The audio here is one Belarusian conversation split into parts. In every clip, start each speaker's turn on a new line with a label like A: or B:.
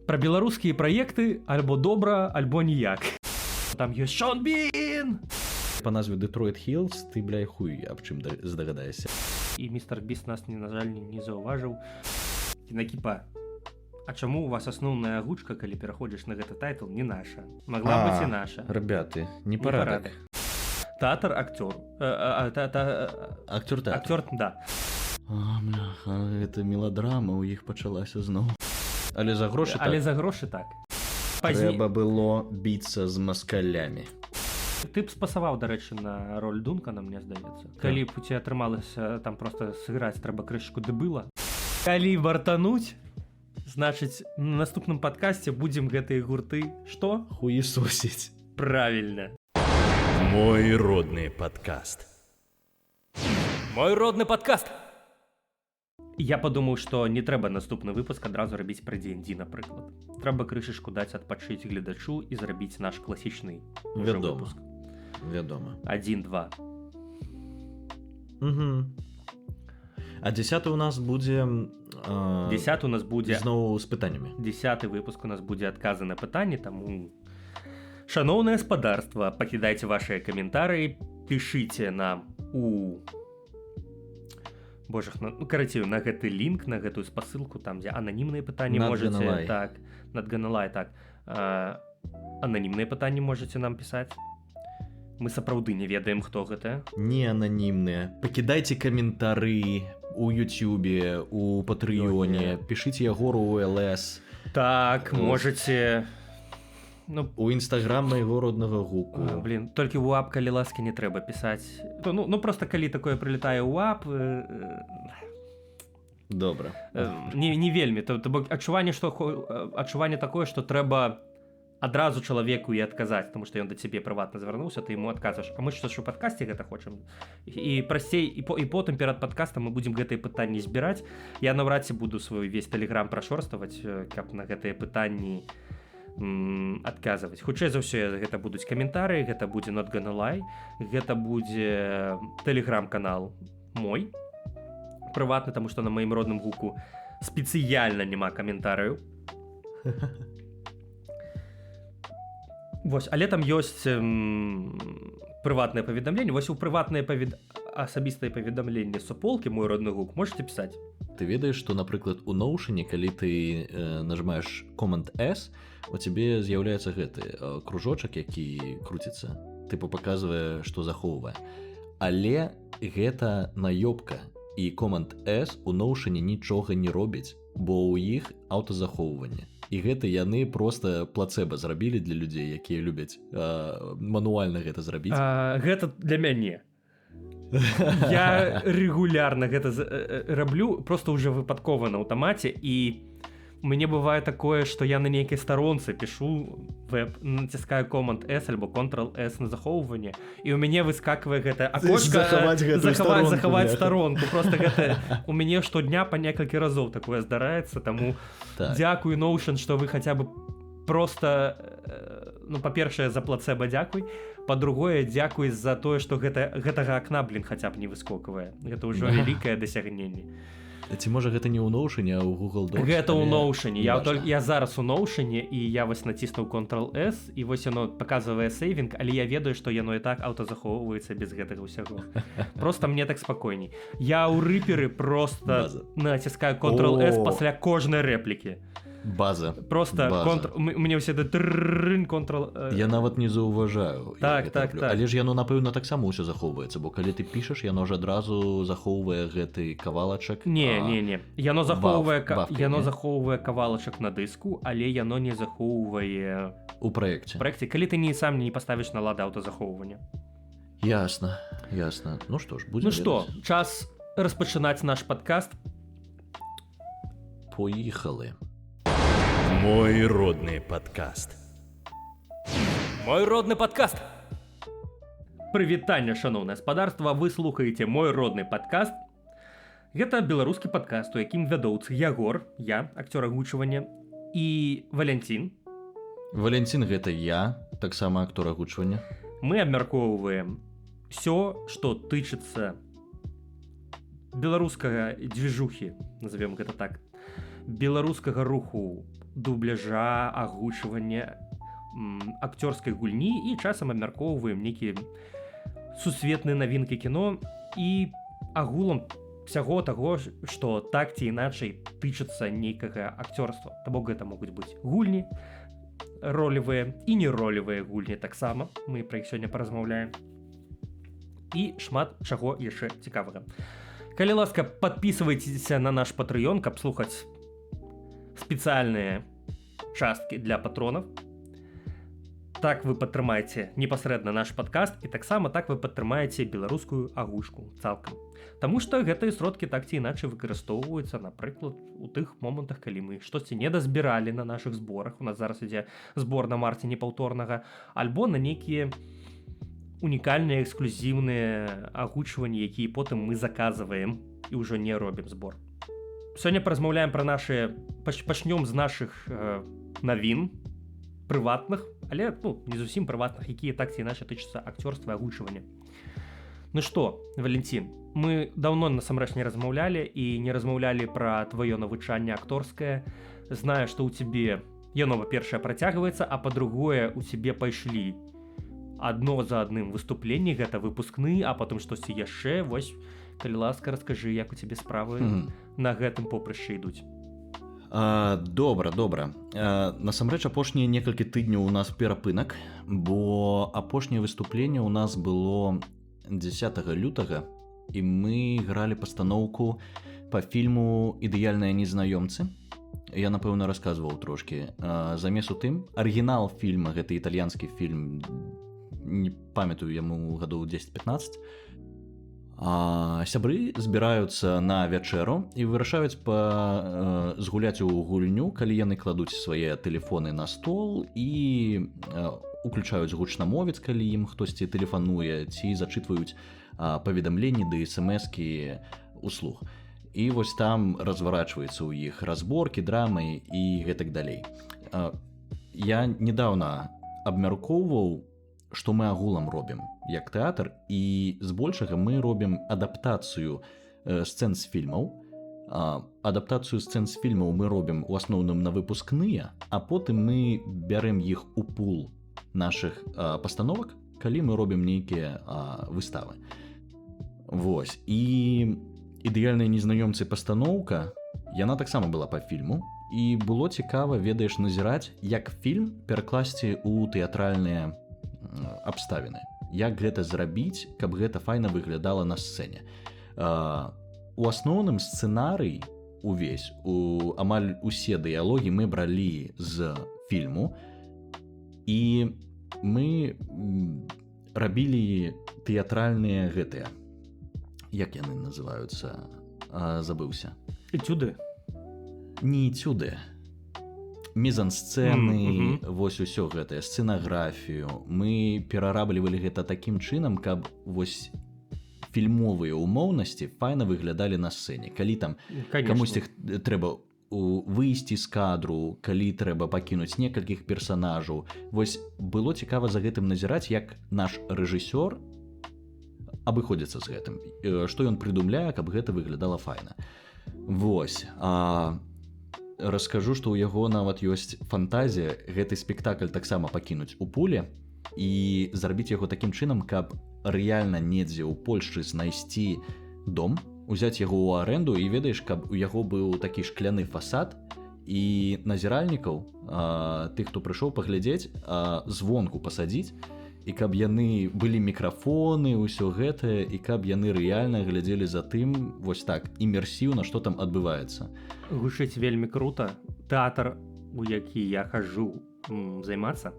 A: Пра беларускія праекты альбо добра, альбо ніяк. Там ёсць Шон Бін!
B: Па назве Detroit Hills ты, бля, хуй аб чым здагадаешся.
A: І містер Біст нас, на жаль, не заўважыў. Кінакіпа, а чаму у вас асноўная агучка, калі пераходзіш на гэты тайтл, не наша? Магла быць і наша.
B: Ребяты, непарадак.
A: Тэатр актёр.
B: Актёр тэатр.
A: Актёр, да.
B: Бляха, гэта меладрама ў іх пачалася зноў. Але за грошы так.
A: Але за грошы так.
B: Трэба было біцца з маскалямі.
A: Ты б спасаваў, дарэчы, на роль Дункана, мне здаецца. Калі б у цябе атрымалася там проста сыграць, трэба крышку дэбыла. Калі вартануць, значыць, на наступным падкасце будзем гэтыя гурты што?
B: Хуесосіць.
A: Правільна.
C: Мой родны падкаст.
A: Мой родны падкаст. Я падумаў, што не трэба наступны выпуск адразу рабіць пра D&D, напрыклад. Трэба крышачку даць адпачыць гледачу і зрабіць наш класічны выпуск.
B: Вядома.
A: 1-2.
B: Угу. А 10 у нас будзе...
A: 10 у нас будзе...
B: Зноў з пытаннямі.
A: 10 выпуск у нас будзе адказы на пытанні, таму... Шаноўнае спадарства, пакідайце вашыя каментарыі, пішыце нам у... Божах, ну, карацей, на гэты лінк, на гэтую спасылку, там, дзе ананімныя пытанні можаце... Так, над Ганалай, так. Ананімныя пытанні можаце нам пісаць. Мы сапраўды не ведаем, хто гэта.
B: Не ананімныя. Пакідайце каментары у Ютубе, у Патрыёне, пішыце Ягору у ЛС.
A: Так, можаце... Ну,
B: у Інстаграм майго роднага гуку.
A: Блин, толькі ў ап, калі ласка, не трэба пісаць. Ну просто калі такое прилетае ў ап...
B: Добра.
A: Не вельмі. Адчуванне такое, што трэба адразу чалавеку і адказаць, тому што ён да цябе прыватна звярнуўся, ты яму адказваеш. А мы што ж у падкасце гэта хочам. І прасцей, і потым перад падкастам мы будзем гэтыя пытанні збіраць. Я наўрад ці буду свой весь тэлеграм прашорстваваць, каб на гэтыя пытанні адказваць. Хутчэй за ўсё гэта будуць каментарыі, гэта будзе Not Gonna Lie, гэта будзе тэлеграм-канал мой прыватны, таму што на маім родным гуку спецыяльна няма каментарыяў. Вось, але там ёсць прыватнае паведамленне. Вось у прыватнае асабістае паведамленне суполкі мой родны гук можаце пісаць.
B: Ты ведаеш, што, напрыклад, у Notion, калі ты нажимаеш Command-S, у цябе з'яўляецца гэты кружочак, які круціцца. Тыпу паказвае, што захоўвае. Але гэта наёбка. І Command-S у Notion нічога не робіць, бо ў іх аўтазахоўванне. І гэта яны проста плацэба зрабілі для людзей, якія любяць мануальна гэта зрабіць.
A: Гэта для мяне. Я регулярна гэта раблю, просто уже выпадкова на аўтамаце, і у мяне бывае такое, што я на нейкай старонцы пішу веб, націскаю Command-S альбо Ctrl-S на захоўванне, і у мяне выскаквае гэта акошка захаваць старонку. Просто гэта у мяне штодня па некалькі разоў такое здараецца, таму дзякую Notion, што вы хаця бы просто, ну, па-першае, за плацэба дзякуй, па-другое, дзякуй за тое, што гэтага акна, блин, хаця б не выскоквае. Гэта ўжо вялікае дасягненне.
B: Ці можа гэта не ў Notion, а ў Google Docs?
A: Гэта ў Notion. Я зараз у Notion, і я вось націснуў Ctrl-S, і вось яно паказвае сейвінг, але я ведаю, што яно і так аўтазахоўваецца без гэтага ўсяго. Просто мне так спакойней. Я ў рыперы просто націскаю Ctrl-S пасля кожнай рэплікі.
B: База.
A: Просто мне ўсе Ctrl...
B: Я нават не заўважаю.
A: Так.
B: Але ж яно, напэўна, таксама ўсё захоўваецца, бо калі ты пішаш, яно ж адразу захоўвае гэты кавалачак.
A: Не. Яно захоўвае кавалачак на дыску, але яно не захоўвае
B: у праекце.
A: Калі ты сам не паставіш на лад аўтазахоўвання.
B: Ясна. Ну што ж, будзем ведаць.
A: Ну што, час распачынаць наш падкаст.
B: Поехали.
C: Мой родны падкаст.
A: Мой родны падкаст. Прывітанне, шаноўнае спадарства, вы слухаеце мой родны падкаст. Гэта беларускі падкаст, у якім вядоўцы Ягор, я, акцёр агучвання, і Валянцін.
B: Валянцін гэта я, таксама актор агучвання.
A: Мы абмяркоўваем всё, што тычыцца беларускага дзвіжухі, назовем гэта так, беларускага руху дубляжа, агучвання акцёрскай гульні і часам абмяркоўваем нейкія сусветныя навінкі кіно і агулам всяго таго, што так ці іначай тычыцца нейкага акцёрства. То бок гэта могуць быць гульні, ролевыя і неролевыя гульні таксама. Мы пра іх сёння паразмаўляем. І шмат чаго яшчэ цікавага. Калі ласка, подписывайтеся на наш Patreon, каб слухаць спецыяльныя часткі для патронаў. Так вы падтрымаеце непасрэдна наш падкаст і таксама так вы падтрымаеце беларускую агушку цалкам. Таму што гэтыя сродкі так ці іначай выкарыстоўваюцца, напрыклад, у тых момантах, калі мы штосьці не дазбіралі на нашых зборах. У нас зараз ідзе збор на марце непаўторнага, альбо на нейкія унікальныя эксклюзіўныя агучванні, якія потым мы заказваем і ўжо не робім збор. Сёння паразмаўляем пра нашы, пачнём з нашых навін прыватных, але не зусім прыватных, якія так ці іначай тычацца акцёрства і агучвання. Ну што, Валентин, мы даўно насамрэч не размаўлялі і не размаўлялі пра тваё навучанне акторскае. Знаю, што ў цябе яно, па-першае, працягваецца, а па-другое, у цябе пайшлі адно за адным выступленні, гэта выпускны, а потым штосьці яшчэ. Вось, калі ласка, раскажы, як у цябе справы на гэтым попрышчы ідуць.
B: Добра. Насамрэч, апошнія некалькі тыдняў у нас перапынак, бо апошняе выступленне ў нас было 10 лютага, і мы гралі пастаноўку па фільму «Ідэальныя незнаёмцы». Я, напэўна, расказваў трошкі. Замес у тым, арыгінал фільма, гэта італьянскі фільм, не памятаю, яму гадоў 10-15, сябры збіраюцца на вячэру і вырашаюць згуляць у гульню, калі яны кладуць свае тэлефоны на стол і уключаюць гучнамовец, калі ім хтосьці тэлефануе, ці зачытваюць паведамленні ды смс-кі услуг. І вось там разворачваецца ў іх разборкі, драмы і гэтак далей. Я недавно абмяркоўваў, што мы агулам робім як тэатр, і збольшага мы робім адаптацыю сцэн з фільмаў. Адаптацыю сцэн з фільмаў мы робім у асноўным на выпускныя, а потым мы бярем іх у пул нашых пастановак, калі мы робім нейкія выставы. Вось. І «Ідэальныя незнаёмцы» пастаноўка, яна таксама была па фільму, і было цікава, ведаеш, назіраць, як фільм перакласці ў тэатральныя абставіны. Як гэта зрабіць, каб гэта файна выглядала на сцэне. У асноўным сцэнарый увесь, амаль усе дыялогі мы бралі з фільму, і мы рабілі тэатральныя гэтыя, як яны называюцца, забыўся.
A: Этюды?
B: Не этюды. Мізансцэны, вось усё гэтае, сцэнаграфію. Мы перараблівалі гэта такім чынам, каб вось фільмовыя ўмоўнасці файна выглядалі на сцэне. Калі там камусьці трэба выйсці з кадру, калі трэба пакінуць некалькіх персанажаў. Вось было цікава за гэтым назіраць, як наш рэжысёр абыходзіцца з гэтым, што ён прыдумляе, каб гэта выглядала файна. Вось. Раскажу, што ў яго нават ёсць фантазія гэты спектакль таксама пакінуць у пуле і зрабіць яго такім чынам, каб рэальна недзе ў Польшчы знайсці дом, узяць яго ў арэнду і, ведаеш, каб у яго быў такі шкляны фасад і назіральнікаў, тых, хто прыйшоў паглядзець, звонку пасадзіць, і каб яны былі мікрафоны, ўсё гэтае, і каб яны рэальна глядзелі за тым, вось так, імерсіўна, што там адбываецца.
A: Гучыць вельмі крута. Тэатр, у які я хожу займацца,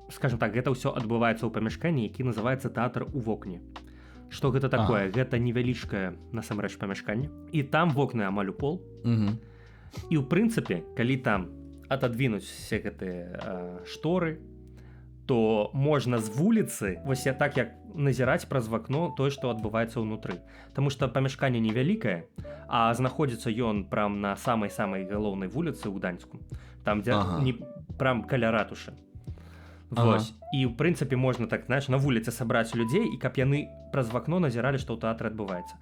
A: скажем так, гэта ўсё адбываецца ў памяшканні, які называецца тэатр у вокне. Што гэта такое? Гэта невялічкае насамрэч памяшканне, і там вокны амаль у пол. І ў прынцыпе, калі там атадвінуць все гэтыя шторы, то можна з вуліцы вось так як назіраць праз вакно тое, што адбываецца ўнутры. Таму што памяшканне невялікае, а знаходзіцца ён прям на самай-самай галоўнай вуліцы ў Гданьску. Там, дзе прям каля ратушы. Вось. І ў прынцыпе можна так, знаеш, на вуліцы сабраць людзей, і каб яны праз вакно назіралі, што ў тэатры адбываецца.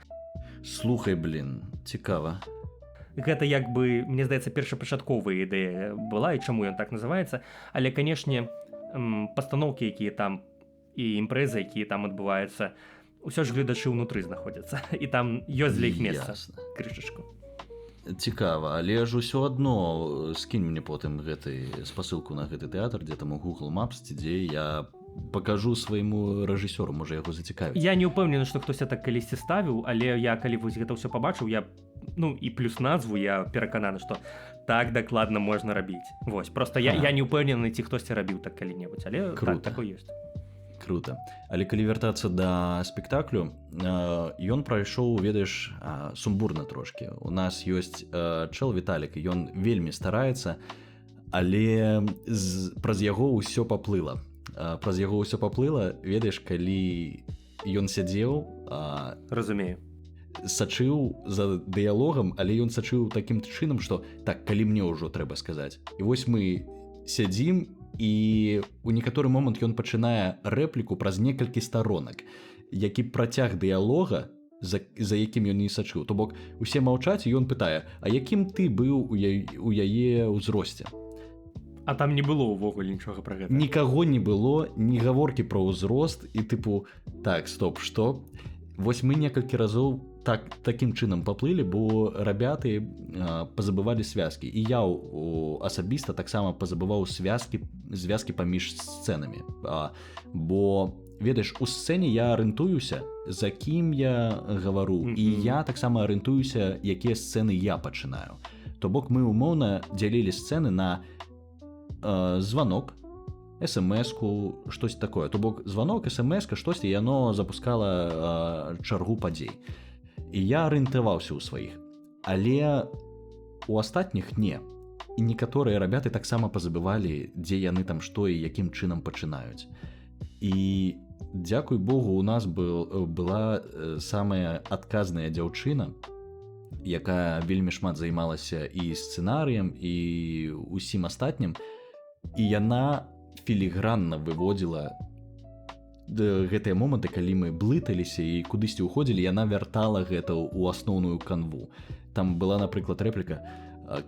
B: Слухай, цікава.
A: гэта як бы, мне здаецца, першапачатковая ідэя была і чаму ён так называецца, але канешне пастаноўкі, якія там і імпрэзы, якія там адбываюцца, усё ж гледачы ўнутры знаходзяцца і там ёсць для іх месца крышачку.
B: Цікава, але ж усё адно скінь мне потым спасылку на гэты тэатр, дзе там у Google Maps, дзе я пакажу свайму рэжысёру, можа яго зацікавіць.
A: Я не ўпэўнены, што хтосьці так калісьці ставіў, але я калі вось гэта ўсё пабачыў, я і плюс назву я перакананы, што так дакладна можна рабіць. Вось, просто я не ўпэўнены, ці хтосьці рабіў так калі-небудзь, але такое ёсць.
B: Круто. Але калі вяртацца да спектаклю, ён прайшоў, ведаеш, сумбурна трошкі. У нас ёсць чэл Віталік, ён вельмі стараецца, але праз яго ўсё паплыла. Ведаеш, калі ён сядзеў,
A: разумею,
B: сачыў за дыялогам, але ён сачыў такім чынам, што так, калі мне ўжо трэба сказаць. І вось мы сядзім, і у некаторы момант ён пачынае рэпліку праз некалькі старонак, які працяг дыялога, за якім ён не сачыў. То бок усе маўчаць, і ён пытае: а якім ты быў у яе ўзросце?
A: А там не было ўвогуле нічога пра гэта.
B: Нікаго не было, ні гаворкі пра ўзрост, і тыпу, так, стоп, што? Вось мы некалькі разоў такім чынам паплылі, бо рабяты пазабывалі звязкі. І я асабіста таксама пазабываў звязкі паміж сцэнамі. Бо, ведаеш, у сцэне я арыентуюся, за кім я гавару, і я таксама арыентуюся, якія сцэны я пачынаю. То бок мы умоўна дзялілі сцэны на званок, смс-ку, штось такое. То бок званок, смс-ка, штосьці, яно запускала чаргу падзей. І я арыентаваўся ў сваіх. Але у астатніх не. І некаторыя рабяты таксама пазабывалі, дзе яны там што і якім чынам пачынаюць. І, дзякуй Богу, у нас была самая адказная дзяўчына, якая вельмі шмат займалася і сцэнарыем, і усім астатнім. І яна філігранна выводзіла гэтыя моманты, калі мы блыталіся і кудысьці ўходзілі, яна вяртала гэта ў асноўную канву. Там была, напрыклад, рэпліка,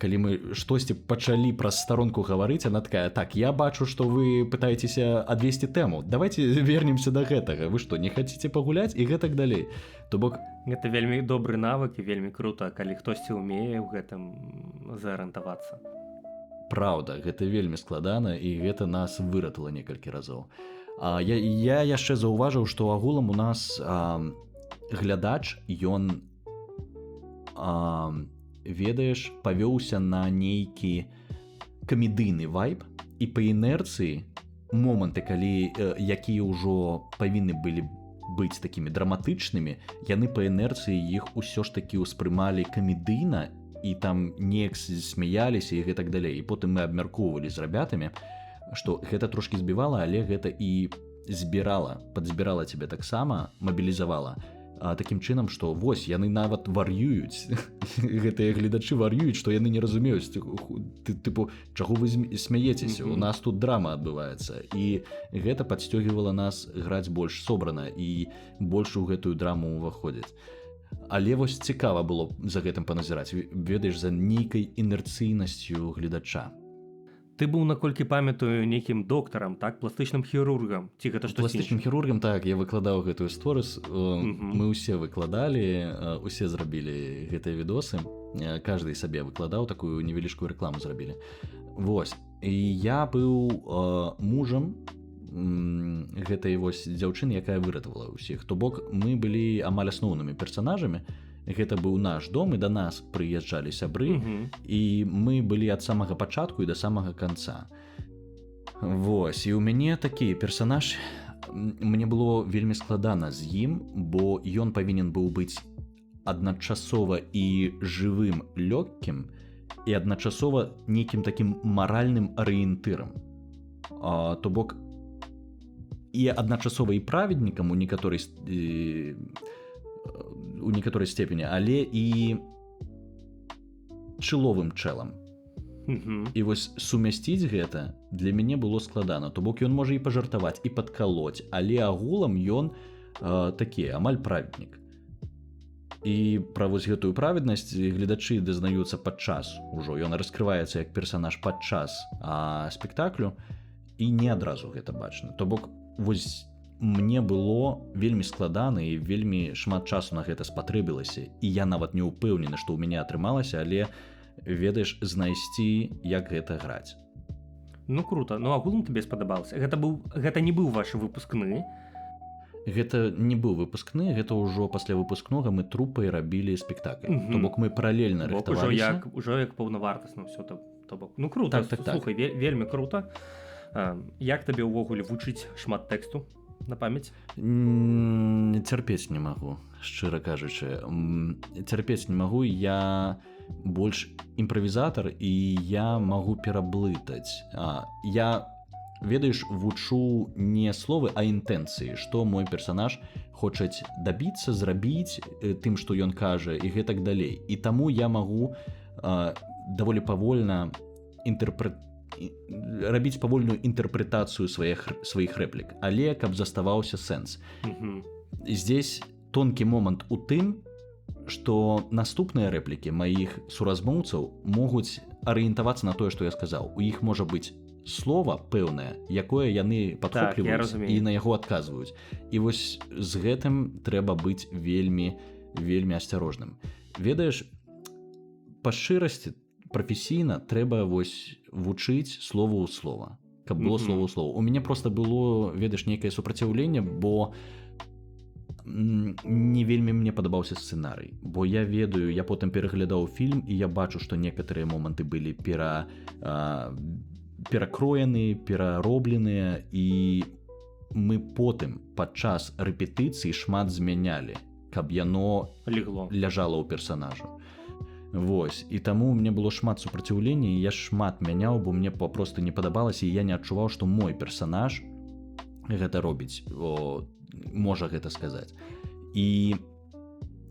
B: калі мы штосьці пачалі праз старонку гаварыць, яна такая: так, я бачу, што вы пытаецеся адвесці тэму, давайте вернемся да гэтага, вы што, не хацеце пагуляць, і гэтак далей. То бок
A: гэта вельмі добры навык і вельмі крута, калі хтосьці ўмее ў гэтым заарыентавацца.
B: Праўда, гэта вельмі складана, і гэта нас выратала некалькі разоў. Я яшчэ заўважыў, што агулам у нас глядач, ён, ведаеш, павёўся на нейкі камедыйны вайб, і па інерцыі моманты, якія ўжо павінны былі быць такімі драматычнымі, яны па інерцыі іх усё ж такі ўспрымалі камедыйна, і там неяк смяяліся і гэтак далей. І потым мы абмяркоўвалі з рабятамі, што гэта трошкі збівала, але гэта і падзбірала цябе таксама, мабілізавала. Такім чынам, што вось, яны нават вар'ююць, гэтыя гледачы вар'ююць, што яны не разумеюць, тыпу, чаго вы смяецеся, у нас тут драма адбываецца. І гэта падсцёгівала нас граць больш собрана і больш у гэтую драму ўваходзіць. Але вось цікава было за гэтым паназіраць, ведаеш, за нейкай інерцыйнасцю гледача.
A: Ты быў, наколькі памятаю, нейкім доктарам, так, пластычным хірургам, ці гэта штось іншае?
B: Пластычным хірургам, так, я выкладаў гэтую сторыс, мы ўсе выкладалі, усе зрабілі гэтыя відосы, каждый сабе выкладаў, такую невялічкую рэкламу зрабілі. Вось, і я быў мужам гэтай вось дзяўчыны, якая выратавала ўсіх. То бок мы былі амаль асноўнымі персанажамі. Гэта быў наш дом, і да нас прыязджалі сябры, і мы былі ад самага пачатку і да самага канца. Вось, і ў мяне такі персанаж, мне было вельмі складана з ім, бо ён павінен быў быць адначасова і жывым, лёгкім, і адначасова нейкім такім маральным арыентырам. То бок, і адначасова і праведнікам у некаторай степені, але і чыловым чэлам. І вось сумясціць гэта для мяне было складана. То бок ён можа і пажартаваць, і падкалоць, але агулам ён такі амаль праведнік. І пра вось гэтую праведнасць гледачы дазнаюцца падчас ужо. Ён раскрываецца як персанаж падчас спектаклю, і не адразу гэта бачна. То бок, вось мне было вельмі складана і вельмі шмат часу на гэта спатрэбілася. І я нават не ўпэўнены, што ў мяне атрымалася, але, ведаеш, знайсці, як гэта граць.
A: Ну, круто. Ну, агулам табе спадабалася. Гэта не быў ваш выпускны.
B: Гэта не быў выпускны, гэта ўжо пасля выпускнога мы трупай рабілі спектакль. То бок мы паралельна рыхтаваліся.
A: Ужо як паўнавартасна ўсё, то бок. Ну, круто. Слухай, вельмі круто. Як табе ўвогуле вучыць шмат тэксту на памяць?
B: Цярпець не магу, шчыра кажучы. Цярпець не магу, я больш імправізатар, і я магу пераблытаць. Я, ведаеш, вучу не словы, а інтэнцыі, што мой персанаж хочаць дабіцца, зрабіць тым, што ён кажа, і гэтак далей. І таму я магу даволі павольна рабіць павольную інтэрпрэтацыю сваіх рэплік, але каб заставаўся сэнс. Здесь тонкі момант у тым, што наступныя рэплікі маіх суразмоўцаў могуць арыентавацца на тое, што я сказаў. У іх можа быць слова пэўнае, якое яны падхопліваюць і на яго адказваюць. І вось з гэтым трэба быць вельмі, вельмі асцярожным. Ведаеш, па шчырасці, прафесійна трэба вось вучыць слова ў слова, каб было слова ў слова. У мяне проста было, ведаеш, нейкае супраціўленне, бо не вельмі мне падабаўся сцэнарый, бо я ведаю, я потым пераглядаў фільм, і я бачу, што некаторыя моманты былі перакроены, пераробленыя, і мы потым падчас рэпетыцыі шмат змянялі, каб яно ляжала ў персанажу. Вось, і таму мне было шмат супраціўлення, і я шмат мяняў, бо мне папросту не падабалася, і я не адчуваў, што мой персанаж гэта робіць, можа гэта сказаць. І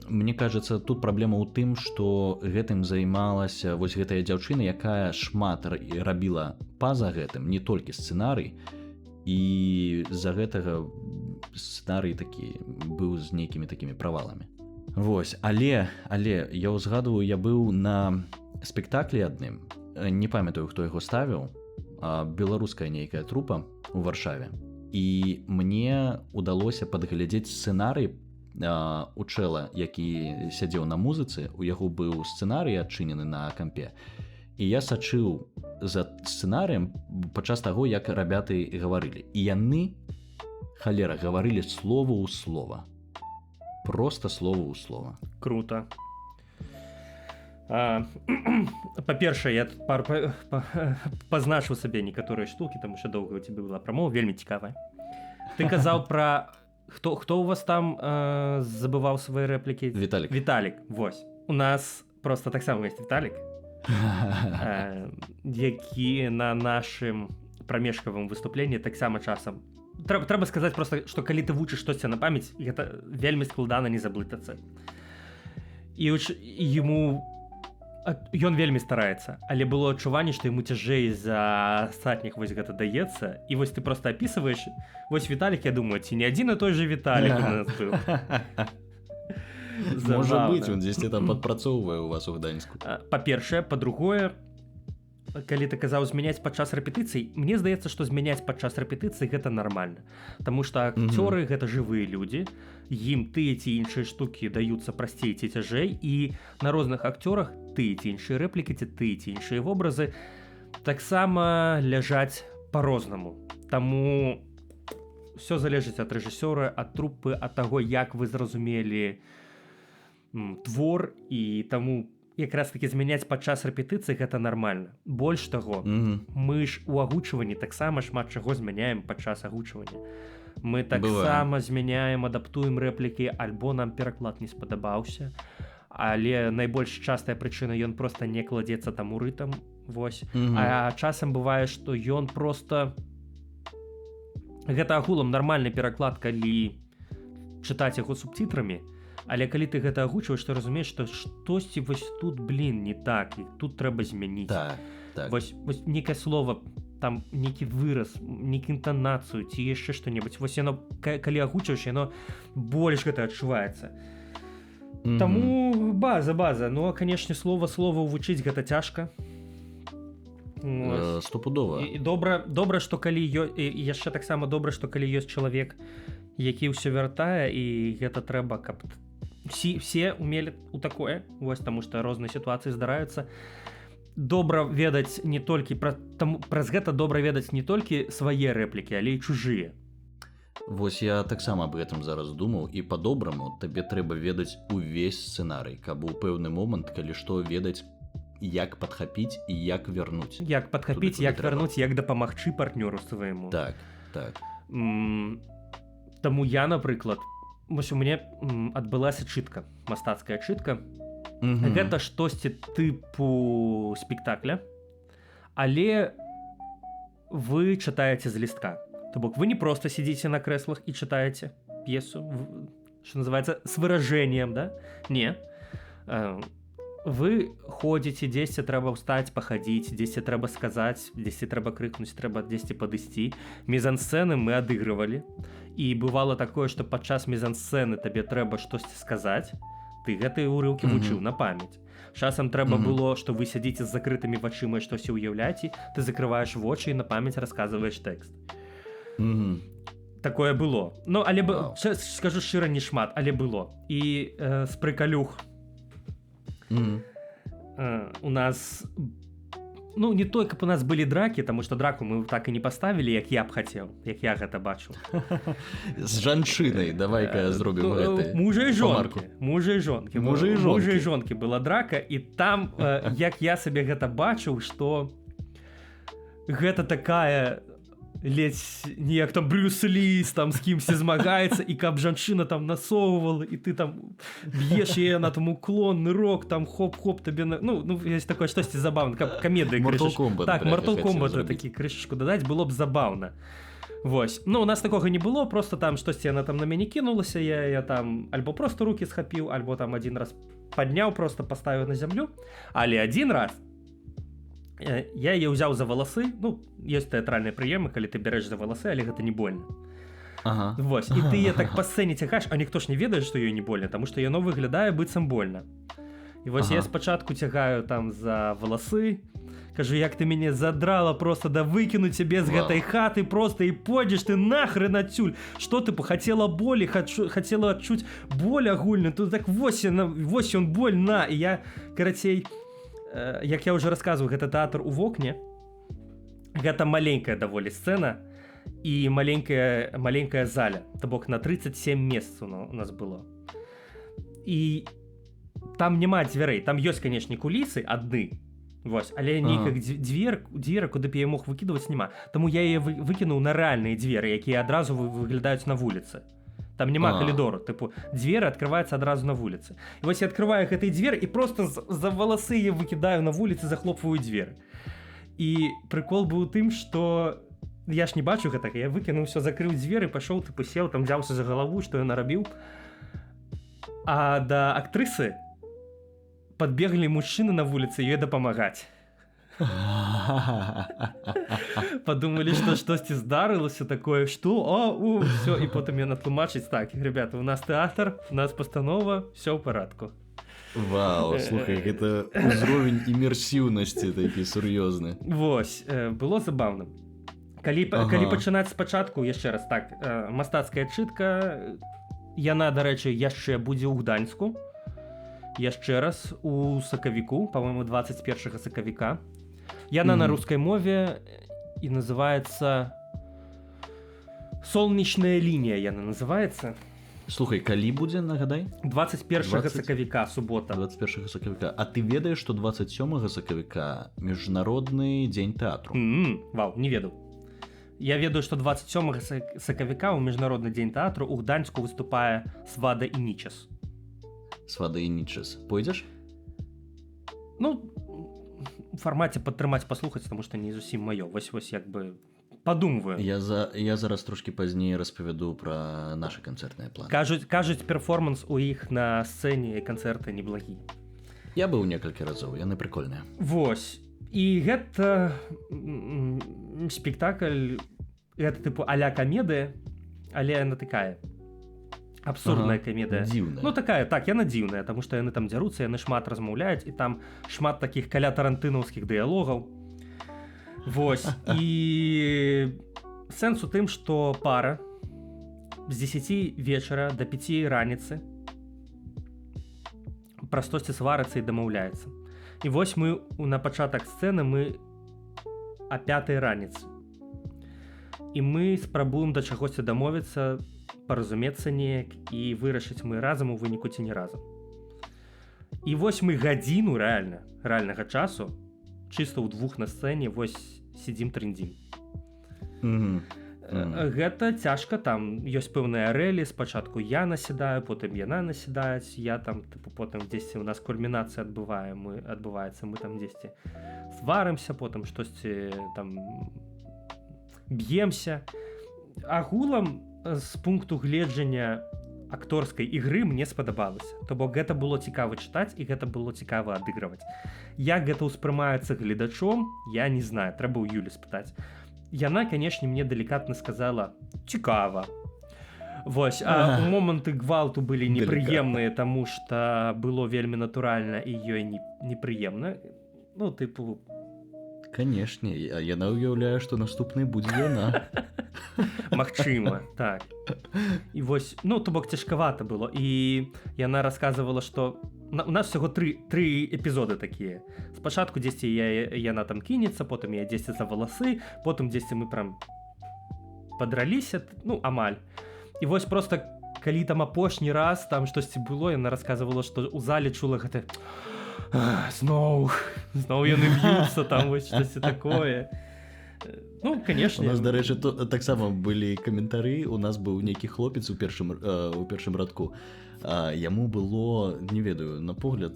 B: мне кажется, тут праблема ў тым, што гэтым займалася вось гэтая дзяўчына, якая шмат рабіла па-за гэтым, не толькі сцэнарый, і з-за гэтага сцэнарый такі быў з нейкімі такімі праваламі. Вось, але я ўзгадваю, я быў на спектаклі адным, не памятаю, хто яго ставіў, беларуская нейкая трупа ў Варшаве. І мне ўдалося падглядзець сцэнарый учэла, які сядзеў на музыцы, у яго быў сцэнарый адчынены на кампе. І я сачыў за сцэнарыем падчас таго, як рабяты гаварылі. І яны, халера, гаварылі слова ў слова. Просто слово ў слова.
A: Круто. Па-першае, я тут пазначыў сабе некаторыя штукі, таму што доўга у цябе была прамова, вельмі цікавая. Ты казаў пра... Хто у вас там забываў свае рэплікі?
B: Віталік.
A: Віталік, вось. У нас просто таксама ёсць Віталік, які на нашым прамежкавым выступленні таксама часам. Трэба сказаць просто, што калі ты вучыш штосьці на памяць, гэта вельмі складана не заблытацца. І яму... Ён вельмі стараецца, але было адчуванне, што яму цяжэй за астатніх вось гэта даецца. І вось ты просто апісваеш, вось Віталік, я думаю, ці не адзін і той же Віталік у нас быў.
B: Можа быць, он дзесьці там падпрацоўвае у вас у Гданьску.
A: Па-першае, па-другое, калі ты казаў змяняць падчас рэпетыцый, мне здаецца, што змяняць падчас рэпетыцый гэта нармальна. Таму што акцёры гэта жывыя людзі, ім тыя ці іншыя штукі даюцца прасцей ці цяжэй, і на розных акцёрах тыя ці іншыя рэплікі ці тыя ці іншыя вобразы таксама ляжаць па-рознаму. Таму ўсё залежыць ад рэжысёра, ад трупы, ад таго, як вы зразумелі твор, і таму якраз такі змяняць падчас рэпетыцыі гэта нармальна. Больш таго, мы ж у агучванні таксама шмат чаго змяняем падчас агучвання. Мы таксама змяняем, адаптуем рэплікі, альбо нам пераклад не спадабаўся, але найбольш частая прычына, ён проста не кладзецца там у рытм, вось. А часам бывае, што ён проста... Гэта агулам нармальны пераклад, калі чытаць яго субтітрамі, але калі ты гэта агучваеш, ты разумееш, што штосьці вось тут, не так, і тут трэба змяніць.
B: Так.
A: Вось некае слова, там нейкі выраз, нейкі інтанацыю, ці яшчэ што-небудзь. Вось яно, калі агучваеш, яно больш гэта адчуваецца. Таму база. Ну, а, канешне, слова вывучыць гэта цяжка.
B: Стопудова.
A: І добра, што калі яшчэ таксама добра, што калі ёсць чалавек, які ўсё вяртае, і гэта трэба, каб все умелі у такое, вось, таму што розныя сітуацыі здараюцца. Добра ведаць не толькі праз гэта добра ведаць не толькі свае рэплікі, але і чужыя.
B: Вось я таксама аб гэтым зараз думаў, і па-добраму табе трэба ведаць увесь сцэнарый, каб у пэўны момант, калі што, ведаць, як падхапіць і як вярнуць.
A: Як падхапіць, як вярнуць, як дапамагчы партнёру свайму.
B: Так.
A: Таму я, напрыклад, вось у мяне адбылася чытка, мастацкая чытка. Гэта штосьці тыпу спектакля, але вы чытаеце з лістка. То бок вы не проста сидзіце на крэслах і чытаеце п'есу, што называецца, з выражэннем, да? Не. Вы ходзіце, дзесьці трэба ўстаць, пахадзіць, дзесьці трэба сказаць, дзесьці трэба крыкнуць, трэба дзесьці падысці. Мізансцэны мы адыгрывалі. І бывала такое, што падчас мізансцэны табе трэба штосьці сказаць, ты гэтыя ўрыўкі вучыў на памяць. Часам трэба было, што вы сядзіце з закрытымі вачыма і штосьці ўяўляеце, ты закрываеш вочы і на памяць расказваеш тэкст. Такое было. Ну, але скажу шчыра, не шмат, але было. І з прыкалюх у нас, ну, не той, каб у нас былі дракі, таму што драку мы так і не паставілі, як я б хацеў, як я гэта бачу.
B: З жанчынай, давай-ка зробім гэты.
A: Мужа і жонкі была драка, і там, як я сабе гэта бачыў, што гэта такая ледзь неяк там Брюс Лі там з кімсьці змагаецца, і каб жанчына там насоўвала, і ты там б'еш яе на там уклонны рок, там хоп-хоп табе на... Ну, ёсць такое штосьці забаўна, каб камедыі крышачку. Так, Mortal Kombat такі крышачку дадаць, было б забаўна. Вось. Ну, у нас такога не было, просто там штосьці яна там на мяне кінулася, я там альбо просто рукі схапіў, альбо там адзін раз падняў, просто паставіў на зямлю, але адзін раз я яе ўзяў за валасы. Ну, ёсць тэатральныя прыёмы, калі ты бярэш за валасы, але гэта не больно. Вось, і ты яе так па сцэне цягаеш, а ніхто ж не ведае, што ёй не больно, таму што яно выглядае быццам больно. І вось я спачатку цягаю там за валасы, кажу, як ты мяне задрала просто да выкіну цябе з гэтай хаты просто, і пойдзеш ты нахрен адсюль. Што ты хацела болі, хацела адчуць боль агульную, тут так вось ён боль, на. І я, карацей, як я ўжо расказваю, гэта тэатр у вокне, гэта маленькая даволі сцэна і маленькая заля, то бок на 37 месцаў у нас было. І там няма дзвярэй, там ёсць, канешне, кулісы адны, вось, але нейкіх дзверак, куды б я мог выкідваць, няма. Таму я яе выкінуў на рэальныя дзверы, якія адразу выглядаюць на вуліцы. Там няма калідору, тыпу, дзверы адкрываюцца адразу на вуліцы. І вось я адкрываю гэтай дзверы і просто за валасы я выкідаю на вуліцы, захлопваю дзверы. І прыкол быў у тым, што я ж не бачу гэтага, я выкінуў усё, закрыў дзверы, пашоў, тыпу, сеў, там взяўся за галаву, што я нарабіў. А да актрысы падбеглі мужчыны на вуліцы ёй дапамагаць. Подумали, что штосьці здарылася такое, что все, і потым яна тлумачыць, так, ребята, у нас тэатр, у нас пастанова, все ў парадку.
B: Вау, слухай, гэта узровень імерсіўнасці такі сур'ёзны.
A: Вось, было забаўна. Калі пачынаць спачатку, яшчэ раз, так, мастацкая чытка, яна, дарэчы, яшчэ будзе ў Гданьску, яшчэ раз у сакавіку, па-моему, 21 сакавіка. Яна на рускай мове і называецца «Солнечная лінія», яна называецца.
B: Слухай, калі будзе, нагадай?
A: 21 сакавіка, субота.
B: 21 сакавіка. А ты ведаеш, што 27 сакавіка міжнародны дзень тэатру?
A: Вау, не ведаў. Я ведаю, што 27 сакавіка ў міжнародны дзень тэатру ў Гданьску выступае Свада і Нічес.
B: Свада і Нічес. Пойдзеш?
A: Ну, у фармаце падтрымаць, паслухаць, таму што не зусім маё. Вось як бы падумваю.
B: Я зараз трошкі пазней распавяду пра нашы канцэртныя планы.
A: Кажуць, перформанс у іх на сцэне і канцэрты неблагі.
B: Я быў некалькі разоў, яны прыкольныя.
A: Вось. І гэта спектакль, гэта тыпу а-ля камедыя, але яна такая абсурдная камедыя.
B: Дзіўная.
A: Ну такая, так, яна дзіўная, таму што яны там дзяруцца, яны шмат размаўляюць, і там шмат такіх каля тарантынаўскіх дыялогаў. Вось. І сэнс у тым, што пара з 10 вечара да 5 раніцы пра штосьці сварацца і дамаўляецца. І вось мы на пачатак сцэны мы о 5 раніцы. І мы спрабуем да чагосьці дамовіцца, паразумецца неяк і вырашыць мы разам у выніку ці не разам. І вось мы гадзіну рэальнага часу чыста ўдвух на сцэне вось сидзім трындзім. Гэта цяжка, там ёсць пэўныя рэлі, спачатку я насядаю, потым яна насядаюць, я там потым дзесьці у нас кульмінацыя адбываецца, мы там дзесьці сварымся, потым штосьці там б'емся. Агулам з пункту гледжання акторскай ігры мне спадабалася. То бок гэта было цікава чытаць і гэта было цікава адыгрываць. Як гэта ўспрымаецца гледачом, я не знаю, трэба ў Юлі спытаць. Яна, канешне, мне далікатна сказала цікава. Вось, а моманты гвалту былі непрыемныя, таму што было вельмі натуральна і ёй непрыемна. Ну, тыпу...
B: Канешне, яна ўяўляе, што наступны будзе яна.
A: Магчыма, так. І вось, ну, то бок цяжкавата было. І яна расказвала, што у нас всяго тры эпізоды такія. Спачатку дзесьці яна там кінецца, потым я дзесьці за валасы, потым дзесьці мы прям падраліся, ну, амаль. І вось просто, калі там апошні раз там штосьці было, яна расказвала, што ў зале чула гэта... Зноў яны б'юцца, там вось штосьці такое. Ну, конечно.
B: У нас, дарэчы, таксама былі каментары. У нас быў нейкі хлопец у першым радку. Яму было, не ведаю, на погляд,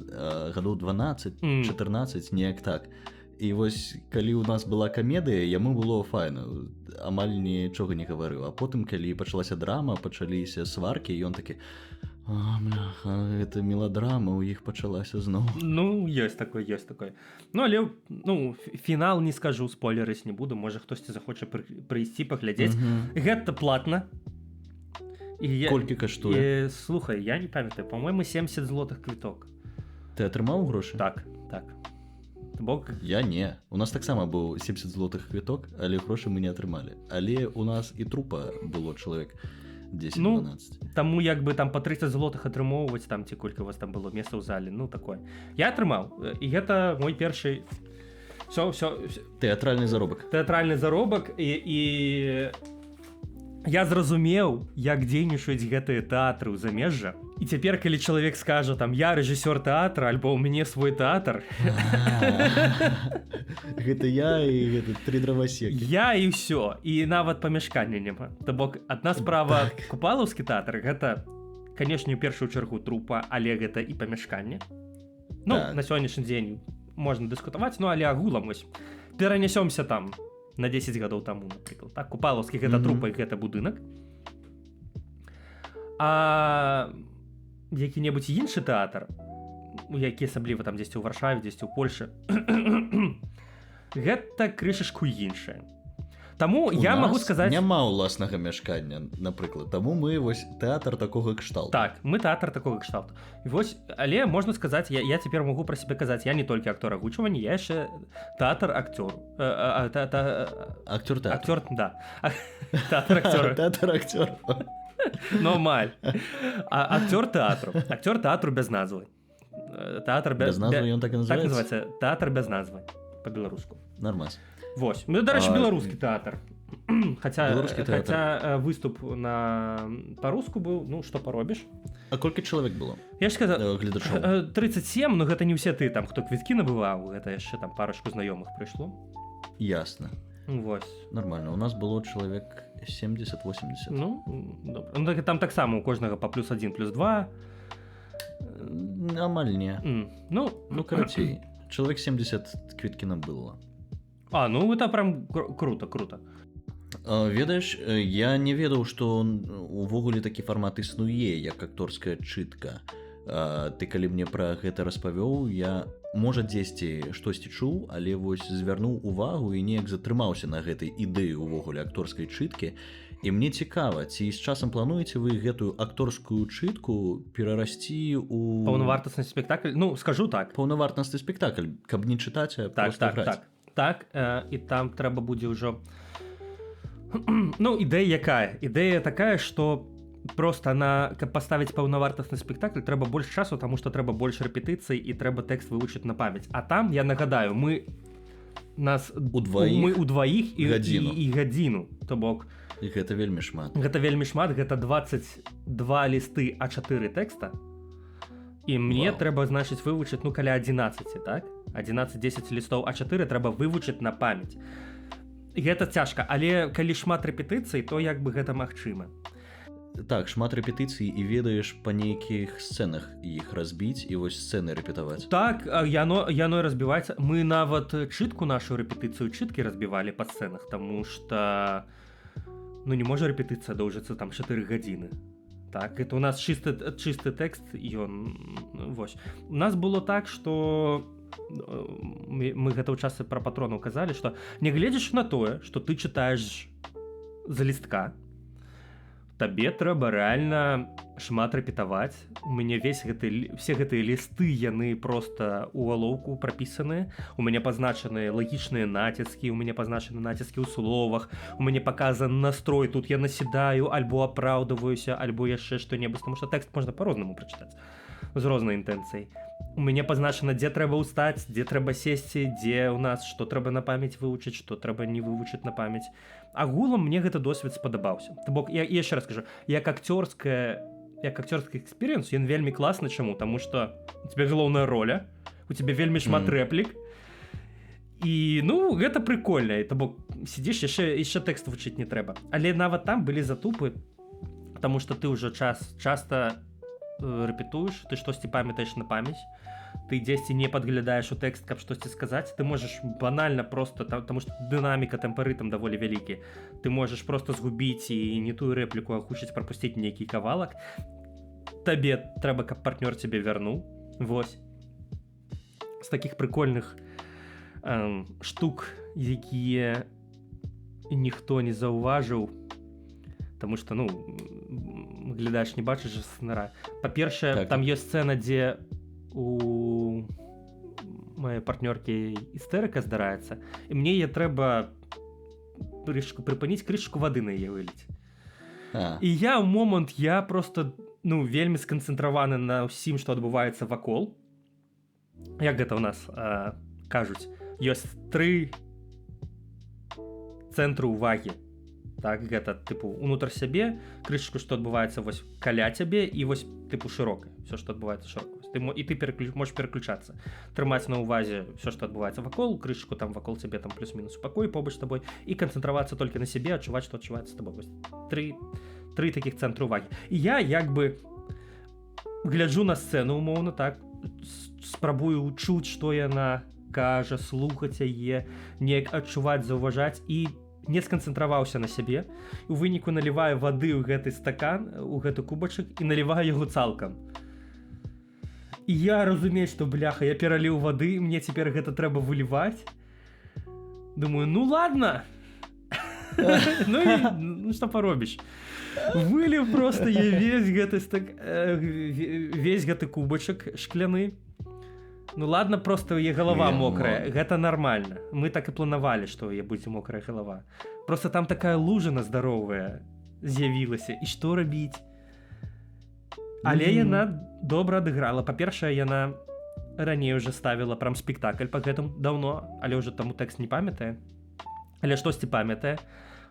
B: гадоў 12-14, неяк так. І вось, калі у нас была камедыя, яму было файна, амаль нічога не гаварыў. А потым, калі пачалася драма, пачаліся сваркі, і ён такі: бляха, гэта меладрама ў іх пачалася зноў.
A: Ну, ёсць такое. Ну, але, ну, фінал не скажу, спойлерыць не буду, можа хтосьці захоча прыйсці, паглядзець. Гэта платна.
B: Колькі каштуе?
A: Слухай, я не памятаю, по-моему, 70 злотых квіток.
B: Ты атрымаў грошы?
A: Так. Бок...
B: Я не. У нас таксама быў 70 злотых квіток, але грошы мы не атрымалі. Але у нас і трупа было чалавек 10-12.
A: Ну, таму як бы там па 30 злотых атрымоўваць, там ці колькі у вас там было месца ў зале, ну такое. Я атрымаў, і гэта мой першы... Всё.
B: Тэатральны
A: заробак, і я зразумеў, як дзейнічаюць гэтыя тэатры ў замежжа. І цяпер, калі чалавек скажа, там, я рэжысёр тэатра, альбо ў мяне свой тэатр.
B: Гэта я і гэта 3 дравасекі.
A: Я і ўсё. І нават памяшкання няма. То бок, адна справа Купалаўскі тэатр, гэта, канешне, у першую чаргу трупа, але гэта і памяшканне. Ну, на сённяшні дзень можна дыскутаваць, ну, але агулам, вось, перанясёмся там на 10 гадоў таму, напрыклад. Так, Купалаўскі гэта трупа і гэта будынак. А які-небудзь іншы тэатр, які асабліва там дзесьці ў Варшаве, дзесьці ў Польшы, гэта крышачку іншае. Таму я магу сказаць...
B: Няма ўласнага мяшкання, напрыклад. Таму мы вось тэатр такога кшталту.
A: Так, мы тэатр такога кшталту. І вось, але можна сказаць, я цяпер магу пра сябе казаць, я не толькі актор агучвання, я яшчэ тэатр-акцёр.
B: Акцёр-тэатр.
A: Да. Тэатр-акцёр.
B: Тэатр-акцёр.
A: Ну, амаль. Акцёр тэатру. Акцёр тэатру без назвы. Тэатр
B: без назвы, ён так і называецца?
A: Так называецца. Тэатр без назвы. Па-беларуску.
B: Нормас.
A: Вось. Ну, дарэчы, беларускі тэатр. Хаця выступ па-руску быў, ну, што паробіш.
B: А колькі чалавек было?
A: Я ж сказаў,
B: гледачоў?
A: 37, но гэта не ўсе ты, там, хто квіткі набываў, гэта яшчэ там парачку знаёмых прыйшло.
B: Ясна.
A: Вось.
B: Нормально. У нас было чалавек 70-80.
A: Ну, добра. Ну, там таксама у кожнага па +1, +2.
B: Амаль не.
A: Ну,
B: карацей. Чалавек 70 квіткі набыло.
A: Ну это прям круто.
B: Ведаеш, я не ведаў, што увогуле такі фармат існуе, як акторская чытка. Ты калі мне пра гэта распавёў, я, можа, дзесьці штосьці чуў, але вось звярнуў увагу і неяк затрымаўся на гэтай ідэі увогуле акторскай чыткі. І мне цікава, ці з часам плануеце вы гэтую акторскую чытку перарасці ў
A: Паўнавартасны спектакль, ну скажу так,
B: паўнавартасны спектакль, каб не чытаць, а проста граць.
A: Так, і там трэба будзе ўжо ну ідэя якая? Ідэя такая, што просто каб паставіць паўнавартасны спектакль, трэба больш часу, таму што трэба больш рэпетыцый і трэба тэкст вывучыць на памяць. А там, я нагадаю, мы удваіх і гадзіну, то бок
B: І гэта вельмі шмат.
A: Гэта вельмі шмат, гэта 22 лісты А4 тэкста. І мне трэба, значыць, вывучыць, ну, каля 11, так? 11-10 лістоў А4 трэба вывучыць на памяць. І гэта цяжка, але калі шмат рэпетыцый, то як бы гэта магчыма.
B: Так, шмат рэпетыцый і ведаеш па нейкіх сцэнах іх разбіць і вось сцэны рэпетаваць.
A: Так, яно і разбіваецца. Мы нават чытку нашу рэпетыцыю чыткі разбівалі па сцэнах, таму што ну не можа рэпетыцыя доўжыцца там 4 гадзіны. Так, это у нас чысты тэкст, ён вось. У нас было так, што мы гэта ў часе пра патронаў казалі, што нягледзячы на тое, што ты чытаеш з лістка, табе трэба рэальна шмат рэпетаваць. У мяне все гэтыя лісты, яны проста ў галоўку прапісаныя. У мяне пазначаныя лагічныя націскі, у мяне пазначаны націскі ў словах, у мяне паказан настрой, тут я насідаю, альбо апраўдваюся, альбо яшчэ што-небудзь, таму што тэкст можна па-рознаму прачытаць, з рознай інтэнцыяй. У мяне пазначана, дзе трэба ўстаць, дзе трэба сесці, дзе ў нас, што трэба на памяць вывучыць, што трэба не вывучыць на памяць. Агулам мне гэты досвед спадабаўся. То бок, я яшчэ раз скажу, як акцёрскі экспірыенс, ён вельмі класны. Чаму? Таму што у цябе галоўная роля, у цябе вельмі шмат рэплік. І, ну, гэта прыкольна. То бок, сидзіш, яшчэ тэкст вучыць не трэба. Але нават там былі затупы, таму што ты ўжо часта рэпетуеш, ты штосьці памятаеш на памяць, ты дзесьці не падглядаеш у тэкст, каб штосьці сказаць, ты можаш банальна просто, таму што дынаміка, тэмпарытм даволі вялікі, ты можаш просто згубіць і не тую рэпліку, а хочуць прапусціць нейкі кавалак. Табе трэба, каб партнёр цябе вярнуў. Вось. З такіх прыкольных штук, якія ніхто не заўважыў, таму што, ну, глядач не бачыш жа сцэнара. Па-першае, так, там ёсць сцэна, дзе у маёй партнёркі істэрыка здараецца, і мне яе трэба прыпыніць, крышачку вады на яе выліць. І я ў момант, я просто, ну, вельмі сканцэнтраваны на ўсім, што адбываецца вакол. Як гэта ў нас кажуць, ёсць 3 цэнтры ўвагі. Так, гэта, тыпу, унутр сябе, крышачку, што адбываецца вось каля цябе, і вось, тыпу, шырокае, все, што адбываецца шырока. І ты можаш пераключацца, трымаць на ўвазе все, што адбываецца вакол, крышачку там вакол цябе, там плюс-мінус у пакоі побач з табой, і канцэнтравацца толькі на сябе, адчуваць, што адчуваецца з табой. Вось 3 такіх цэнтры ўвагі. І я, як бы, гляджу на сцэну, умоўна, так, спрабую чуць, што яна кажа, слухаць яе, неяк адчуваць, заўважаць, і не сканцэнтраваўся на сябе, у выніку наліваю вады ў гэты стакан, у гэты кубачак, і наліваю яго цалкам. І я разумею, што, бляха, я пераліў вады, мне цяпер гэта трэба выліваць. Думаю, ну ладно. Ну што паробіш. Выліў проста я весь гэты кубачак шкляны. Ну ладно, просто яе галава мокрая, гэта нормально. Мы так і планавалі, што яе будзе мокрая галава. Просто там такая лужына здаровая з'явілася, і што рабіць? Але яна добра адыграла. Па-першае, яна раней уже ставіла прям спектакль па гэтым даўно, але ўжо таму тэкст не памятае. Але штосьці памятае.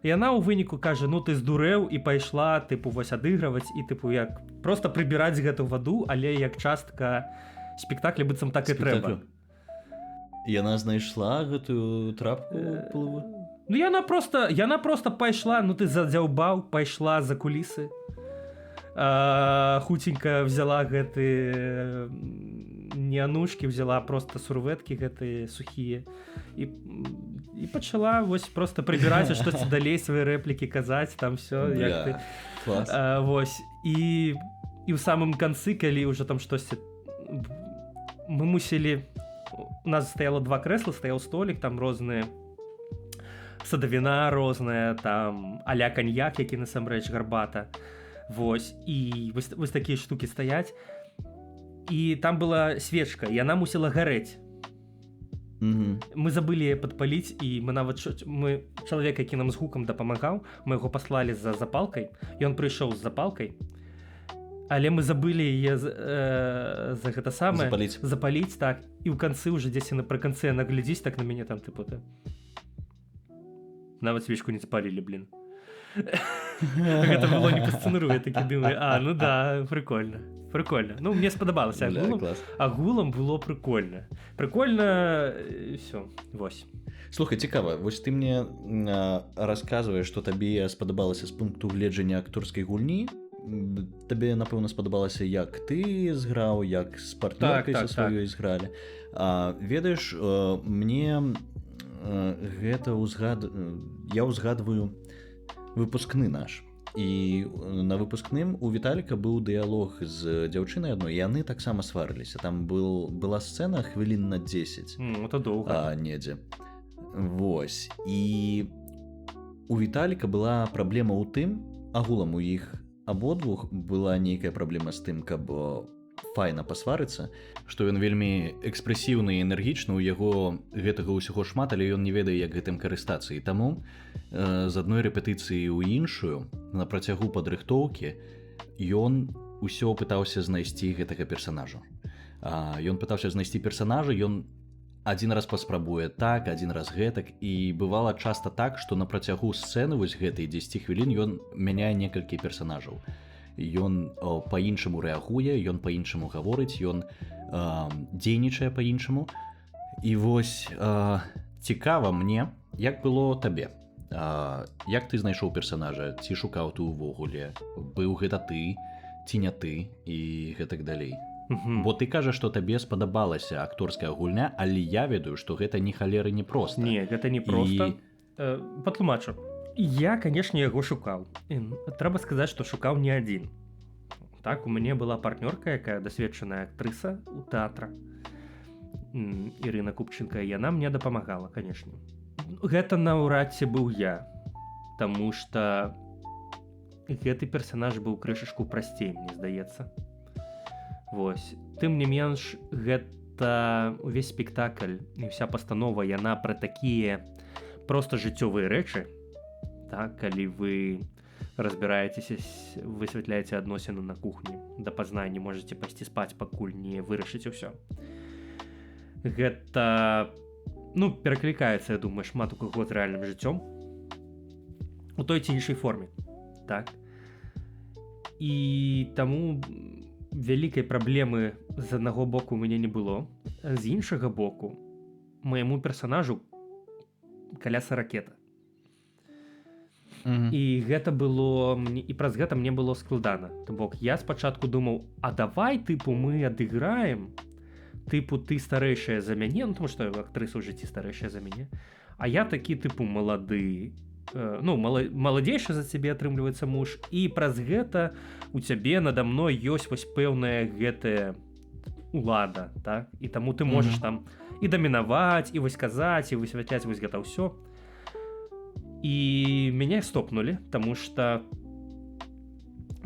A: Яна ў выніку кажа, ну ты здурэў, і пайшла, тыпу, вось адыгрываць, і тыпу, як просто прыбіраць гэту ваду, але як частка спектаклі быццам так і трэба.
B: Яна знайшла гэтую трапку плыву?
A: Ну яна просто пайшла, ну ты задзяўбаў, пайшла за кулісы. Хуценька взяла гэты неанушкі, взяла просто сурветкі гэтыя сухія і пачала вось просто прыбіраць, штосьці далей свае рэплікі казаць, там все, як ты.
B: Клас.
A: Вось. І ў самым канцы, калі ўжо там штосьці мы мусілі, у нас стаяло 2 крэсла, стаяў столік, там розныя садавіна розная, там а-ля каньяк, які насамрэч гарбата. Вось, і вось такія штукі стаяць. І там была свечка, і яна мусіла гарэць. Мы забылі яе падпаліць, і мы нават чалавек, які нам з гукам дапамагаў, мы яго паслалі за запалкай, ён прыйшоў з запалкай, але мы забылі яе за гэта самае запаліць, так, і ў канцы ўжо дзесьці напрыканцы яна глядзіць так на мяне там тыпу нават свечку не запалілі, блин. Гэта было не па-сцэнару, я такі думаю, ну да, прикольна. Ну, мне спадабалася агулам было прикольна, все, вось.
B: Слухай, цікава, вось ты мне расказваеш, што табе спадабалася з пункту гледжання акторскай гульні. Табе, напэўна, спадабалася, як ты зграў, як з партнёркай са сваёй згралі. Ведаеш, мне гэта я ўзгадваю выпускны наш. І на выпускным у Віталіка быў дыялог з дзяўчынай адной, і яны таксама сварыліся. Там была сцэна хвілін на 10.
A: Это доўга.
B: Недзе. Вось. І у Віталіка была праблема ў тым, агулам у іх абодвух была нейкая праблема з тым, каб файна пасварыцца, што ён вельмі экспрэсіўны і энергічны, у яго гэтага ўсяго шмат, але ён не ведае, як гэтым карыстацца. І таму з адной рэпетыцыі ў іншую на працягу падрыхтоўкі ён усё пытаўся знайсці гэтага персанажа. Ён пытаўся знайсці персанажа, ён адзін раз паспрабуе так, адзін раз гэтак, і бывала часта так, што на працягу сцэны вось гэтай 10 хвілін ён мяняе некалькі персанажаў. Ён па-іншаму рэагуе, ён па-іншаму гаворыць, ён дзейнічае па-іншаму. І вось цікава мне, як было табе? Як ты знайшоў персанажа? Ці шукаў ты ўвогуле? Быў гэта ты, ці не ты і гэтак далей? Бо ты кажаш, што табе спадабалася акторская гульня, але я ведаю, што гэта ні халеры не проста.
A: Не, гэта не проста. Патлумачу. Я, канешне, яго шукаў. Трэба сказаць, што шукаў не адзін. Так, у мяне была партнёрка, якая дасведчаная актрыса ў тэатра. Ірына Купченка, і яна мне дапамагала, канешне. Гэта наўрад ці быў я, таму што гэты персанаж быў крышачку прасцей, мне здаецца. Вось. Тым не менш, гэта увесь спектакль і вся пастанова, яна пра такія проста жыццёвыя рэчы. Так, калі вы разбіраецеся, высвятляеце адносіны на кухні, дапазнай не можаце пайсці спаць, пакуль не вырашыце ўсё. Гэта, пераклікаецца, я думаю, шмат у каго з рэальным жыццём у той ці іншай форме. Так. І таму вялікай праблемы з аднаго боку у мяне не было. З іншага боку, майму персанажу каляса ракета. І гэта было, і праз гэта мне было складана. То бок, я спачатку думаў, давай, мы адыграем, ты старэйшая за мяне, тому што актрыса ў жыцці старэйшая за мяне, а я такі, малады, маладзейшы за цябе атрымліваецца муж, і праз гэта у цябе надо мной ёсць вось пэўная гэтая улада, так? І таму ты можаш там і дамінаваць, і вось казаць, і высвятляць вось гэта ўсё. І мяне стопнулі, таму што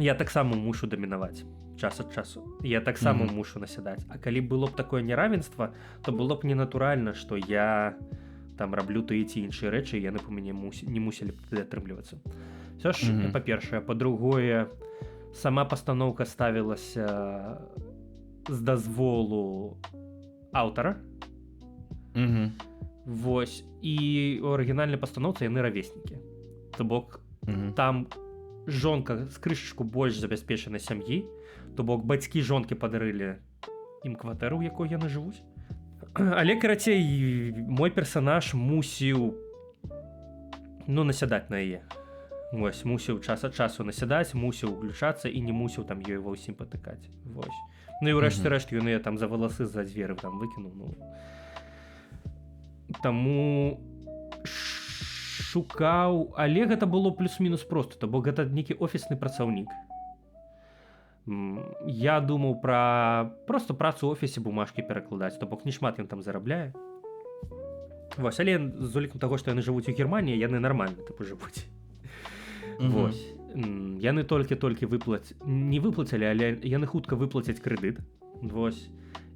A: я таксама мушу дамінаваць час ад часу. Я таксама мушу насядаць. А калі было б такое неравенства, то было б ненатуральна, што я там раблю тыя ці іншыя рэчы, яны па мяне не мусілі б атрымлівацца. Все ж, па-першае. Па-другое, сама пастаноўка ставілася з дазволу аўтара. Вось. І у арыгінальнай пастаноўцы яны равеснікі. То бок, там жонка з крышачку больш забяспечанай сям'і, то бок бацькі жонкі падарылі ім кватэру, у якой яны жывуць. Але, карацей, мой персанаж мусіў насядаць на яе. Вось, мусіў час ад часу насядаць, мусіў уключацца і не мусіў там ёй ва ўсім патыкаць. Вось. І ўрэшце рэшт ён яе там за валасы за дзверы там выкінуў. Таму шукаў, але гэта было плюс-мінус проста, то бок гэта нейкі офісны працаўнік. Я думаў пра просто працу ў офісе, бумажкі перакладаць, то бок не шмат ён там зарабляе. Вось, але з улікам таго, што яны жывуць у Германіі, яны нармальна тыпу жывуць. Вось. Яны толькі не выплацілі, але яны хутка выплацяць крэдыт. Вось.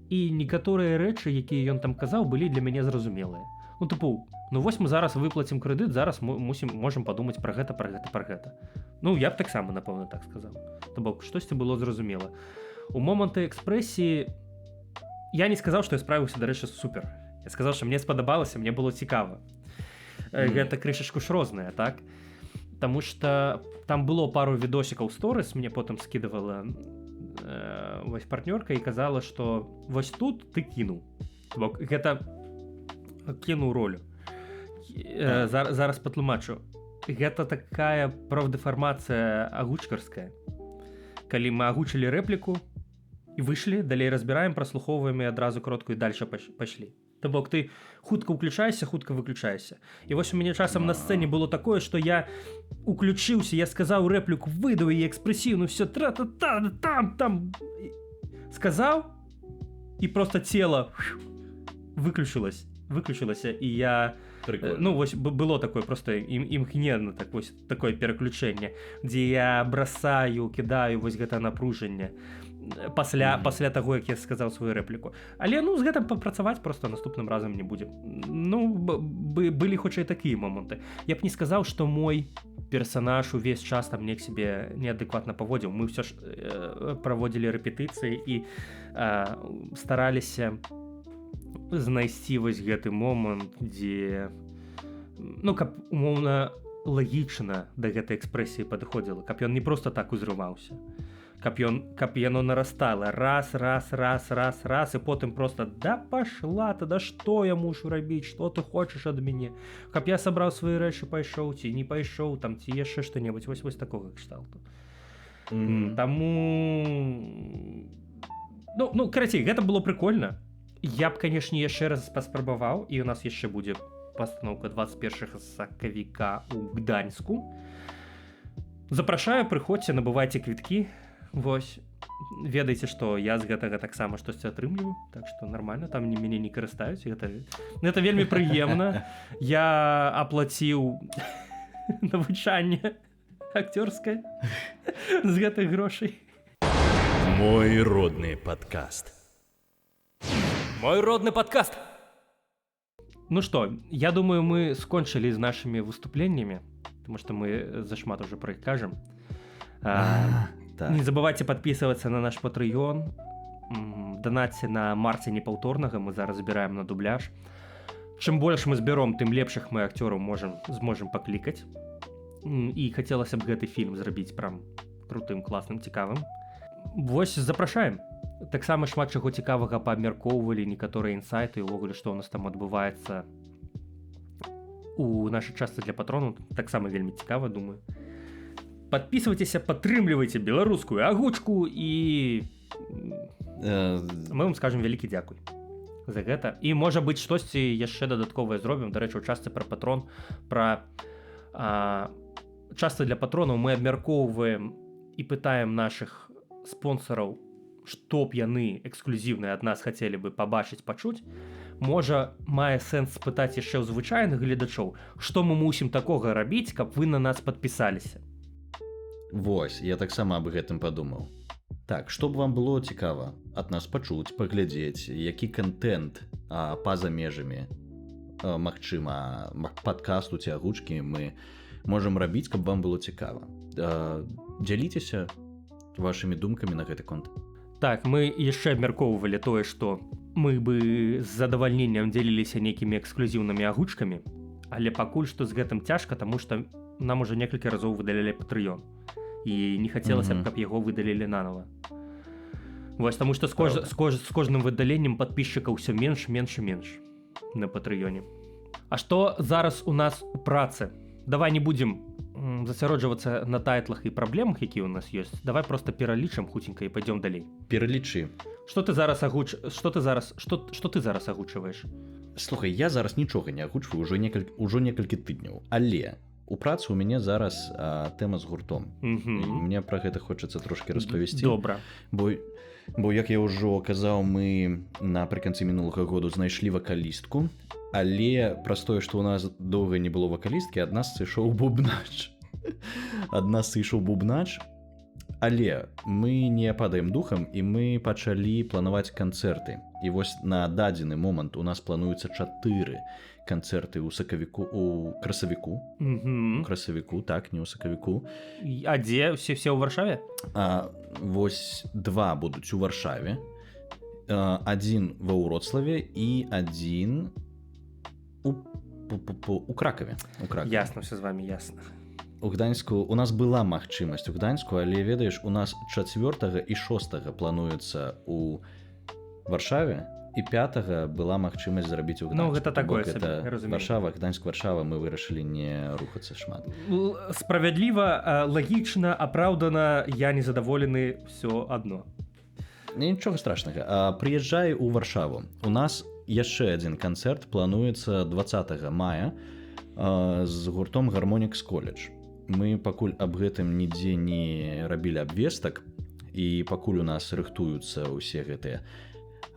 A: І некаторыя рэчы, якія ён там казаў, былі для мяне зразумелыя. Ну, тыпу, вось мы зараз выплацім крэдыт, зараз можам падумаць пра гэта. Ну, я б таксама, напэўна, так сказаў. То бок, штосьці было зразумела. У моманты экспрэсіі я не сказаў, што я справіўся, дарэчы, супер. Я сказаў, што мне спадабалася, мне было цікава. Гэта крышачку ж рознае, так? Таму што там было пару відосікаў сторыс, мне потым скідывала вось партнёрка і казала, што вось тут ты кінуў. Бок гэта кінуў ролю. Зараз патлумачу. Гэта такая прафдэфармацыя агучкарская. Калі мы агучылі рэпліку і выйшлі, далей разбіраем, праслухоўваем і адразу кротку і дальше пайшлі. То бок ты хутка ўключаешся, хутка выключаешся. І вось у мяне часам на сцэне было такое, што я уключыўся, я сказаў рэпліку, выдаў яе экспрэсіўну, все там сказаў, і просто цела выключылася, і я... Ну, вось было такое просто імкненна такое пераключэнне, дзе я бросаю, кідаю вось гэта напружанне пасля таго, як я сказаў сваю рэпліку. Але, з гэтым папрацаваць просто наступным разам не будзе. Былі хутчэй такія моманты. Я б не сказаў, што мой персанаж увесь час там неяк сябе неадэкватна паводзіў. Мы ўсё ж праводзілі рэпетыцыі і стараліся знайсці вось гэты момант, дзе каб умоўна лагічна да гэтай экспрэсіі падыходзіла, каб ён не проста так узрываўся, каб яно нарастала раз, і потым просто да пашла ты, да што я мушу рабіць, што ты хочаш ад мяне, каб я сабраў свае рэчы, пайшоў ці не пайшоў, там ці яшчэ што-небудзь, вось такога кшталту. Таму карацей, гэта было прикольна. Я б, канешне, яшчэ раз паспрабаваў, і у нас яшчэ будзе пастаноўка 21 сакавіка ў Гданьску. Запрашаю, прыходзьце, набывайце квіткі. Вось, ведайце, што я з гэтага таксама штосьці атрымліваю, так што нармальна, там мяне не карыстаюць. Гэта вельмі прыемна. Я аплаціў навучанне акцёрскае з гэтых грошай.
C: Мой родны падкаст.
A: Мой родны подкаст. Ну што, я думаю, мы скончылі з нашымі выступленнямі, потому што мы зашмат уже пра іх кажам. Не забывайце падпісвацца на наш Patreon, данаце на Марце непаўторнага, мы зараз збіраем на дубляж. Чым больш мы збяром, тым лепшых мы акцёраў зможам паклікаць. І хацелася б гэты фільм зрабіць прям крутым, класным, цікавым. Вось, запрашаем. Таксама шмат чаго цікавага паабмяркоўвалі, некаторыя інсайты, увогуле, што ў нас там адбываецца у нашай частцы для патронаў. Таксама вельмі цікава, думаю. Падпісвайцеся, падтрымлівайце беларускую агучку і мы вам скажам вялікі дзякуй за гэта. І можа быць штосьці яшчэ дадатковае зробім. Дарэчы, у частцы пра патрон, пра частцы для патронаў мы абмяркоўваем і пытаем нашых спонсараў, што б яны эксклюзіўна ад нас хацелі бы пабачыць, пачуць. Можа, мае сэнс спытаць яшчэ ў звычайных гледачоў, што мы мусім такога рабіць, каб вы на нас падпісаліся.
B: Вось, я таксама аб гэтым падумаў. Так, што б вам было цікава ад нас пачуць, паглядзець, які кантэнт па-за межамі, магчыма, падкасту ці агучкі мы можам рабіць, каб вам было цікава. Дзяліцеся вашымі думкамі на гэты конт.
A: Так, мы яшчэ абмяркоўвалі тое, што мы бы з задавальненнем дзеліліся нейкімі эксклюзіўнымі агучкамі, але пакуль што з гэтым цяжка, таму што нам уже некалькі разоў выдалялі Patreon. І не хацелася б, каб яго выдалілі нанова. Вось, таму што з кожным выдаленнем падпісчыкаў ўсё менш на Patreon. А што зараз у нас у працы? Давай не будзем засяроджвацца на тайтлах і праблемах, якія ў нас ёсць. Давай просто пералічым хуценька і пойдём далей.
B: Пералічы.
A: Што ты зараз агучваеш?
B: Слухай, я зараз нічога не агучваю ўжо некалькі тыдняў, але у працы у мяне зараз тэма з гуртом. Мне пра гэта хочацца трошкі распавесці.
A: Добра.
B: Бо як я ўжо казаў, мы напрыканцы мінулага году знайшлі вакалістку, але праз тое, што ў нас доўга не было вакалісткі, ад нас сышоў бубнач. Але мы не падаем духам, і мы пачалі планаваць канцэрты. І вось на дадзены момант у нас плануецца 4 канцэрты ў красавіку. У красавіку, так, не ў сакавіку.
A: А дзе? Все ў Варшаве?
B: Вось 2 будуць у Варшаве. 1 ва Ўроцлаве і 1 у Кракаве.
A: Ясна, все з вами ясна.
B: У Гданьску у нас была магчымасць у Гданьску, але ведаеш, у нас 4 і 6 плануецца у Варшаве, і 5 была магчымасць зрабіць у Гданьску.
A: Ну, гэта такое сабе, я разумею.
B: Варшава, Гданьск, Варшава, мы вырашылі не рухацца шмат.
A: Справядліва, лагічна, апраўдана, я незадаволены ўсё адно.
B: Нічога страшнага. Прыязджай у Варшаву. У нас яшчэ адзін канцэрт плануецца 20 мая з гуртом Harmonix College. Мы пакуль аб гэтым нідзе не рабілі абвестак, і пакуль у нас рыхтуюцца ўсе гэтыя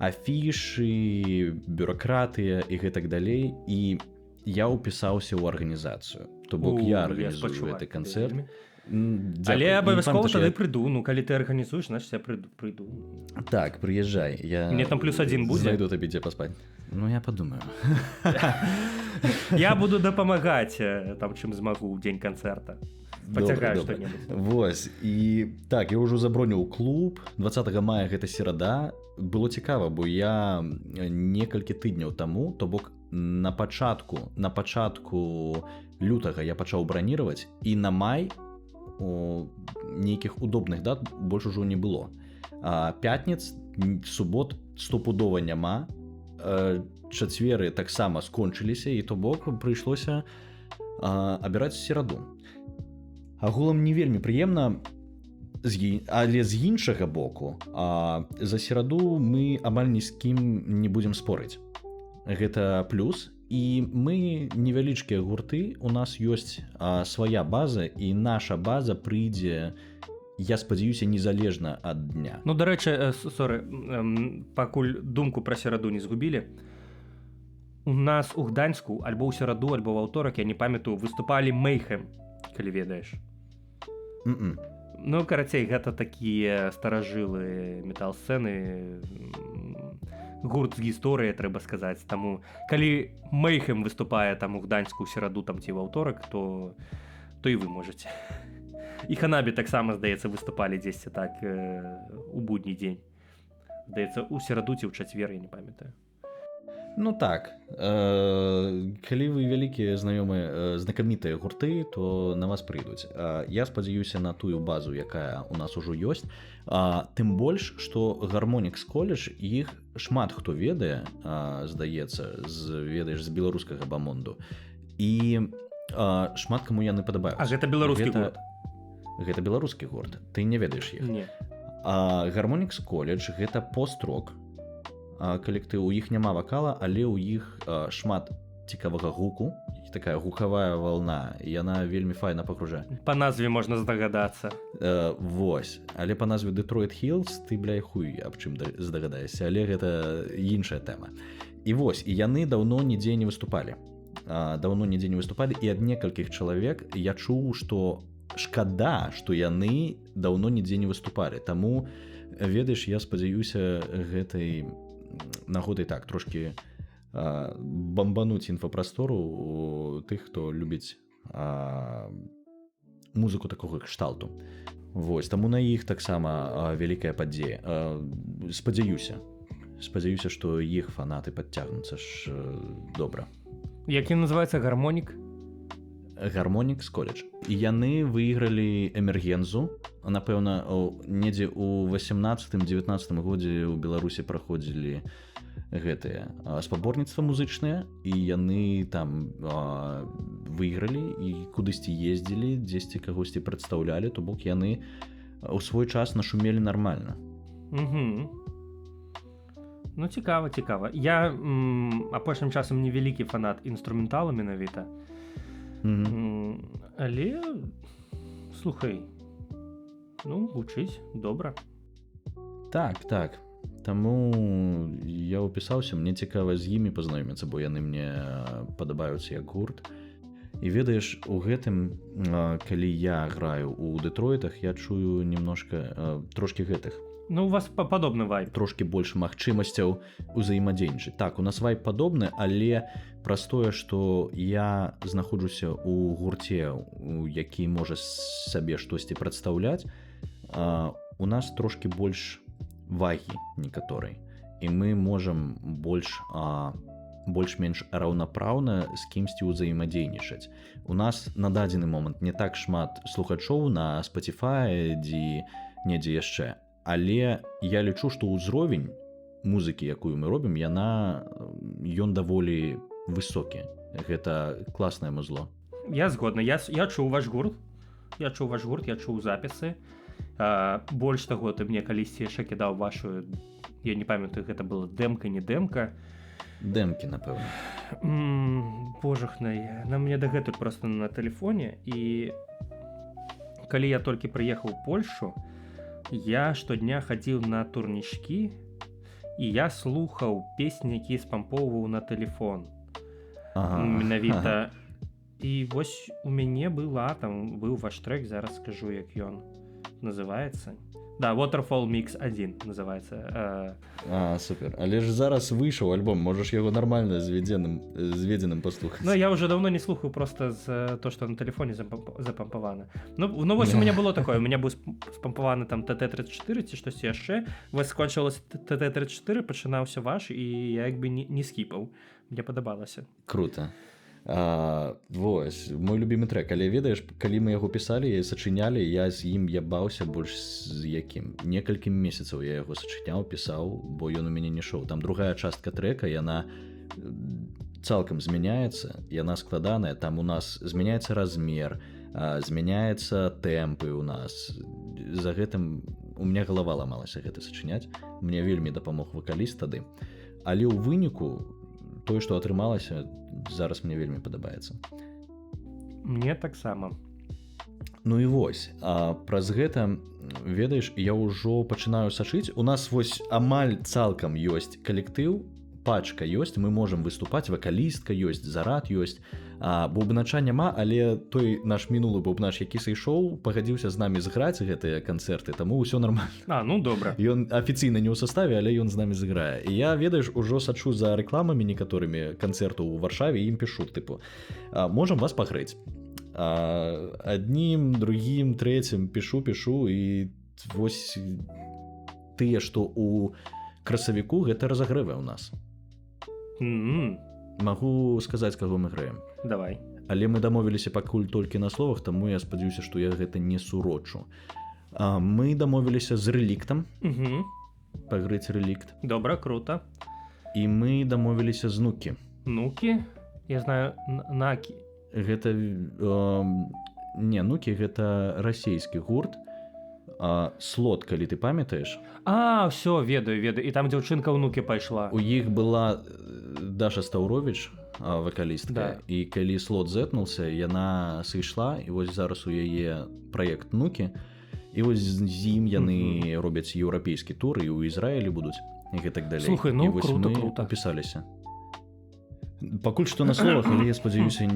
B: афішы, бюракратыя і гэтак далей, і я ўпісаўся ў арганізацыю. То бок я арганізую гэты канцэрт.
A: Але абавязкова тады прыйду. Ну, калі ты арганізуеш, значит, я прыйду.
B: Так, прыязджай.
A: Мне там +1 будзе.
B: Знайду табе дзе паспаць. Ну, я падумаю.
A: Я буду дапамагаць там, чым змагу ў дзень канцэрта. Пацягаю што-небудзь.
B: Вось. І так, я ўжо заброніў клуб. 20 мая гэта серада. Было цікава, бо я некалькі тыдняў таму, то бок на пачатку лютага я пачаў браніраваць, і на май нейкіх удобных дат больш ужо не было. Пятніц, субот стопудова няма, чацверы таксама скончыліся, і то бок прыйшлося абіраць сераду. Агулам не вельмі прыемна, але з іншага боку, за сераду мы амаль ні з кім не будзем спорыць. Гэта плюс. І мы невялічкія гурты, у нас ёсць свая база, і наша база прыйдзе, я спадзяюся, незалежна ад дня.
A: Ну, дарэчы, пакуль думку пра сераду не згубілі, у нас у Гданьску альбо ў сераду, альбо ў аўторак, я не памятаю, выступалі Mayhem, калі ведаеш. Ну, карацей, гэта такія старажылы метал-сцэны, гурт з гісторыяй, трэба сказаць. Таму, калі Mayhem выступае там у Гданьску ў сераду там ці ў аўторак, то і вы можаце. І Ханабі таксама, здаецца, выступалі дзесьці так у будні дзень. Здаецца, у сераду ці ў чацвер, я не памятаю.
B: Ну так, калі вы вялікія знаёмыя знакамітыя гурты, то на вас прыйдуць. Я спадзяюся на тую базу, якая у нас ужо ёсць. Тым больш, што Harmonix College, іх шмат хто ведае, здаецца, ведаеш, з беларускага бамонду. І шмат каму яны падабаюцца.
A: А гэта беларускі гурт?
B: Гэта беларускі гурт. Ты не ведаеш іх?
A: Не.
B: Harmonix College — гэта пост-рок калектыў. У іх няма вакала, але ў іх шмат цікавага гуку, такая гукавая волна, і яна вельмі файна пакружае.
A: Па назве можна здагадацца.
B: Вось, але па назве Detroit Hills ты, бля, хуй аб чым здагадаешся, але гэта іншая тэма. І вось, і яны даўно нідзе не выступалі. І ад некалькіх чалавек я чуў, што шкада, што яны даўно нідзе не выступалі. Таму, ведаеш, я спадзяюся гэтай нагодай так трошкі бамбануць інфапрастору у тых, хто любіць музыку такога кшталту. Вось, таму на іх таксама вялікая падзея. Спадзяюся, што іх фанаты падцягнуцца ж добра.
A: Які называецца Harmonix?
B: Harmonix College. І яны выйгралі Эмергензу. Напэўна, недзе ў 18-19 годзе ў Беларусі праходзілі гэтыя спаборніцтва музычныя, і яны там выйгралі і кудысьці ездзілі, дзесьці кагосьці прадстаўлялі, то бок яны ў свой час нашумелі нармальна.
A: Ну, цікава. Я апошнім часам невялікі фанат інструменталу менавіта. Але слухай, ну гучыць добра.
B: Так. Таму я ўпісаўся, мне цікава з імі пазнаёміцца, бо яны мне падабаюцца як гурт. І ведаеш, у гэтым, калі я граю ў Дэтройтах, я чую немножко трошкі гэтых.
A: Ну, у вас падобны вайб.
B: Трошкі больш магчымасцяў узаемадзейнічаць. Так, у нас вайб падобны, але праз тое, што я знаходжуся ў гурце, які можа сабе штосьці прадстаўляць, у нас трошкі больш вагі некаторай. І мы можам больш-менш раўнапраўна з кімсьці ўзаемадзейнічаць. У нас на дадзены момант не так шмат слухачоў на Spotify ці недзе яшчэ. Але я лічу, што ўзровень музыкі, якую мы робім, ён даволі высокі. Гэта класнае музло.
A: Я згодна. Я чуў ваш гурт. Я чуў запісы. Больш таго, ты мне калісьці яшчэ кідаў вашу, я не памятаю, гэта была дэмка, не дэмка.
B: Дэмкі, напэўна.
A: Божахна, на мне дагэтуль проста на тэлефоне. І калі я толькі прыехаў у Польшу, я штодня хадзіў на турнічкі, і я слухаў песні, якія спампоўваў на тэлефон. Менавіта. І вось у мяне быў ваш трэк, зараз скажу, як ён называецца. Да, Waterfall Mix 1 называецца.
B: Супер. Але ж зараз выйшаў альбом, можаш яго нармальна зведзеным паслухаць.
A: Ну, я уже давно не слухаю просто за то, что на телефоне запампавана. Ну, вось у меня было такое, у меня быў спампаваны там TT34 ці штось яшчэ. Вось скончылася TT34, пачынаўся ваш, і я як бы не скіпаў. Мне падабалася.
B: Круто. Вось, мой любімы трэк, але ведаеш, калі мы яго пісалі і сачынялі, я з ім ябаўся больш з якім. Некалькі месяцаў я яго сачыняў, пісаў, бо ён у мяне не шоў. Там другая частка трэка, яна цалкам змяняецца, яна складаная, там у нас змяняецца размер, змяняецца тэмпы у нас. За гэтым у меня галава ламалася гэта сачыняць. Мне вельмі дапамог вакаліст тады. Але ў выніку тое, што атрымалася, зараз мне вельмі падабаецца.
A: Мне таксама.
B: Ну і вось, праз гэта, ведаеш, я ўжо пачынаю сачыць. У нас вось амаль цалкам ёсць калектыў, пачка ёсць, мы можам выступаць, вакалістка ёсць, Зарад ёсць, бубнача няма, але той наш мінулы бубнач, які сышоў, пагадзіўся з намі зграць гэтыя канцэрты, таму ўсё нармальна.
A: Ну добра.
B: Ён афіцыйна не ў саставе, але ён з намі зыграе. І я, ведаеш, ужо сачу за рэкламамі некаторымі канцэртаў у Варшаве, і ім пішу, тыпу, можам вас пагрэць. Аднім, другім, трэцім пішу, і вось тыя, што ў красавіку, гэта разагрэвае ў нас. Магу сказаць, каго мы граем.
A: Давай.
B: Але мы дамовіліся пакуль толькі на словах, таму я спадзяюся, што я гэта не сурочу. Мы дамовіліся з Рэліктам. Пагрэць Рэлікт.
A: Добра, круто.
B: І мы дамовіліся з Нукі.
A: Нукі? Я знаю, Накі.
B: Гэта... Не, Нукі гэта расійскі гурт. Слот, калі ты памятаеш.
A: Все, ведаю. І там дзяўчынка ў Нукі пайшла.
B: У іх была Даша Стаўровіч, вакалістка,
A: да.
B: І калі слот зэтнулся, яна сышла, і вось зараз у яе праект Нукі, і вось з ім яны робяць еўрапейскі тур, і ў Ізраілі будуць, і гэтак далей.
A: Слухай, ну
B: і вось
A: круто,
B: мы
A: круто.
B: Папісаліся. Пакуль што на словах, але я спадзяюся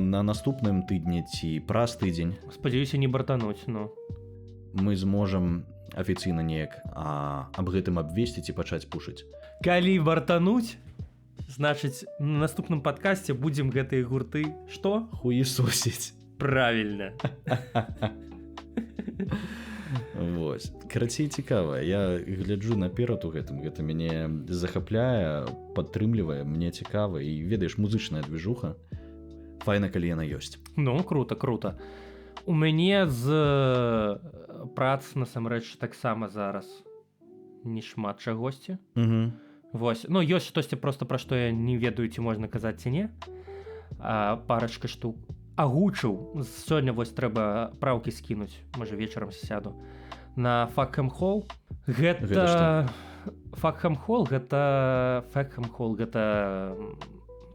B: на наступным тыдні ці праз тыдзень.
A: Спадзяюся не бартануць, ну.
B: Мы зможам афіцыйна неяк аб гэтым абвесціць і пачаць пушыць.
A: Калі бартануць, значыць, на наступным падкасці будзем гэтыя гурты, што?
B: Хуесосіць.
A: Правільна.
B: Вось. Карацей, цікава. Я гляджу наперад у гэтым. Гэта мяне захапляе, падтрымлівае, мне цікава. І, ведаеш, музычная движуха. Файна, калі яна ёсць.
A: Ну, круто. У мяне з прац, насамрэч, таксама зараз не шмат чагосьці. Вось. Ну, ёсць штосьці проста, пра што я не ведаю, ці можна казаць, ці не. Парачка штук. Агучыў. Сёння вось трэба праўкі скінуць. Можа, вечарам сяду. На Факхэм Холл. Гэта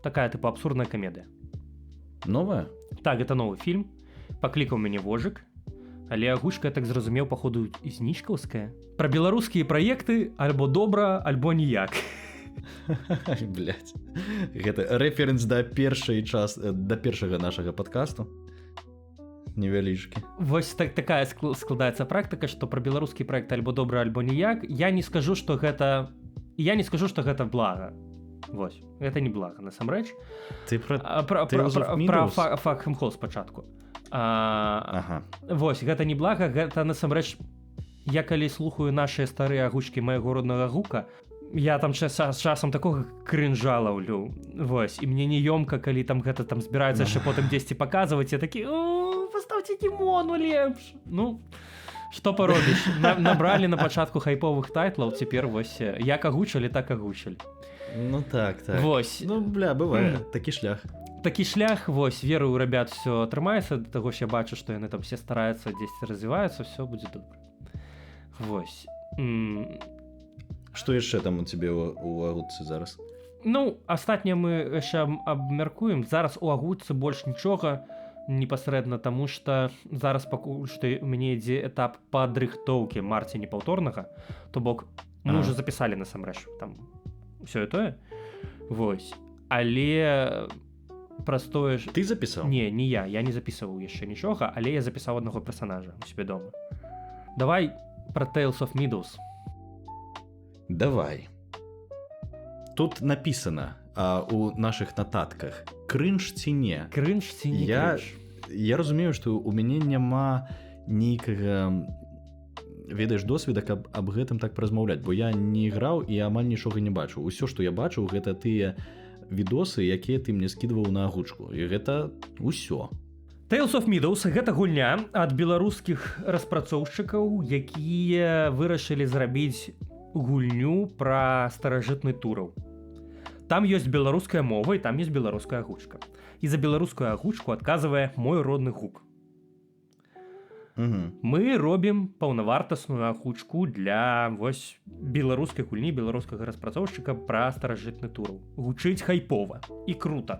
A: такая, тыпу, абсурдная камедыя.
B: Новая?
A: Так, гэта новы фільм. паклікаў мяне вожык, але агучка, я так зразумеў, паходу знічкаўская. Пра беларускія праекты альбо добра, альбо ніяк.
B: Блядь. Гэта рэферэнс да першага нашага падкасту. Невялічкі.
A: Вось такая складаецца практыка, што пра беларускі праект альбо добра, альбо ніяк. Я не скажу, што гэта блага. Вось, гэта не блага, насамрэч.
B: Ты пра
A: факт хэмхол спачатку. Вось, гэта не блага, гэта насамрэч, я калі слухаю нашыя старыя агучкі майго роднага гука, я там часам такога крынжа лаўлю. Вось, і мне неёмка, калі там гэта там збіраецца яшчэ потым дзесьці паказваць, я такі, пастаўце Дімону лепш. Ну, што паробіш? Набралі на пачатку хайповых тайтлаў, цяпер вось, як агучалі, так агучалі.
B: Ну так.
A: Вось.
B: Ну, бывае, такі шлях.
A: Такі шлях, вось, веру ў рабят все атрымаецца, да таго ж я бачу, што яны там все стараюцца, дзесьці развіваюцца, все будзе добра. Вось.
B: Што яшчэ там у цябе у агутцы зараз?
A: Ну, астатняе мы яшчэ абмяркуем. Зараз у агутцы больш нічога непасрэдна, таму што зараз пакуль што у мяне ідзе этап падрыхтоўкі марці непаўторнага, то бок мы ўжо запісалі насамрэч там усё і тое. Вось. Але праз тое ж...
B: Ты запісаў?
A: Не я не запісваў яшчэ нічога, але я запісаў аднаго персанажа у себе дома. Давай пра Tales of Meadows.
B: Давай. Тут напісана у нашых нататках крынж ці не.
A: Крынж ці не крынж.
B: Я разумею, што у мяне няма нейкага ведаеш досведа, каб аб гэтым так празмаўляць, бо я не іграў і амаль нічога не бачыў. Усё, што я бачыў, гэта тыя відосы, якія ты мне скідваў на агучку. І гэта ўсё.
A: Tales of Meadows — гэта гульня ад беларускіх распрацоўшчыкаў, якія вырашылі зрабіць гульню пра старажытны Тураў. Там ёсць беларуская мова і там ёсць беларуская агучка. І за беларускую агучку адказвае мой родны гук. Мы робім паўнавартасную агучку для вось беларускай гульні, беларускага распрацоўшчыка пра старажытны Тураў. Гучыць хайпова і крута.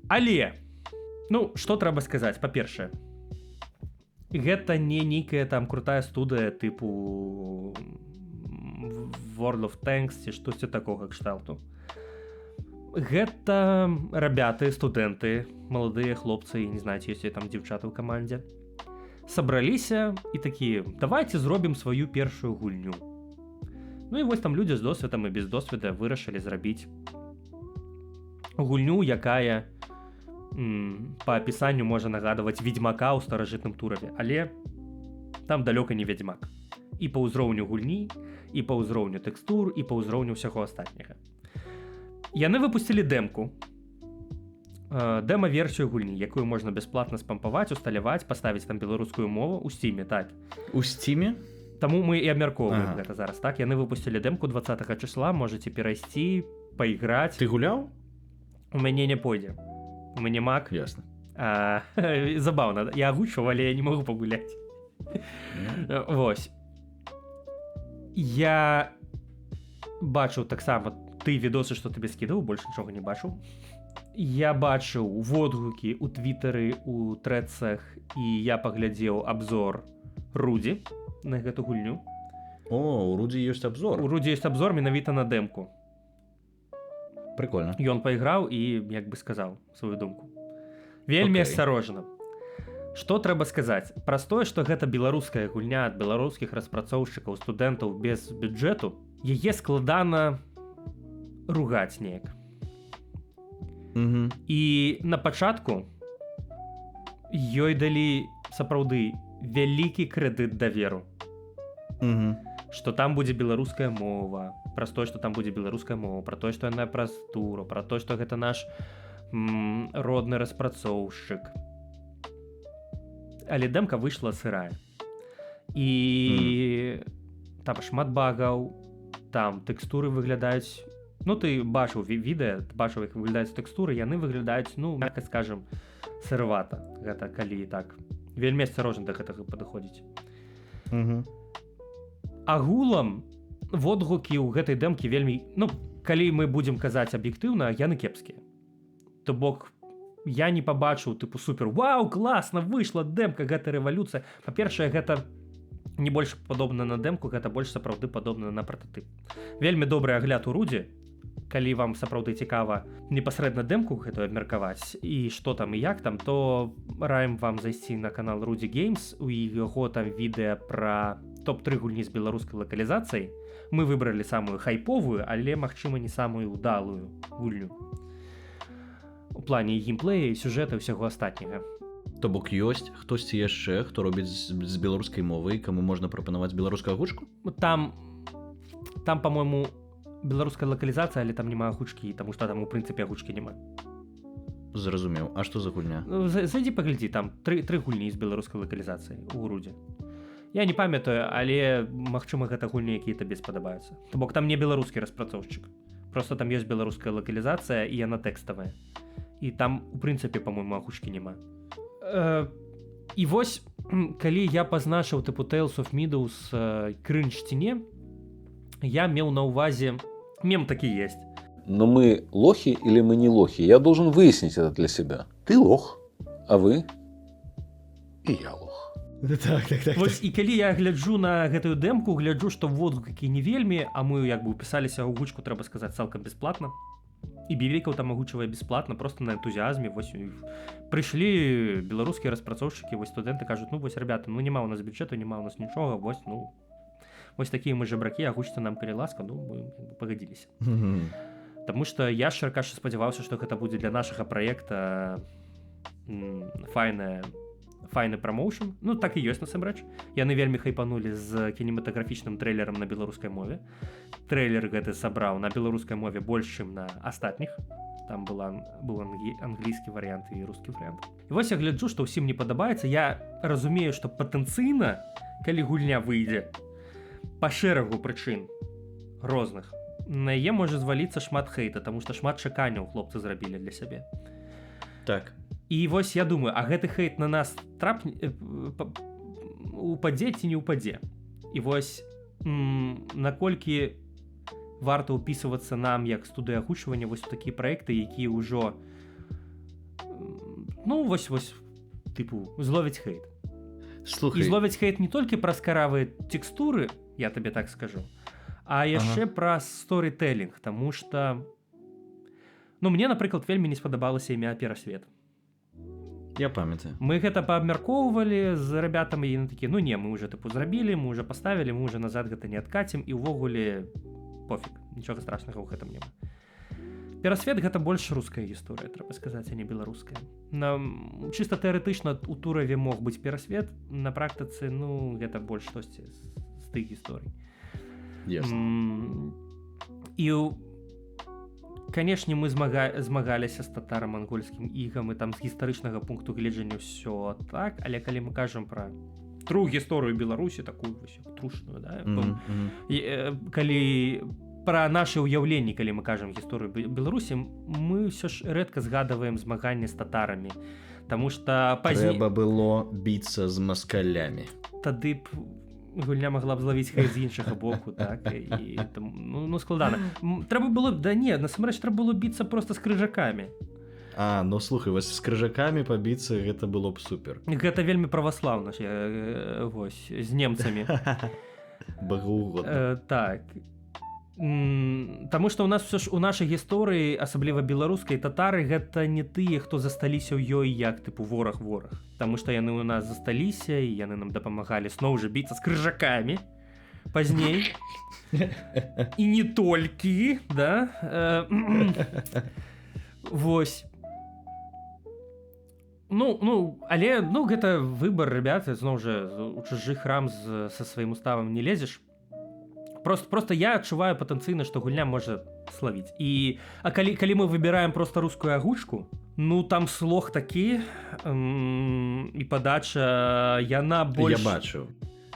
A: Але, ну, што трэба сказаць? Па-першае, гэта не нейкая там крутая студыя тыпу World of Tanks ці штосьці такога кшталту. Гэта рабяты, студэнты, маладыя хлопцы, не знаю, ці ёсць там дзяўчаты ў камандзе. Сабраліся і такія, давайте зробім сваю першую гульню. Ну і вось там людзі з досведам і без досведа вырашылі зрабіць гульню, якая па апісанню можа нагадваць ведзьмака ў старажытным Тураве, але там далёка не ведзьмак. І па ўзроўню гульні, і па ўзроўню тэкстур, і па ўзроўню ўсяго астатняга. Яны выпусцілі дэмку, дэма-версію гульні, якую можна бясплатна спампаваць, усталяваць, паставіць там беларускую мову ў Steam, так.
B: У Steam?
A: Таму мы і абмяркоўваем гэта зараз, так. Яны выпусцілі дэмку 20 числа, можаце перайсці, пайграць.
B: Ты гуляў?
A: У мяне не пойдзе. У мяне Mac.
B: Ясна.
A: Забаўна, я агучу, але я не магу пагуляць. Вось. Я бачыў таксама ты відосы, што табе скідаў, больш нічога не бачыў. Я бачыў водгукі ў твітары, у трэдсах, і я паглядзеў абзор Рудзі на гэту гульню.
B: О, у Рудзі ёсць абзор.
A: У Рудзі ёсць абзор менавіта на дэмку.
B: Прикольна.
A: Ён пайграў і, як бы сказаў, сваю думку. Вельмі асцярожна. Што трэба сказаць? Праз тое, што гэта беларуская гульня ад беларускіх распрацоўшчыкаў, студэнтаў без бюджэту, яе складана ругаць неяк. І на пачатку ёй далі сапраўды вялікі крэдыт даверу. Што там будзе беларуская мова, праз тое, што там будзе беларуская мова, пра тое, што яна праз Туру, пра тое, што гэта наш родны распрацоўшчык. Але дэмка выйшла сырая. І там шмат багаў, там тэкстуры выглядаюць. Ну, ты бачыў відэа, ты бачыў, як выглядаюць тэкстуры, яны выглядаюць, ну, мякка скажам, сырвата. Гэта калі так. Вельмі асцярожна да гэтага падыходзіць. Агулам водгукі ў гэтай дэмкі вельмі, ну, калі мы будзем казаць аб'ектыўна, яны кепскія. То бок, я не пабачыў тыпу супер вау класна выйшла дэмка, гэта рэвалюцыя. Па-першае, гэта не больш падобна на дэмку, гэта больш сапраўды падобна на прататып. Вельмі добры агляд у Рудзі, калі вам сапраўды цікава непасрэдна дэмку гэтую абмеркаваць і што там і як там, то раім вам зайсці на канал Рудзі Геймс, у яго там відэа пра топ-3 гульні з беларускай лакалізацыяй. Мы выбралі самую хайповую, але, магчыма, не самую удалую гульню у плане геймплея і сюжэта і ўсяго астатняга.
B: То бок ёсць хтосьці яшчэ, хто робіць з беларускай мовай, каму можна прапанаваць беларускую агучку?
A: Там по-мойму, беларуская лакалізацыя, але там няма агучкі, таму што там у прынцыпе агучкі няма.
B: Зразумеў. А што за гульня?
A: Зайдзі паглядзі, там 3 гульні з беларускай лакалізацыяй у Рудзі. Я не памятаю, але магчыма гэта гульні, якія табе спадабаюцца. То бок там не беларускі распрацоўшчык. Просто там ёсць беларуская лакалізацыя і яна тэкставая. І там у прынцыпе, па-мойму, агучкі няма. І вось калі я пазначыў тыпу Tales of Meadows крынж-сцене, я меў на ўвазе мем такі есть.
D: Но мы лохи или мы не лохи? Я должен выяснить это для себя. Ты лох, а вы? И я лох.
B: Так.
A: Вось і калі я гляджу на гэтую дэмку, гляджу, што водгукі не вельмі, а мы як бы ўпісаліся ў гучку, трэба сказаць, цалкам бясплатна. І бівейкаў там агучвае бясплатна, просто на энтузіазме. Вось прыйшлі беларускія распрацоўшчыкі, вось студэнты кажуць, ну вось, ребята, ну няма у нас бюджэту, няма у нас нічога, вось, ну вось такія мы жабракі, агучце нам, калі ласка, ну мы пагадзіліся. Таму што я шчыра спадзяваўся, што гэта будзе для нашага праекта файны прамоушн. Ну так і ёсць насамрэч. Яны вельмі хайпанулі з кінематаграфічным трэйлерам на беларускай мове. Трэйлер гэты сабраў на беларускай мове больш, чым на астатніх. Там быў англійскі варыянт і рускі варыянт. І вось я гляджу, што ўсім не падабаецца. Я разумею, што патэнцыйна, калі гульня выйдзе па шэрагу прычын розных, на яе можа зваліцца шмат хейта, таму што шмат чаканняў хлопцы зрабілі для сябе.
B: Так.
A: І вось я думаю, а гэты хейт на нас упадзе ці не ўпадзе? І вось наколькі варта ўпісвацца нам як студыя агучвання вось у такія праекты, якія ўжо ну вось тыпу зловяць хейт.
B: Слухай.
A: І зловяць хейт не толькі праз каравыя тэкстуры, я табе так скажу, а яшчэ праз сторітэлінг, таму што ну мне, напрыклад, вельмі не спадабалася імя Перасвет.
B: Я памятаю.
A: Мы гэта паабмяркоўвалі з ребятамі, і яны такія, ну не, мы уже тыпу зрабілі, мы уже паставілі, мы уже назад гэта не адкацім, і ўвогуле пофіг, нічога страшнага ў гэтым няма. Перасвет гэта больш руская гісторыя, трэба сказаць, а не беларуская. Чыста тэарэтычна у Тураве мог быць Перасвет, на практыцы, ну, гэта больш штосьці з тых гісторый.
B: Ясна.
A: І канешне, мы змагаліся з татара-мангольскім ігам, і там з гістарычнага пункту гледжання ўсё так, але калі мы кажам пра тру гісторыю Беларусі, такую вось трушную, да? Калі пра нашы ўяўленні, калі мы кажам гісторыю Беларусі, мы ўсё ж рэдка згадваем змаганне з татарамі, таму што пазней...
B: Трэба было біцца з маскалямі.
A: Тады б гульня магла б злавіць хейт з іншага боку, так, і ну складана. Трэба было, да не, насамрэч трэба было біцца проста з крыжакамі.
B: А, ну слухай, вось з крыжакамі пабіцца, гэта было б супер.
A: Гэта вельмі праваслаўна, вось, з немцамі.
B: Багаўгодна.
A: Так. Таму што ў нас все ж у нашай гісторыі, асабліва беларускай, татары гэта не тыя, хто засталіся ў ёй як тыпу вораг. Таму што яны ў нас засталіся, і яны нам дапамагалі зноў жа біцца з крыжакамі пазней. І не толькі, да? Вось. Ну, але, ну, гэта выбар, ребята, зноў жа, у чужы храм са сваім уставам не лезеш. Просто я адчуваю патэнцыйна, што гульня можа славіць. А калі мы выбіраем проста рускую агучку, ну там слог такі і падача, яна больш...
B: Я бачу.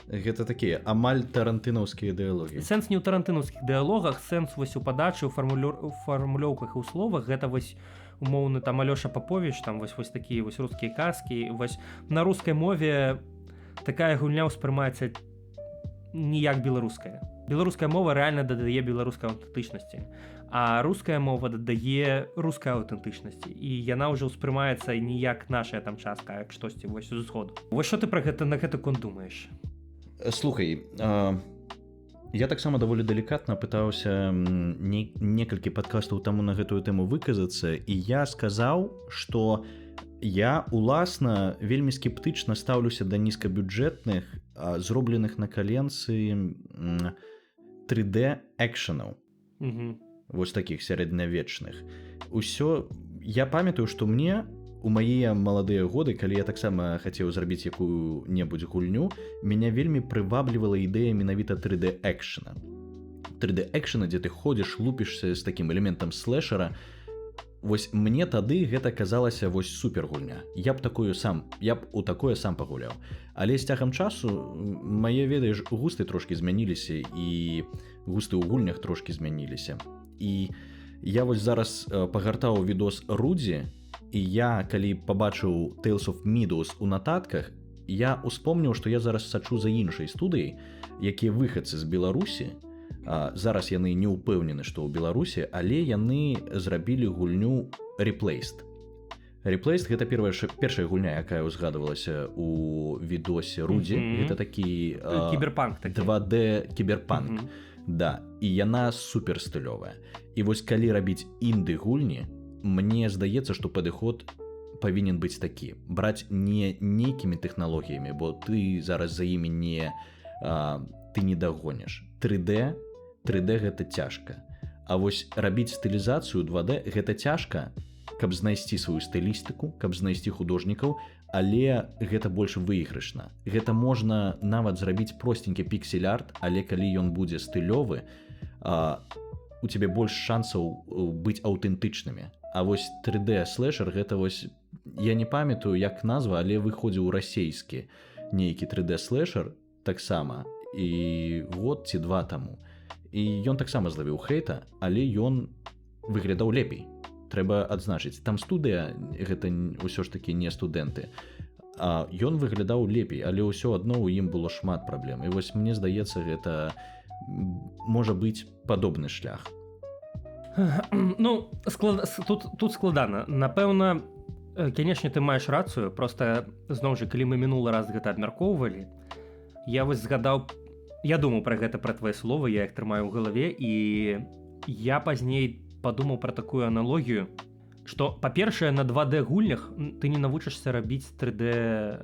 B: Гэта такія амаль тарантынаўскія дыялогі.
A: Сэнс не ў тарантынаўскіх дыялогах, сэнс вось у падачы, у фармулёўках і ў словах, гэта вось умоўны там Алёша Паповіч, там вось такія вось рускія казкі. Вось на рускай мове такая гульня ўспрымаецца не як беларуская. Беларуская мова рэальна дадае беларускай аўтэнтычнасці. А руская мова дадае рускай аўтэнтычнасці, і яна ўжо ўспрымаецца не як нашая там частка, а як штосьці вось з усходу. Вось што ты пра гэта на гэты конт думаеш?
B: Слухай, я таксама даволі далікатна пытаўся некалькі падкастаў таму на гэтую тэму выказацца, і я сказаў, што я уласна вельмі скептычна стаўлюся да нізкабюджэтных, зробленых на каленцы 3D экшанаў. Вось такіх сярэднявечных. Усё, я памятаю, што мне у мае маладыя годы, калі я таксама хацеў зрабіць якую-небудзь гульню, мяне вельмі прываблівала ідэя менавіта 3D экшана. 3D экшана, дзе ты ходзіш, лупішся з такім элементам слэшера. Вось мне тады гэта казалася вось супер гульня. Я б у такое сам пагуляў. Але з цягам часу мае, ведаеш, густы трошкі змяніліся, і густы ў гульнях трошкі змяніліся. І я вось зараз пагартаў відос Рудзі, і я, калі пабачыў Tales of Midos у нататках, я успомніў, што я зараз сачу за іншай студыяй, якія выхадцы з Беларусі. Зараз яны не ўпэўнены, што ў Беларусі, але яны зрабілі гульню Replaced. Replaced — гэта першая гульня, якая ўзгадывалася у відосе Рудзі. Гэта такі
A: кіберпанк,
B: 2D кіберпанк. Да, і яна супер стылёвая. І вось калі рабіць інды-гульні, мне здаецца, што падыход павінен быць такі. Браць не нейкімі тэхналогіямі, бо ты зараз за імі ты не дагоніш. 3D гэта цяжка. А вось рабіць стылізацыю 2D гэта цяжка, каб знайсці сваю стылістыку, каб знайсці художнікаў, але гэта больш выйгрышна. Гэта можна нават зрабіць простенькі піксель-арт, але калі ён будзе стылёвы, у цябе больш шансаў быць аўтэнтычнымі. А вось 3D-слэшер гэта вось, я не памятаю, як назва, але выходзіў расейскі нейкі 3D-слэшер таксама, і год ці два таму. І ён таксама злавіў хейта, але ён выглядаў лепей. Трэба адзначыць, там студыя, гэта ўсё ж такі не студэнты, а ён выглядаў лепей, але ўсё адно ў ім было шмат праблем. І вось мне здаецца, гэта можа быць падобны шлях.
A: Ну, тут складана. Напэўна, канешне, ты маеш рацыю, проста, зноў жа, калі мы мінулы раз гэта абмяркоўвалі, я вось згадаў, я думаў пра гэта, пра твае словы, я іх трымаю ў галаве, і я пазней падумаў пра такую аналогію, што, па-першае, на 2D гульнях ты не навучышся рабіць 3D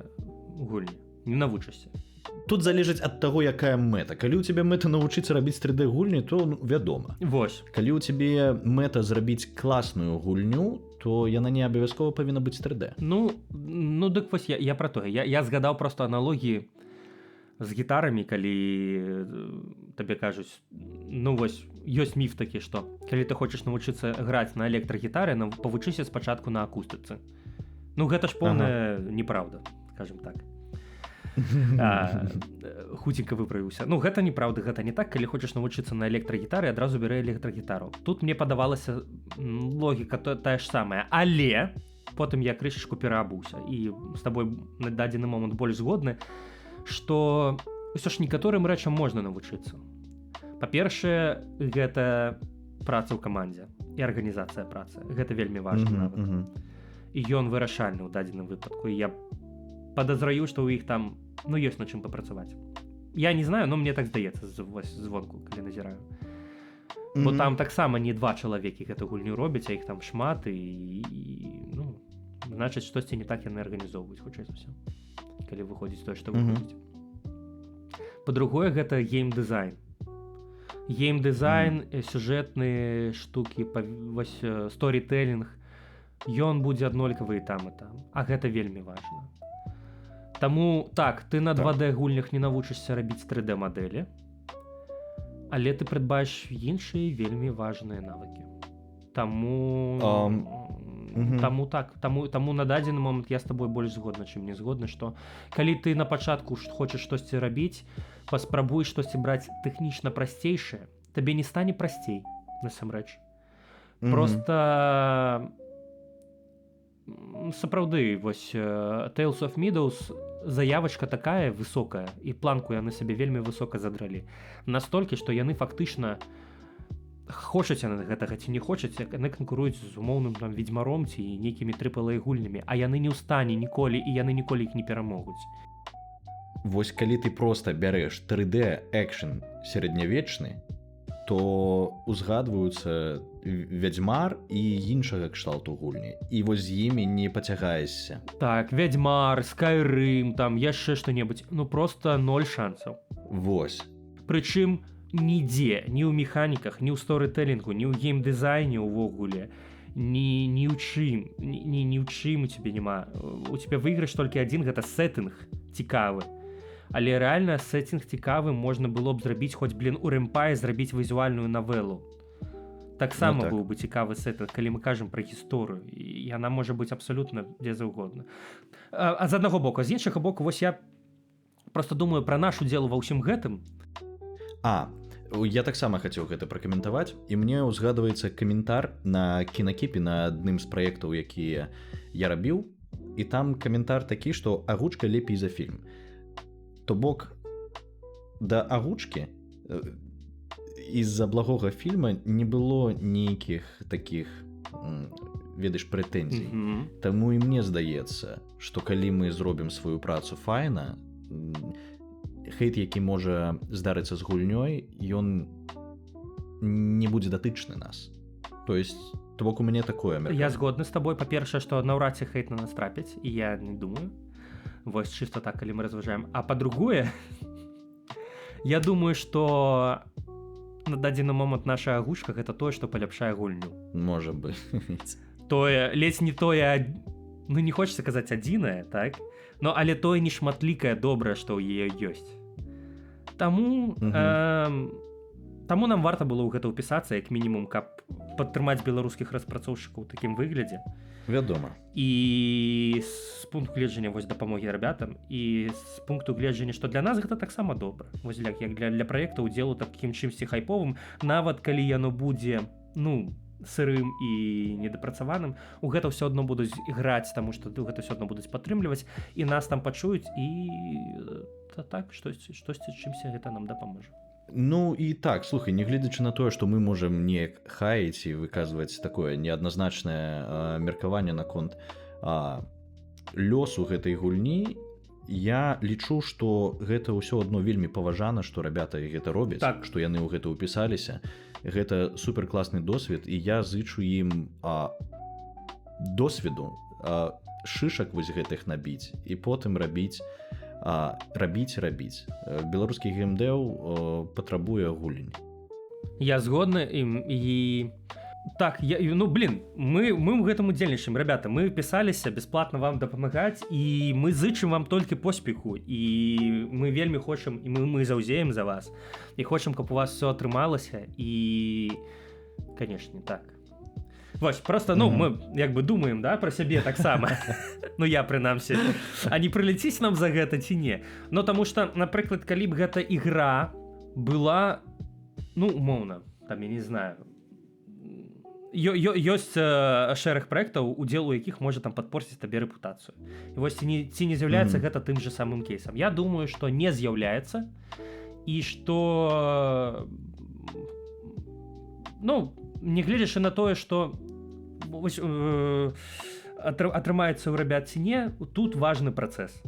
A: гульні. Не навучышся.
B: Тут залежыць ад таго, якая мэта. Калі ў цябе мэта навучыцца рабіць 3D гульні, то вядома.
A: Вось.
B: Калі ў цябе мэта зрабіць класную гульню, то яна не абавязкова павінна быць 3D.
A: Ну дык вось я пра тое. Я згадаў проста аналогіі з гітарамі, калі табе кажуць, ну вось, ёсць міф такі, што калі ты хочаш навучыцца граць на электрагітары, павучыся спачатку на акустыцы. Ну гэта ж поўная неправда, скажем так. Хуценька выправіўся. Ну гэта неправда, гэта не так. Калі хочаш навучыцца на электрагітары, адразу бярэ электрагітару. Тут мне падавалася логіка тая ж самая, але потым я крышачку пераабуўся і з табой на дадзены момант больш згодны, што ўсё ж некаторым рэчам можна навучыцца. Па-першае, гэта праца ў камандзе і арганізацыя працы. Гэта вельмі важна навык. І ён вырашальны ў дадзеным выпадку. І я падазраю, што ў іх там, ну, ёсць над чым папрацаваць. Я не знаю, но мне так здаецца звонку, калі назіраю. Бо там таксама не два чалавекі гэту гульню робяць, а іх там шмат, і ну, значыць, штосьці не так яны арганізоўваюць, хутчэй за ўсё. Калі выходзіць тое, што выходзіць. Па-другое, гэта гейм-дызайн. Гейм-дызайн, сюжэтныя штукі, вось сторітэлінг, ён будзе аднолькавы і там, а гэта вельмі важна. Таму, так, ты на 2D гульнях не навучышся рабіць 3D-мадэлі, але ты прыдбаеш іншыя вельмі важныя навыкі. Таму на дадзены момант я з табой больш згодна, чым не згодны, што калі ты на пачатку хочаш штосьці рабіць, паспрабуеш штосьці браць тэхнічна прасцейшае, табе не стане прасцей, насамрэч. Проста сапраўды, вось Tales of Midos заявачка такая высокая, і планку яны сабе вельмі высока задралі. Настолькі, што яны фактычна хочуць яны гэтага ці не хочуць, яны канкуруюць з умоўным там ведьмаром ці нейкімі AAA гульнямі, а яны не ў стане ніколі і яны ніколі іх не перамогуць.
B: Вось калі ты проста бярэш 3D экшн сярэднявечны, то узгадваюцца Вядзьмар і іншага кшталту гульні. І вось з імі не пацягаешся.
A: Так, Вядзьмар, Скайрым, там яшчэ што-небудзь, ну просто 0 шансаў.
B: Вось.
A: Прычым нідзе, ні ў механіках, ні ў сторытэлінгу, ні ў геймдызайне ўвогуле, ні ў чым, ні ў чым у цябе няма. У цябе выйгрыш толькі адзін, гэта сеттынг цікавы. Але рэальна сеттинг цікавы можна было б зрабіць хоць, у Рэмпае зрабіць візуальную навелу. Таксама быў бы цікавы сеттинг, калі мы кажам пра гісторыю. І яна можа быць абсалютна дзе заўгодна. А з аднаго боку, з іншага боку, вось я просто думаю пра наш удзел ва ўсім гэтым.
B: Я таксама хацеў гэта пракаментаваць, і мне ўзгадваецца каментар на кінакіпе на адным з праектаў, якія я рабіў, і там каментар такі, што агучка лепей за фільм. То бок да агучкі з-за благога фільма не было нейкіх такіх, ведаеш, прэтэнзій. Таму і мне здаецца, што калі мы зробім сваю працу файна, хейт, які можа здарыцца з гульнёй, ён не будзе датычны нас. То есть, то бок у мяне такое меркаванне.
A: Я згодны з табой, па-першае, што наўрад ці хейт на нас трапіць, і я не думаю. Вось чыста так, калі мы разважаем. А па-другое, я думаю, што на дадзены момант наша агучка гэта тое, што паляпшае гульню.
B: Можа быць.
A: Тое, ледзь не тое, ну не хочется казаць адзінае, так? Но але тое не шматлікае добрае, што ў яе ёсць. Таму нам варта было ў гэта ўпісацца, як мінімум, каб падтрымаць беларускіх распрацоўшчыкаў у такім выглядзе.
B: Вядома.
A: І з пункту гледжання вось дапамогі рабятам, і з пункту гледжання, што для нас гэта таксама добра. Вось як для праекта ўдзелу такім чымсьці хайповым, нават калі яно будзе, сырым і недапрацаваным, у гэта ўсё адно будуць іграць, таму што гэта ўсё адно будуць падтрымліваць, і нас там пачуюць, і так, штосьці чымся гэта нам дапаможа.
B: Ну і так, слухай, не гледзячы на тое, што мы можам неяк хаіць і выказваць такое неадназначнае меркаванне наконт лёсу гэтай гульні, я лічу, што гэта ўсё адно вельмі паважана, што рабята гэта робяць,
A: так,
B: што яны ў гэта ўпісаліся. Гэта суперкласны досвед, і я зычу ім досведу, шышак вось гэтых набіць і потым рабіць. Беларускі геймдэў патрабуе гулень.
A: Я згодны і так, мы ў гэтым удзельнічаем, ребята, мы пісаліся бясплатна вам дапамагаць, і мы зычым вам толькі поспеху, і мы вельмі хочам, і мы заўзеем за вас, і хочам, каб у вас все атрымалася, і канешне, так. Вось, просто, мы як бы думаем, да, пра сябе таксама. Я прынамсі. А не прылеціць нам за гэта ці не? Таму што, напрыклад, калі б гэта ігра была, умоўна, там, я не знаю, ёсць шэраг праектаў, удзел у якіх можа там падпорціць табе рэпутацыю. І вось ці не з'яўляецца гэта тым же самым кейсам? Я думаю, што не з'яўляецца, і што нягледзячы на тое, што атрымаецца ў рабят ці не, тут важны працэс.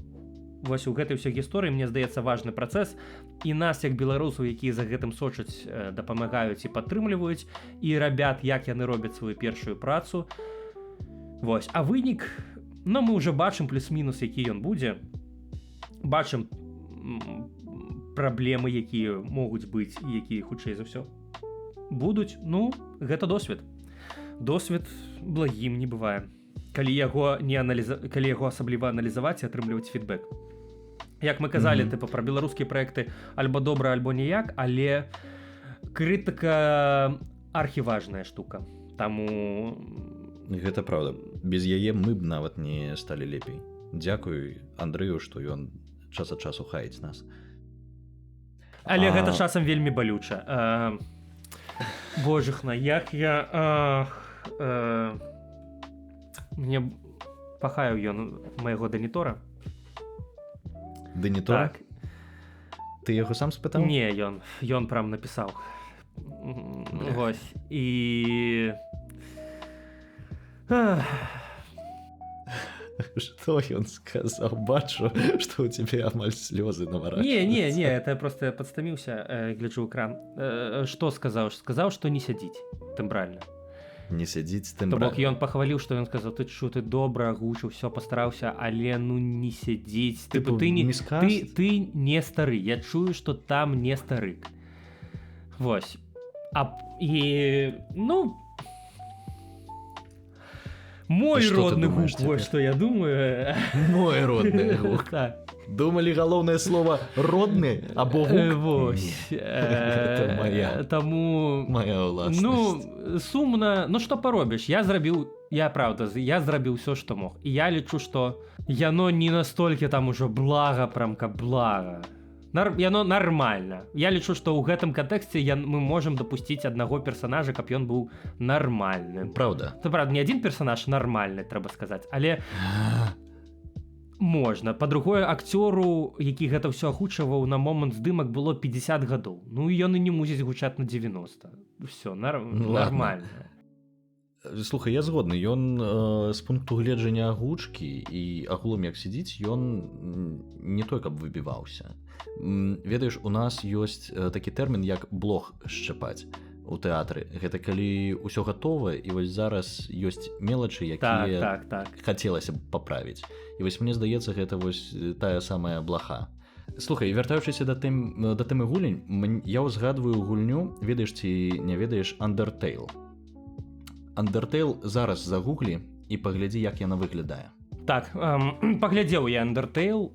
A: Вось у гэтай ўсёй гісторыі, мне здаецца, важны працэс, і нас, як беларусаў, якія за гэтым сочаць, дапамагаюць і падтрымліваюць, і рабят, як яны робяць сваю першую працу. Вось, а вынік, мы ўжо бачым плюс-мінус, які ён будзе, бачым праблемы, якія могуць быць, і якія хутчэй за ўсё будуць. Гэта досвед. Досвед благім не бывае, калі яго асабліва аналізаваць і атрымліваць фідбэк. Як мы казалі, пра беларускія праекты альбо добра, альбо ніяк, але крытыка архіважная штука. Таму
B: гэта праўда. Без яе мы б нават не сталі лепей. Дзякуй Андрэю, што ён час ад часу хаіць нас.
A: Але гэта часам вельмі балюча. Божухна, як я... Мне пахаю ён майго данітора.
B: Данітора?
A: Так.
B: Ты яго сам спытаў?
A: Не, ён прям напісаў.
B: бля.
A: Вось. І...
B: Что ён сказаў? Бачу, што ў цябе амаль слёзы наварачваюцца.
A: Не, это просто я падстаміўся, гляджу экран. Што сказаў? Сказаў, што не сядзіць тэмбральна.
B: Не сядзіць
A: То бок
B: тэмбральна.
A: ён пахваліў, што ён сказаў, ты чу, ты добра агучыў, все пастараўся, але ну не сядзіць.
B: Тыпу,
A: Ты не
B: міскаст?
A: ты не стары. Я чую, што там не старык. Вось. І ну мой
B: Што ты
A: родны
B: думаеш
A: гук, вось
B: цяпер?
A: што я думаю.
B: Мой родны гук.
A: Так.
B: Думалі галоўнае слово родны або гук?
A: Вось.
B: Не, гэта моя.
A: Таму
B: Моя ўласнасць.
A: ну сумна, ну што паробіш, я зрабіў ўсё што мог, і я лічу, што яно не настолькі там ужо блага, прям каб блага, яно нармальна. Я лічу, што ў гэтым кантэксце мы можам дапусціць аднаго персанажа, каб ён быў нармальным.
B: Правда.
A: То правда, не адзін персанаж нармальны, трэба сказаць, але можна. Па-другое, акцёру, які гэта ўсё агучваў на момант здымак, было 50 гадоў. Ну і ён і не мусіць гучаць на 90. Все, нормально.
B: Слухай, я згодны, ён з пункту гледжання агучкі і агулам як сядзіць, ён не той, каб выбіваўся. Ведаеш, у нас ёсць такі тэрмін, як блог шчапаць у тэатры. Гэта калі ўсё гатова, і вось зараз ёсць мелачы, якія
A: Так.
B: хацелася б паправіць. І вось мне здаецца, гэта вось тая самая блаха. Слухай, вяртаючыся да тэмы гулень, я ўзгадваю гульню, ведаеш ці не ведаеш, Undertale. Undertale зараз загуглі і паглядзі, як яна выглядае.
A: Так, паглядзеў я Undertale,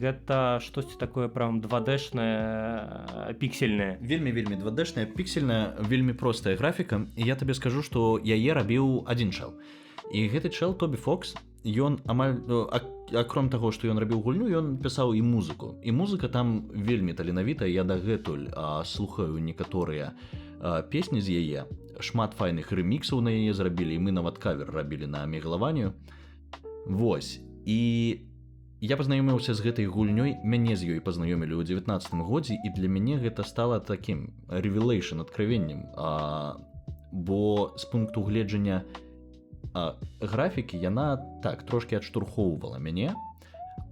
A: гэта штосьці такое прям 2D-шнае, піксельнае.
B: Вельмі 2D-шная, піксельная, вельмі простая графіка, і я табе скажу, што яе рабіў адзін чэл. І гэты чэл, Тобі Фокс, ён амаль, акром таго, што ён рабіў гульню, ён пісаў і музыку. І музыка там вельмі таленавітая, я дагэтуль слухаю некаторыя песні з яе, шмат файных рэміксаў на яе зрабілі, і мы нават кавер рабілі на Мегалаванію. Вось, і я пазнаёміўся з гэтай гульнёй, мяне з ёй пазнаёмілі ў 19-м годзе, і для мяне гэта стала такім revelation, адкрывеннем, бо з пункту гледжання графікі яна так трошкі адштурхоўвала мяне,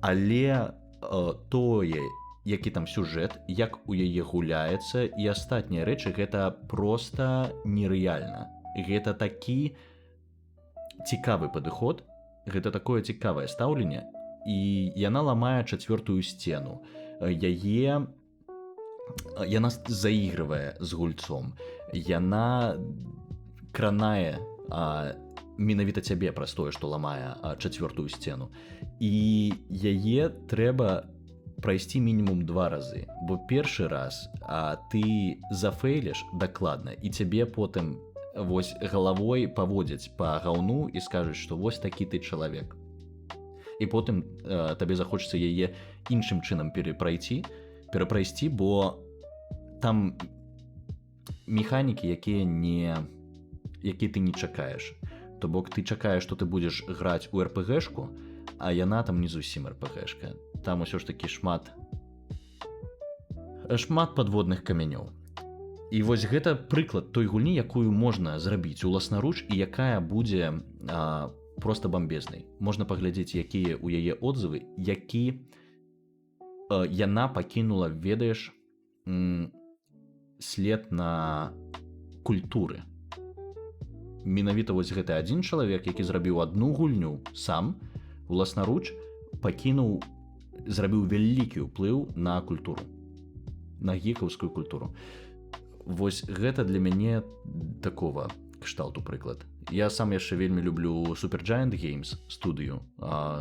B: але тое, які там сюжэт, як у яе гуляецца і астатнія рэчы, гэта проста нерэальна. Гэта такі цікавы падыход, гэта такое цікавае стаўленне, і яна ламае чацвёртую сцену. Яна заігрывае з гульцом, яна кранае менавіта цябе праз тое, што ламае чацвёртую сцену. І яе трэба прайсці мінімум 2 разы, бо першы раз ты зафейліш дакладна, і цябе потым вось галавой паводзяць па гаўну і скажуць, што вось такі ты чалавек. І потым табе захочацца яе іншым чынам перапрайсці, бо там механікі, якія ты не чакаеш. То бок ты чакаеш, што ты будзеш граць у РПГшку, а яна там не зусім РПГшка. Там усё ж такі шмат падводных камянёў. І вось гэта прыклад той гульні, якую можна зрабіць уласнаруч і якая будзе проста бамбезнай. Можна паглядзець, якія ў яе отзывы, які яна пакінула, ведаеш, след на культуры. Менавіта вось гэты адзін чалавек, які зрабіў адну гульню сам, уласнаруч зрабіў вялікі ўплыў на культуру, на гікаўскую культуру. Вось гэта для мяне такого кшталту прыклад. Я сам яшчэ вельмі люблю Supergiant Games студыю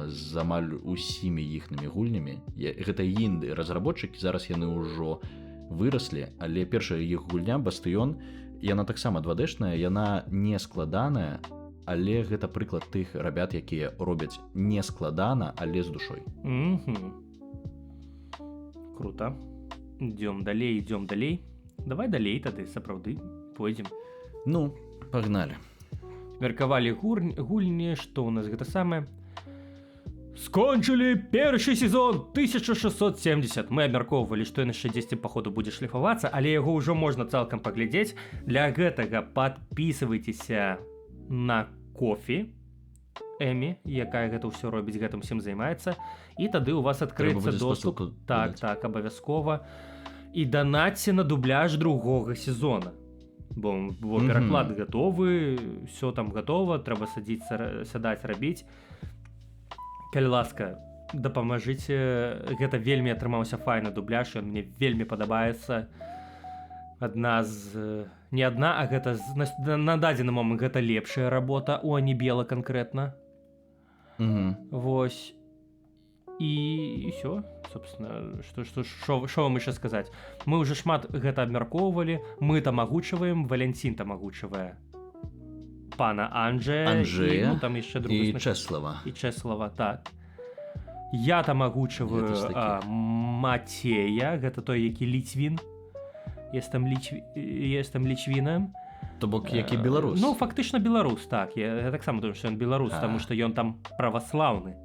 B: з амаль усімі іхнымі гульнямі. Гэта інды разработчыкі, зараз яны ўжо выраслі, але першая іх гульня Бастыён, яна таксама 2D-шная, яна не складаная, але гэта прыклад тых рабят, якія робяць не складана, але з душой.
A: Круто. Идём далей. Давай далей тады, сапраўды, пойдзем.
B: Ну, пагнали.
A: Меркавалі гульні, што ў нас гэта самае. скончылі першы сезон 1670. Мы абмяркоўвалі, што ён яшчэ дзесьці па ходу будзе шліфавацца, але яго ўжо можна цалкам паглядзець. Для гэтага подписывайтеся на Кофі Эмі, якая гэта ўсё робіць, гэтым всем займаецца, і тады у вас адкрыецца доступ. Так, абавязкова. І данатьце на дубляж другога сезона. Бо пераклад гатовы, все там гатова, трэба сядаць рабіць. Калі ласка, дапамажыце, гэта вельмі атрымаўся файны дубляж, ён мне вельмі падабаецца. Не адна, а гэта на дадзены момант гэта лепшая работа у Анібела канкрэтна. Вось. І ўсё, собственно, што вам яшчэ сказаць? Мы ўжо шмат гэта абмяркоўвалі, мы там агучваем, Валянцін там агучвае пана Анджея,
B: і,
A: там яшчэ
B: і Чэслава.
A: І Чэслава, так. Я там агучваю Мацея, гэта той, які ліцвін. Естам лічвінам.
B: То бок, які беларус.
A: Ну, фактычна беларус, так. Я таксама думаю, што ён беларус, таму што ён там праваслаўны.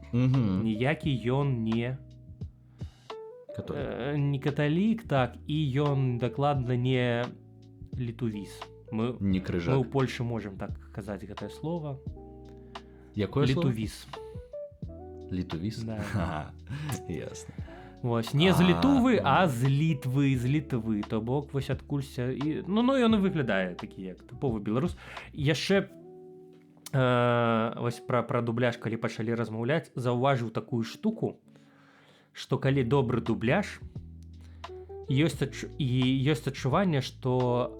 A: Ніякі ён не каталік, так, і ён дакладна не літувіс. Мы ў Польшы можам так казаць гэтае слово.
B: Якое слово?
A: Літувіс.
B: Літувіс?
A: Да.
B: Ясна.
A: Вось, не з Літувы, а з Літвы. То бок, вось адкулься. Ну, ён і выглядае такі, як тыповы беларус. Яшчэ вось пра дубляж, калі пачалі размаўляць, заўважыў такую штуку, што калі добры дубляж, ёсць адчуванне, што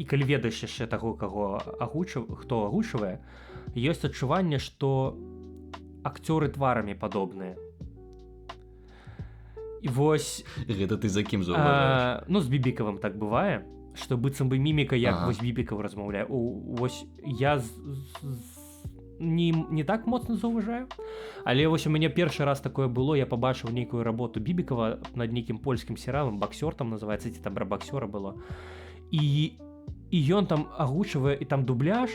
A: і калі ведаеш яшчэ таго, хто агучвае, ёсць адчуванне, што акцёры тварамі падобныя. І вось...
B: Гэта ты за кім заўважаеш?
A: Ну, з Бібікавым так бывае, што быццам бы міміка, як вось Бібікаў размаўляе. Вось я не так моцна заўважаю, але вось у мяне першы раз такое было, я пабачыў нейкую работу Бібікава над нейкім польскім серыялам, «Баксёр» там называецца, ці там пра баксёра было. І ён там агучвае, і там дубляж,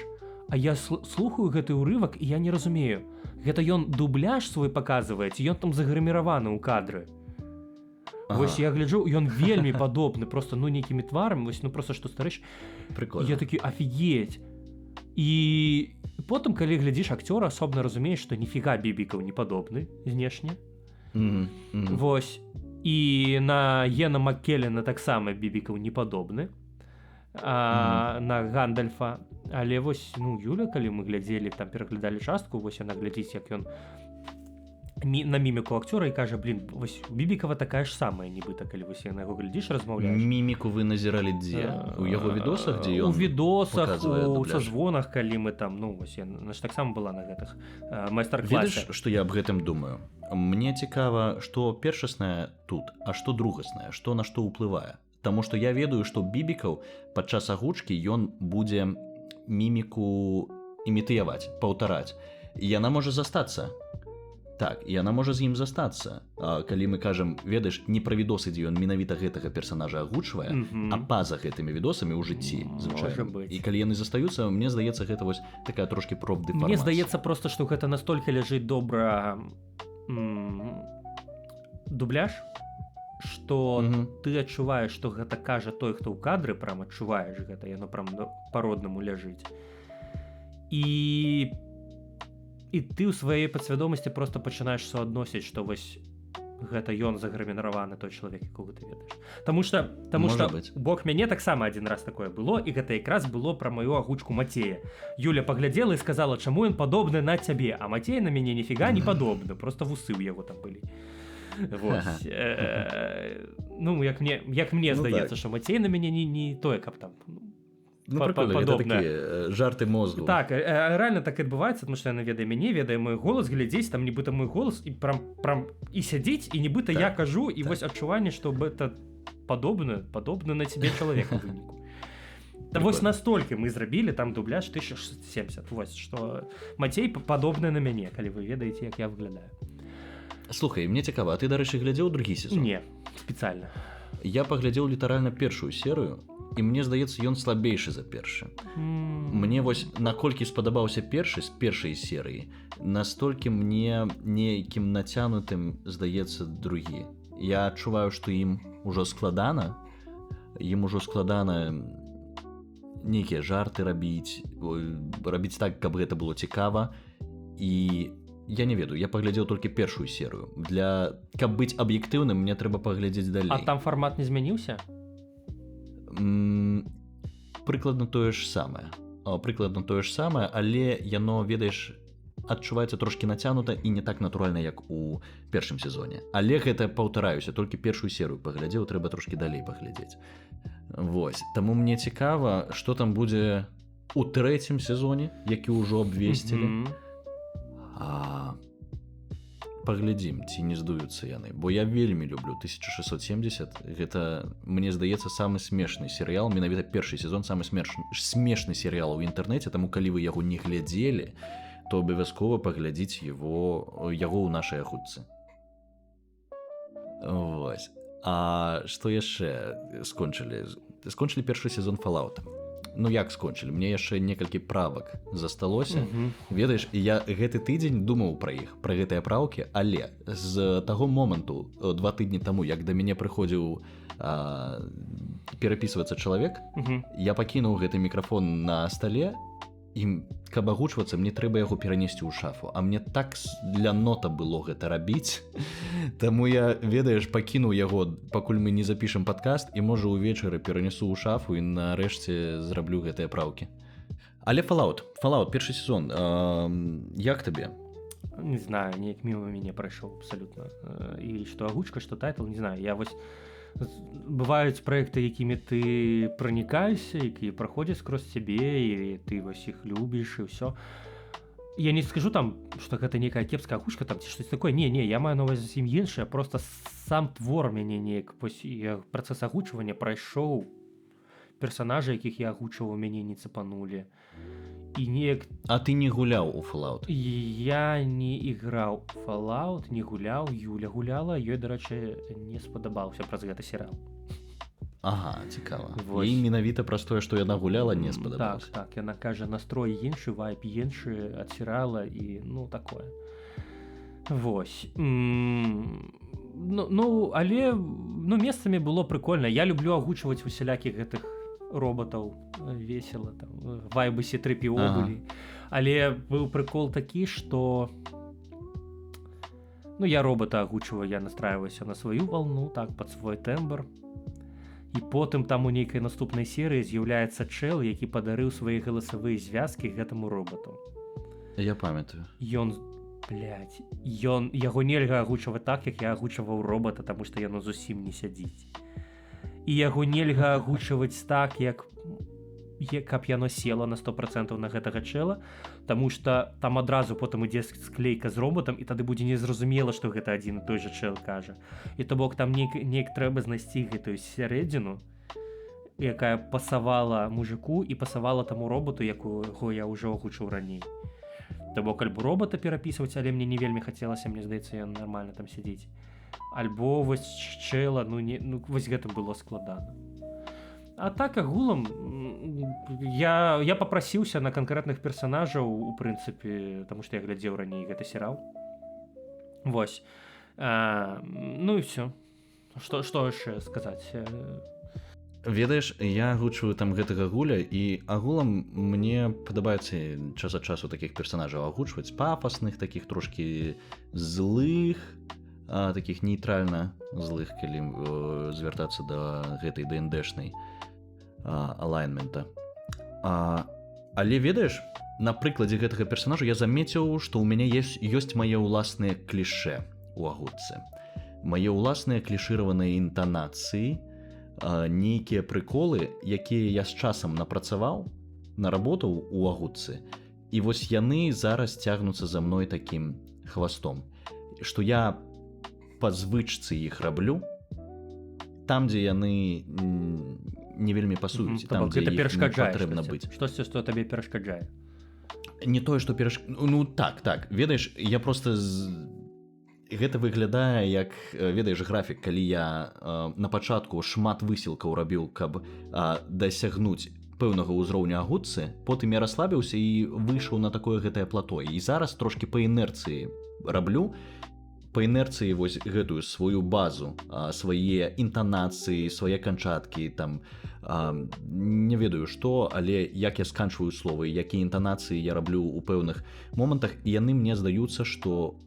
A: а я слухаю гэты ўрывак, і я не разумею. Гэта ён дубляж свой паказвае, ці ён там загрыміраваны ў кадры. Вось я гляджу, ён вельмі падобны, просто, ну, нейкімі тварамі, вось, ну, просто, што старэйш.
B: Прикольно.
A: Я такі, афігеть. І потым, калі глядзіш акцёра, асобна разумееш, што ніфіга Бібікаў не падобны знешне. Вось. І на Іэна Маккеллена таксама Бібікаў не падобны. На Гандальфа. Але вось, ну, Юля, калі мы глядзелі, там пераглядалі частку, вось яна глядзіць, як ён на міміку акцёра і кажа, блин, вось Бібікава такая ж самая, нібыта, калі вось на яго глядзіш, размаўляеш.
B: Міміку вы назіралі дзе? У яго відосах, дзе ён
A: у відосах,
B: паказвае
A: у
B: дубляж?
A: сазвонах, калі мы там, ну, вось яна ж таксама была на гэтых майстар-класе.
B: Ведаеш, што я аб гэтым думаю? Мне цікава, што першаснае тут, а што другаснае, што на што ўплывае. Таму што я ведаю, што Бібікаў падчас агучкі ён будзе міміку імітыяваць, паўтараць. І яна можа застацца. Так, яна можа з ім застацца. Калі мы кажам, ведаеш, не пра відосы, дзе ён менавіта гэтага персанажа агучвае, а па-за гэтымі відосамі ў жыцці, звычайна. І калі яны застаюцца, мне здаецца, гэта вось такая трошкі проб-дэфармацыя.
A: Мне здаецца проста, што гэта настолькі ляжыць добра дубляж, што ты адчуваеш, што гэта кажа той, хто ў кадры, прям адчуваеш гэта, яно прям па-роднаму ляжыць. І ты ў сваёй падсвядомасці проста пачынаеш суадносіць, што вось гэта ён загрэміраваны той чалавек, якога ты ведаеш. Таму што бок мяне таксама адзін раз такое было, і гэта якраз было пра маю агучку Мацея. Юля паглядзела і сказала, чаму ён падобны на цябе, а Мацей на мяне ніфіга не падобны, просто вусы ў яго там былі. Вось. Ну, як мне здаецца, што Мацей на мяне не тое, каб там...
B: Ну, прикольно, это такие жарты мозгу.
A: Так, реально так адбываецца, тому што яна ведае мяне, ведае мой голас, глядзець, там нібыта мой голас, і прям і сядзіць, і нібыта я кажу, і вось адчуванне, што гэта падобны на цябе чалавек у выніку. Та вось настолькі мы зрабілі там дубляж 1670, вось, што Мацей падобны на мяне, калі вы ведаеце, як я выглядаю.
B: Слухай, мне цікава, а ты, дарэчы, глядзеў другі сезон?
A: Не, спецыяльна.
B: я паглядзеў літаральна першую серыю, і мне здаецца, ён слабейшы за першы. Мне вось наколькі спадабаўся першы з першай серыі, настолькі мне нейкім нацянутым здаецца другі. Я адчуваю, што ім ужо складана нейкія жарты рабіць так, каб гэта было цікава. І я не ведаю, я паглядзеў толькі першую серыю. Каб быць аб'ектыўным, мне трэба паглядзець далей.
A: А там фармат не змяніўся?
B: Прыкладна тое ж самае, але яно, ведаеш, адчуваецца трошкі нацянута і не так натуральна, як у першым сезоне. Але гэта, паўтараюся, толькі першую серыю паглядзеў, трэба трошкі далей паглядзець. Вось, таму мне цікава, што там будзе у трэцім сезоне, які ўжо абвесцілі. Паглядзім, ці не здуюцца яны, бо я вельмі люблю 1670. Гэта, мне здаецца, самы смешны серыял, менавіта першы сезон самы смешны серыял у інтэрнэце, таму калі вы яго не глядзелі, то абавязкова паглядзіць яго ў нашай агутцы. Вось. А што яшчэ скончылі першы сезон Fallout. Ну як скончылі? Мне яшчэ некалькі правак засталося. Ведаеш, я гэты тыдзень думаў пра іх, пра гэтыя праўкі, але з таго моманту 2 тыдні таму, як да мяне прыходзіў перапісвацца чалавек, я пакінуў гэты мікрафон на стале, і каб агучвацца, мне трэба яго перанесці ў шафу. А мне так для нота было гэта рабіць. Таму я, ведаеш, пакінуў яго, пакуль мы не запішам падкаст, і можа ўвечары перанесу ў шафу і нарэшце зраблю гэтыя праўкі. Але Fallout, першы сезон, як табе?
A: Не знаю, неяк міма мяне прайшоў абсалютна. І што агучка, што тайтл, не знаю. Я вось бываюць праекты, якімі ты пранікаешся, якія праходзяць скрозь цябе, і ты вось іх любіш і ўсё. Я не скажу там, што гэта нейкая кепская агучка там ці штось такое. Не, я маю на ўвазе зусім іншае, просто сам твор мяне неяк, працэс агучвання прайшоў, персанажы, якіх я агучваў, мяне не цапанулі. І неяк...
B: А ты не гуляў у Fallout?
A: Я не іграў у Fallout, не гуляў, Юля гуляла, ёй, дарэчы, не спадабаўся праз гэты серыял.
B: Ага, цікава. І менавіта праз тое, што яна гуляла, не спадабаўся.
A: Так, яна кажа, настрой іншы, вайб іншы ад серыяла і, такое. Вось. Але месцамі было прыкольна. Я люблю агучваць усялякіх гэтых роботаў, весела, там, вайбы C-3PO былі. Але быў прыкол такі, што я робота агучваю, я настраиваюся на сваю волну, так, пад свой тэмбр. І потым там у нейкай наступнай серыі з'яўляецца чэл, які падарыў свае галасавыя звязкі гэтаму роботу.
B: Я памятаю.
A: Яго нельга агучваць так, як я агучваў робота, таму што яно зусім не сядзіць. І яго нельга агучваць так, каб яно села на 100% на гэтага чэла, таму што там адразу потым ідзе склейка з роботам, і тады будзе незразумела, што гэта адзін і той жа чэл кажа. І то бок там неяк трэба знайсці гэтую сярэдзіну, якая пасавала мужику і пасавала таму роботу, якого я ўжо агучыў раней. То бок альбо робота перапісваць, але мне не вельмі хацелася, мне здаецца, ён нармальна там сядзіць. Альбо вось чэла, вось гэта было складана. А так агулам я папрасіўся на канкрэтных персанажаў, у прынцыпе, таму што я глядзеў раней гэты серыял. Вось. І ўсё. Што яшчэ сказаць?
B: Ведаеш, я агучваю там гэтага гуля, і агулам мне падабаецца час ад часу такіх персанажаў агучваць, пафасных, такіх трошкі злых, такіх нейтральна злых, калі звяртацца да гэтай ДНДшнай алайнмента. Але ведаеш, на прыкладзе гэтага персанажа я замеціў, што ў мяне ёсць мае ўласныя клішэ у агутцы. Мае ўласныя клішыраваныя інтанацыі, нейкія прыколы, якія я з часам напрацаваў, наработаў у агутцы, і вось яны зараз цягнуцца за мной такім хвастом, што я па звычцы іх раблю там, дзе яны не вельмі пасуюць, там, дзе іх не патрэбна быць.
A: Штосьці, што табе перашкаджае?
B: Не тое, што так, ведаеш, я просто гэта выглядае як, ведаеш, графік, калі я на пачатку шмат высілкаў рабіў, каб дасягнуць пэўнага ўзроўня агутцы, потым я расслабіўся і выйшаў на такое гэтае плато. І зараз трошкі па інерцыі раблю, па інерцыі вось гэтую сваю базу, свае інтанацыі, свае канчаткі, там, не ведаю што, але як я сканчваю словы, якія інтанацыі я раблю ў пэўных момантах, і яны мне здаюцца, што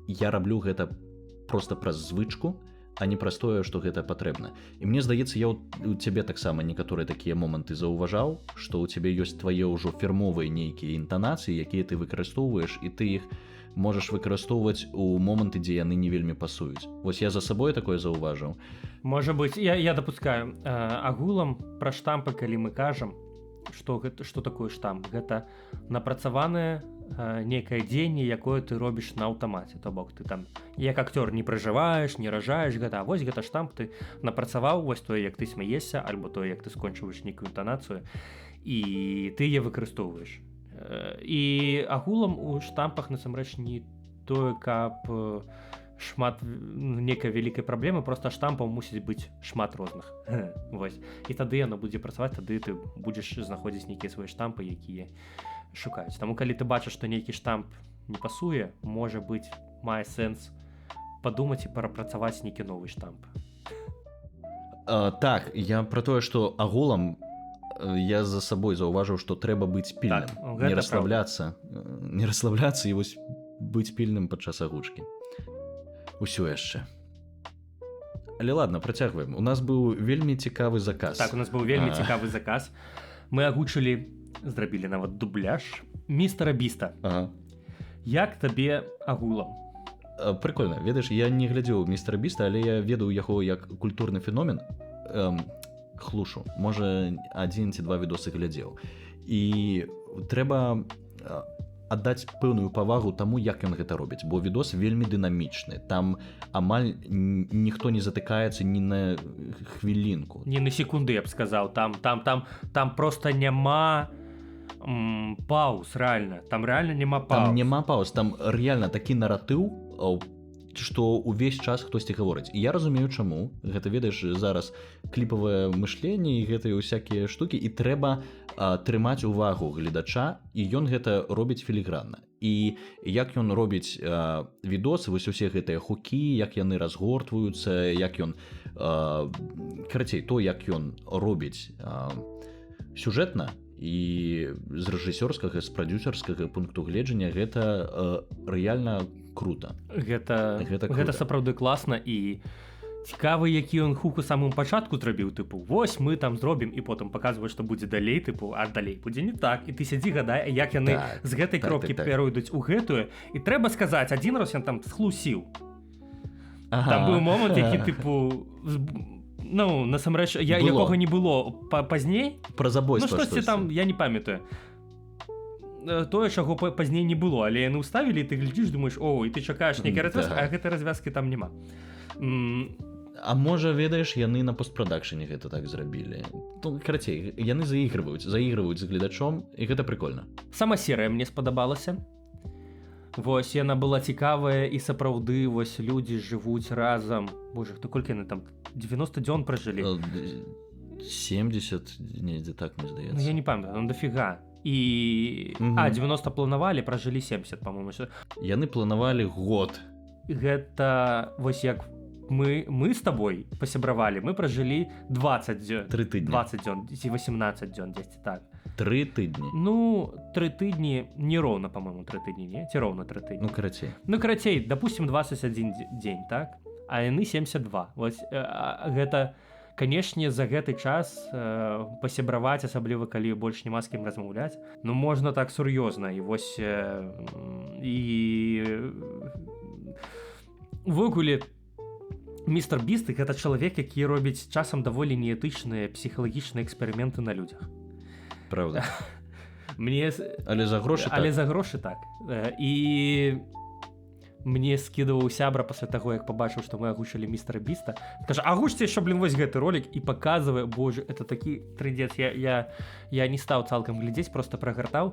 B: я раблю гэта проста праз звычку, а не праз тое, што гэта патрэбна. І мне здаецца, я у цябе таксама некаторыя такія моманты заўважаў, што ў цябе ёсць твае ўжо фірмовыя нейкія інтанацыі, якія ты выкарыстоўваеш, і ты іх можаш выкарыстоўваць у моманты, дзе яны не вельмі пасуюць. Вось я за сабой такое заўважыў.
A: Можа быць, я дапускаю. Агулам пра штампы, калі мы кажам, што такое штамп? Гэта напрацаванае нейкае дзеянне, якое ты робіш на аўтамаце. То бок ты там як актёр не пражываеш, не ражаеш гэта, а вось гэта штамп ты напрацаваў, вось тое, як ты смяешся, альбо тое, як ты скончваеш нейкую інтанацыю, і ты яе выкарыстоўваеш. І агулам у штампах насамрэч не тое, каб шмат нейкай вялікай праблемы, проста штампаў мусіць быць шмат розных. Вось. І тады яно будзе працаваць, тады ты будзеш знаходзіць нейкія свае штампы, якія шукаюць. Таму калі ты бачыш, што нейкі штамп не пасуе, можа быць, мае сэнс падумаць і перапрацаваць нейкі новы штамп.
B: Так, я пра тое, што агулам я за сабой заўважыў, што трэба быць пільным,
A: так,
B: не расслабляцца і вось быць пільным падчас агучкі. Усё яшчэ. Але ладно, працягваем. У нас быў вельмі цікавы заказ.
A: Так, у нас быў вельмі цікавы заказ. Мы агучылі, зрабілі нават дубляж містера Біста. Як табе агулам?
B: Прыкольна. Ведаеш, я не глядзеў містера Біста, але я ведаю яго як культурны феномен. Хлушу. Можа, 1 ці 2 відосы глядзеў. І трэба аддаць пэўную павагу таму, як ён гэта робіць, бо відос вельмі дынамічны. Там амаль ніхто не затыкаецца ні на хвілінку.
A: Не на секунды, я б сказаў. Там проста няма пауз, рэальна. Там рэальна няма пауз.
B: Там няма пауз, там рэальна такі наратыў, што ўвесь час хтосьці гаворыць. І я разумею, чаму. Гэта, ведаеш, зараз кліпавае мышленне і гэтыя ўсякія штукі, і трэба трымаць увагу гледача, і ён гэта робіць філігранна. І як ён робіць відосы, вось усе гэтыя хукі, як яны разгортваюцца, як ён... Карацей, то, як ён робіць сюжэтна, і з рэжысёрскага, з прадзюсерскага пункту гледжання гэта рэальна круто.
A: Гэта сапраўды класна, і цікавы, які ён хук у самым пачатку зрабіў, тыпу, вось мы там зробім, і потым паказваюць, што будзе далей, тыпу, а далей будзе не так, і ты сядзі гадай, як яны з гэтай кропкі перайдуць у гэтую, і трэба сказаць, адзін раз ён там схлусіў. Там быў момант, які, тыпу, ну, насамрэч, якога не было пазней.
B: Пра забойства
A: штосьці там, я не памятаю. Тое, чаго пазней не было, але яны ўставілі, і ты глядзіш, думаеш, о, і ты чакаеш нейкі развязкі, а гэтай развязкі там няма.
B: А можа, ведаеш, яны на постпрадакшне гэта так зрабілі. Карацей, яны заігрываюць з гледачом, і гэта прикольна.
A: Сама серыя мне спадабалася. Вось, яна была цікавая, і сапраўды, вось, людзі жывуць разам. Боже, хто колькі яны там? 90 дзён пражылі?
B: 70, недзе так, мне здаецца.
A: Ну, я не памятаю, там дофіга. І... 90 планавалі, пражылі 70, па-моему.
B: Яны планавалі год.
A: Гэта, вось, як мы з табой пасябравалі, мы пражылі 20 дзён.
B: 3 тыдні.
A: 20 дзён, ці 18 дзён, дзесьці так.
B: 3 тыдні.
A: Ну, 3 тыдні, не роўна, па-моему, 3 тыдні, не? Ці роўна 3 тыдні?
B: Ну,
A: карацей, допустим, 21 дзень, так? А яны 72. Вось, гэта, канешне, за гэты час пасябраваць, асабліва, калі больш няма з кім размаўляць, ну, можна так сур'ёзна. І вось, і... Увогуле, містер Біст — гэта чалавек, які робіць часам даволі неэтычныя псіхалагічныя эксперыменты на людзях.
B: Правда.
A: Але
B: за грошы так.
A: Але за грошы так. І мне скідываў сябра пасля таго, як пабачыў, што мы агучылі містера Біста. Кажа, агучце яшчэ, вось гэты ролик, і паказвае, боже, это такі трындзец. Я не стаў цалкам глядзець, проста прагартаў.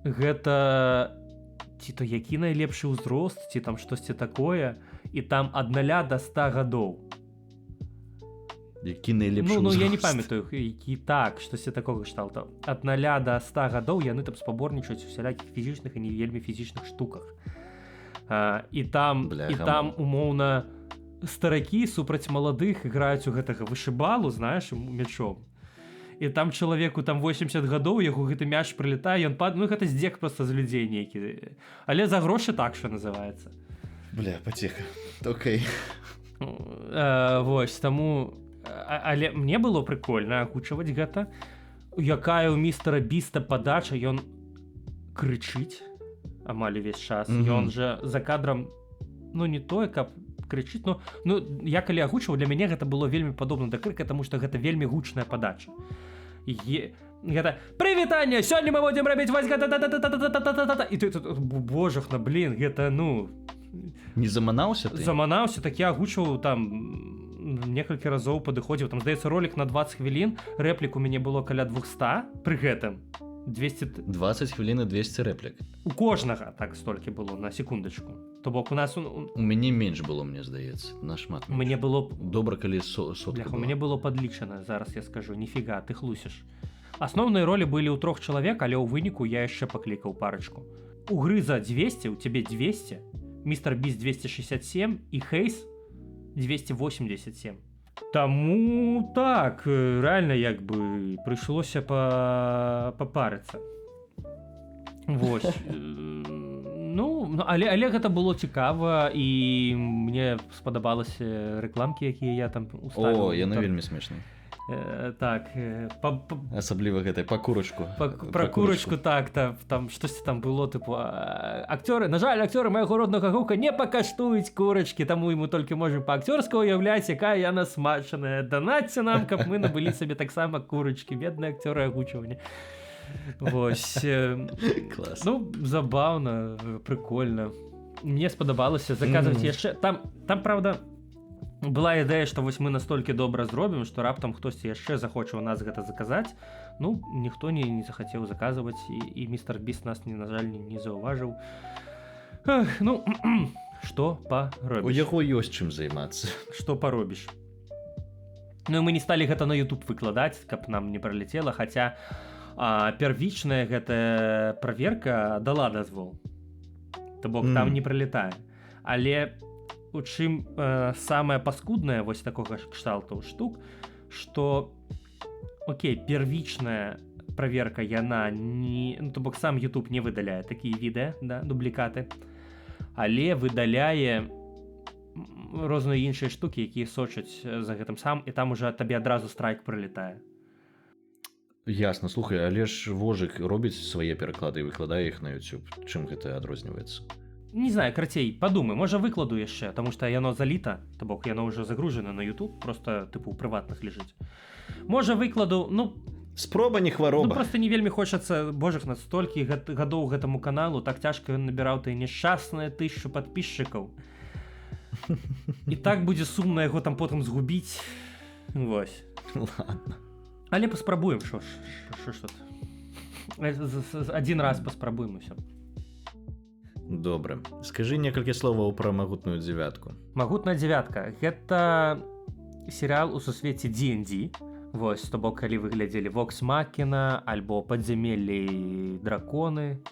A: Гэта ці то які найлепшы ўзрост, ці там штосьці такое, і там ад 0 до 100 гадоў.
B: Які найлепшы
A: Ну, я не
B: ўзрост?
A: памятаю, які так, штосьці такога кшталту. Ад 0 до 100 гадоў яны там спаборнічаюць у всялякіх фізічных і не вельмі фізічных штуках. І там,
B: Бля,
A: і там умоўна, старакі супраць маладых іграюць у гэтага вышыбалу, знаеш, мячом. І там чалавеку там 80 гадоў, яго гэты мяч прылетае, ён падае, ну гэта здзек проста з людзей нейкі. Але за грошы так, што называецца.
B: Бля, пацеха. Окей.
A: Вось, таму... Але мне было прикольна агучваць гэта. Якая ў містера Біста падача, ён крычыць амаль увесь час. Ён жа за кадрам, ну не тое, каб крычыць, ну я калі агучваў, для мяне гэта было вельмі падобна да крыка, таму што гэта вельмі гучная падача. Гэта «Прывітанне! Сёння мы будзем рабіць вось гэта та-та-та-та-та-та-та-та-та-та». І ты тут, божахна, блін, гэта, ну...
B: Не заманаўся ты?
A: Заманаўся, так я агучваў там некалькі разоў падыходзіў, там, здаецца, ролик на 20 хвілін, рэплік у мяне было каля 200, пры гэтым 200...
B: 20 хвілін і 200 рэплік.
A: У кожнага так столькі было, на секундачку. То бок у нас...
B: У мяне менш было, мне здаецца, нашмат менш.
A: Мне было...
B: Добра, калі сотка
A: Бляха,
B: была.
A: у мяне было падлічана, зараз я скажу, ніфіга, ты хлусіш. Асноўныя ролі былі ў 3 чалавек, але ў выніку я яшчэ паклікаў парачку. У Грыза 200, у цябе 200, Містер Біст 267 і Хейс 287. Таму так, рэальна як бы прыйшлося папарыцца. Вось. Ну, але гэта было цікава, і мне спадабалася рэкламкі, якія я там уставіў.
B: О, яны вельмі смешныя.
A: Так,
B: асабліва гэтай па курачку.
A: Пра курачку, так, там штосьці там было, тыпу, акцёры, на жаль, акцёры майго роднага гука не пакаштуюць курачкі, таму мы толькі можам па-акцёрска уяўляць, якая яна смачаная. Данаце нам, каб мы набылі сабе таксама курачкі, бедныя акцёры агучвання. Вось.
B: Клас.
A: Ну, забаўна, прикольна. Мне спадабалася заказваць яшчэ. Там, правда, была ідэя, што вось мы настолькі добра зробім, што раптам хтосьці яшчэ захоча ў нас гэта заказаць. Ну, ніхто не захацеў заказваць, і містер Біст нас, на жаль, не заўважыў. Ну, што паробіш?
B: У яго ёсць чым займацца.
A: Што паробіш? Ну, мы не сталі гэта на YouTube выкладаць, каб нам не пралецела, хаця первічная гэтая праверка дала дазвол. То бок там не пралетае. Але у чым самае паскуднае вось такога кшталту штук, што окей, первічная праверка, яна не... Ну, то бок сам YouTube не выдаляе такія відэа, да, дублікаты, але выдаляе розныя іншыя штукі, якія сочаць за гэтым сам, і там уже табе адразу страйк прылетае.
B: Ясна, слухай, але ж Вожык робіць свае пераклады і выкладае іх на YouTube. Чым гэта адрозніваецца?
A: Не знаю, карацей, падумай, можа выкладу яшчэ, таму што яно заліта, то бок яно ўжо загружана на YouTube, просто тыпу ў прыватных ляжыць. Можа выкладу, ну...
B: Спроба не хвароба.
A: Ну просто не вельмі хочацца, божах, на столькі гадоў гэтаму каналу, так цяжка ён набіраў тыя няшчасныя 1000 падпісчыкаў. І так будзе сумна яго там потым згубіць. Вось.
B: Ладно.
A: Але паспрабуем, што тут. Адзін раз паспрабуем, і ўсё.
B: Добра. Скажы некалькі словаў пра магутную дзявятку.
A: Магутная дзявятка. Гэта серыял у сусвеце D&D. Вось, то бок, калі вы глядзелі Vox Machina, альбо Падзямеллі драконы.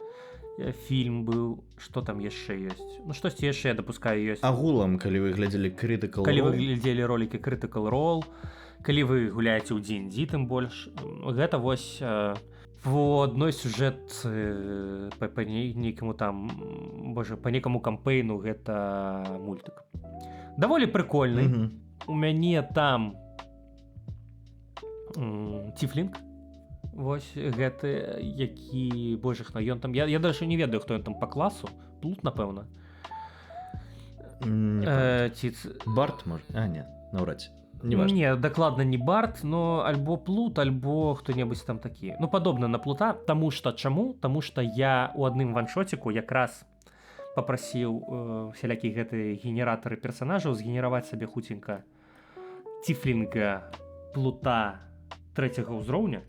A: Фільм быў. Што там яшчэ ёсць? Ну, штосьці яшчэ, я дапускаю, ёсць.
B: Агулам, калі вы глядзелі Critical Role.
A: Калі вы глядзелі ролікі Critical Role, калі вы гуляеце ў D&D, тым больш. Гэта вось... адной сюжэт па нейкаму там, боже, па некаму кампэйну гэта мультык. Даволі прыкольны. У мяне там Тифлінг. Вось гэты, які, божахна, ён там... Я даже не ведаю, хто ён там па класу. Плут, напэўна.
B: Барт, можа? А, не, наўрад ці.
A: Не, дакладна не Барт, но альбо Плут, альбо хто-небудзь там такі. Ну, падобна на Плута, таму што чаму? Таму што я ў адным ваншотіку якраз папрасіў всялякія гэтыя генератары персанажаў згенераваць сабе хуценька Тифлінга, Плута 3-го ўзроўня,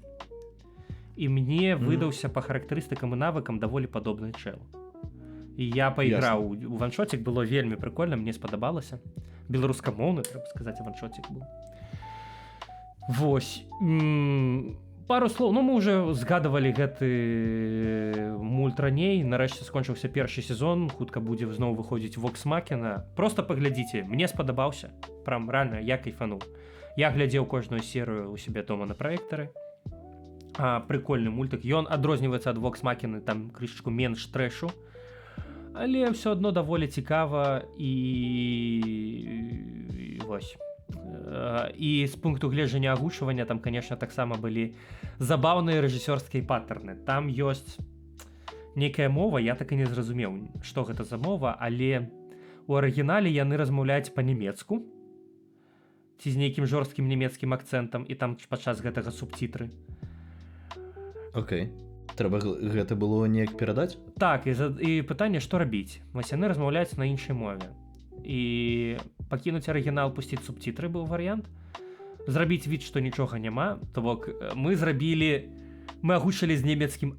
A: і мне выдаўся па характарыстыкам і навыкам даволі падобны чэл. І я пайграў у ваншотик, было вельмі прикольна, мне спадабалася. Беларускамоўны, трэба сказаць, ваншотик быў. Вось. Пару слоў, ну мы уже згадывалі гэты мульт раней, нарэшце скончыўся першы сезон, хутка будзе зноў выходзіць Vox Machina. Просто паглядзіце, мне спадабаўся, прям реально я кайфануў. Я глядзеў кожную серыю у себе дома на праектары. Прикольны мультик, ён адрозніваецца ад Vox Machina, там крышачку менш трэшу, але все адно даволі цікава і вось. І з пункту гледжання агучвання там, конечно, таксама былі забаўныя рэжысёрскія паттерны. Там ёсць нейкая мова, я так і не зразумеў, што гэта за мова, але у арыгінале яны размаўляюць па-нямецку ці з нейкім жорсткім нямецкім акцэнтам, і там падчас гэтага субцітры.
B: Окей. Трэба гэта было неяк перадаць?
A: Так, і пытанне, што рабіць? Вось яны размаўляюць на іншай мове. І пакінуць арыгінал, пусціць субцітры быў варыянт. Зрабіць від, што нічога няма. То бок мы агучылі з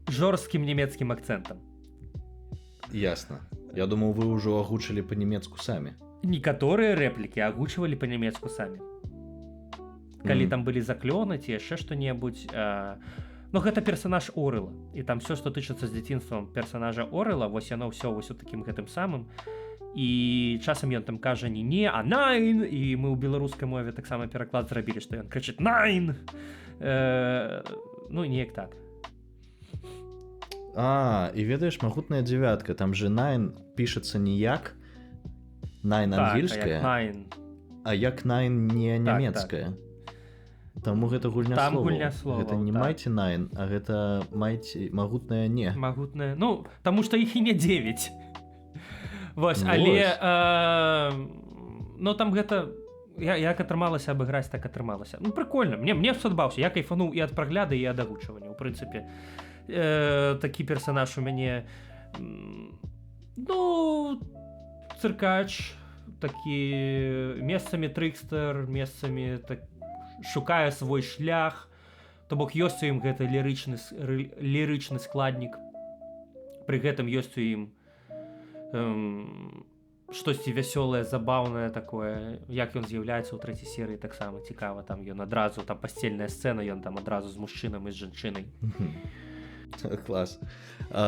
A: жорсткім нямецкім акцэнтам.
B: Ясна. Я думаў, вы ўжо агучылі па-нямецку самі.
A: Некаторыя рэплікі агучвалі па-нямецку самі. Калі там былі заклёны ці яшчэ што-небудзь. Но гэта персанаж Орыла. І там все, што тычыцца з дзяцінствам персанажа Орыла, вось яно ўсё вось у такім гэтым самым. І часам ён там кажа не, а найн, і мы ў беларускай мове таксама пераклад зрабілі, што ён крычыць найн. Ну, неяк так.
B: І ведаеш, магутная дзявятка, там же найн пішацца не як найн ангельская, а як найн не нямецкая. Таму гэта гульня
A: там
B: словаў.
A: Гульня словаў.
B: Гэта не майці найн, а гэта магутная не.
A: Магутная, ну, таму што іх і не 9. Вось, але ну там гэта як атрымалася абыграць, так атрымалася. Ну прикольна, мне спадабаўся, я кайфануў і ад прагляду, і ад агучвання. У прынцыпе, такі персанаж у мяне, ну, цыркач, такі месцамі трыкстер, месцамі так шукае свой шлях. То бок ёсць у ім гэты лірычны складнік. Пры гэтым ёсць у ім штосьці вясёлае, забаўнае такое, як ён з'яўляецца ў трэцяй серыі, таксама цікава. Там ён адразу, там пасцельная сцэна, ён там адразу з мужчынам і з жанчынай.
B: Клас.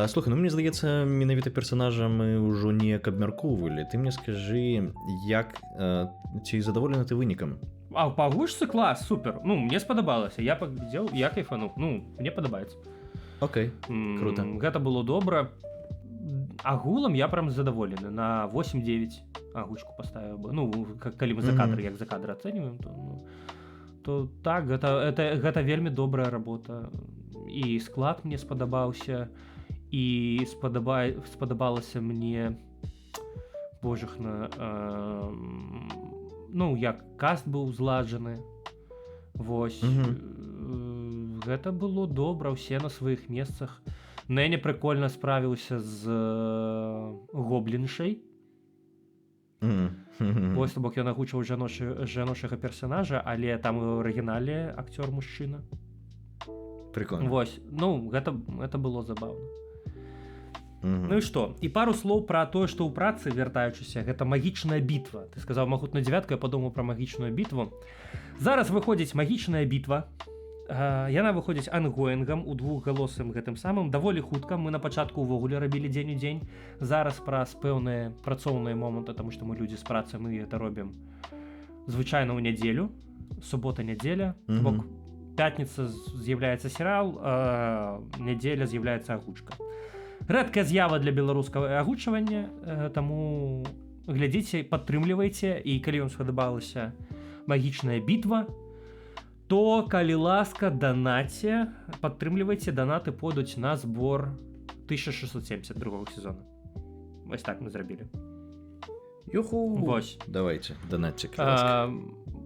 B: Слухай, ну мне здаецца, менавіта персанажа мы ўжо неяк абмяркоўвалі. Ты мне скажы, як ці задаволены ты вынікам?
A: Па гучцы клас, супер. Ну, мне спадабалася. Я паглядзеў, я кайфануў. Ну, мне падабаецца.
B: Окей, круто.
A: Гэта было добра. Агулам я прям задаволены. На 8-9 агучку паставіў бы. Ну, калі мы за кадры, як за кадры ацэньваем, то так, гэта вельмі добрая работа. І склад мне спадабаўся, і спадабалася мне божахна, ну, як каст быў зладжаны. Вось. Гэта было добра, усе на сваіх месцах. Нэня прикольна справіўся з гобліншай. Вось, то бок ён агучваў жаночага персанажа, але там у арыгінале акцёр мужчына.
B: Прикольно.
A: Вось, ну, гэта было забаўна. Ну і што? І пару слоў пра тое, што ў працы, вяртаючыся, гэта магічная бітва. Ты сказаў магутную дзявятку, я падумаў пра магічную бітву. Зараз выходзіць магічная бітва. Яна выходзіць ангоінгам у двухгалосым гэтым самым. Даволі хутка, мы на пачатку ўвогуле рабілі дзень у дзень. Зараз праз пэўныя працоўныя моманты, таму што мы людзі з працы, мы гэта робім звычайна ў нядзелю, субота-нядзеля. Бок пятніца з'яўляецца серыял, нядзеля з'яўляецца агучка. Рэдкая з'ява для беларускага агучвання, таму глядзіце, падтрымлівайце, і калі вам спадабалася магічная бітва, то, калі ласка, данаце, падтрымлівайце, данаты пойдуць на збор 1672 сезона. Вось так мы зрабілі.
B: Юху!
A: Вось.
B: Давайте, данатце, ласка.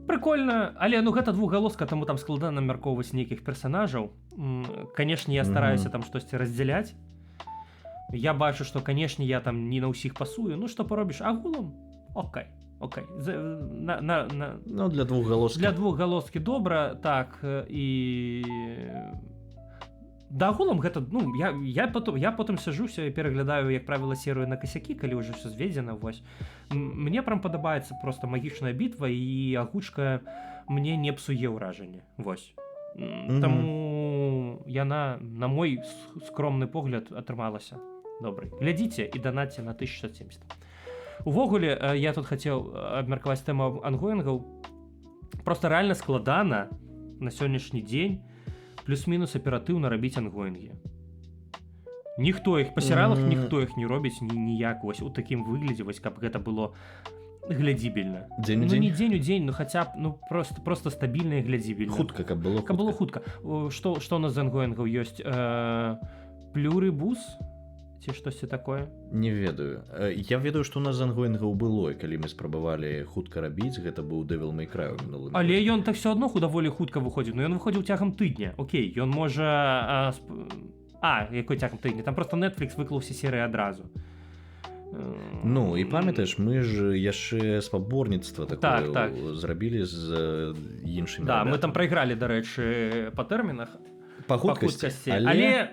A: Прикольна, але ну гэта двухгалоска, таму там складана абмяркоўваць нейкіх персанажаў. Канешне, я стараюся там штосьці раздзяляць. Я бачу, што, канешне, я там не на ўсіх пасую. Ну, што паробіш? Агулам? Окей.
B: Ну, для двухгалоскі.
A: Для двухгалоскі добра, так, і да агулам гэта я потым сяжуся і пераглядаю як правіла серыю на касякі, калі ўжо все зведзена. Вось мне прям падабаецца просто магічная бітва, і агучка мне не псуе ўражанне. Вось таму яна на мой скромны погляд атрымалася добрый. Глядзіце і данаце на 1670. Увогуле я тут хацеў абмеркаваць тэму ангоінгаў. Просто реально складана на сённяшні дзень плюс-мінус аператыўна рабіць ангоінгі. Ніхто іх па серыялах ніхто іх не робіць ніяк вось у такім выглядзе, вось каб гэта было глядзібельна.
B: Дзень у
A: Ну
B: дзень?
A: не дзень у дзень, ну хаця б просто стабільна і глядзібельна.
B: Хутка, каб было
A: Каб было хутка. Што у нас з ангоінгаў ёсць? Плюрыбус ці штосьці такое?
B: Не ведаю. Я ведаю, што у нас з ангоінгаў было, і калі мы спрабавалі хутка рабіць, гэта быў Devil May Cry у мінулым.
A: Але ён так все адно даволі хутка выходзіў. Ну ён выходзіў цягам тыдня. Окей, ён можа якой цягам тыдня? Там просто Netflix выклаў усе серыі адразу.
B: Ну, і памятаеш, мы ж яшчэ спаборніцтва такое
A: Так.
B: зрабілі з іншымі.
A: Да, мы
B: ребятамі.
A: там прайгралі, дарэчы, па тэрмінах,
B: па
A: па
B: хуткасці,
A: хуткасці.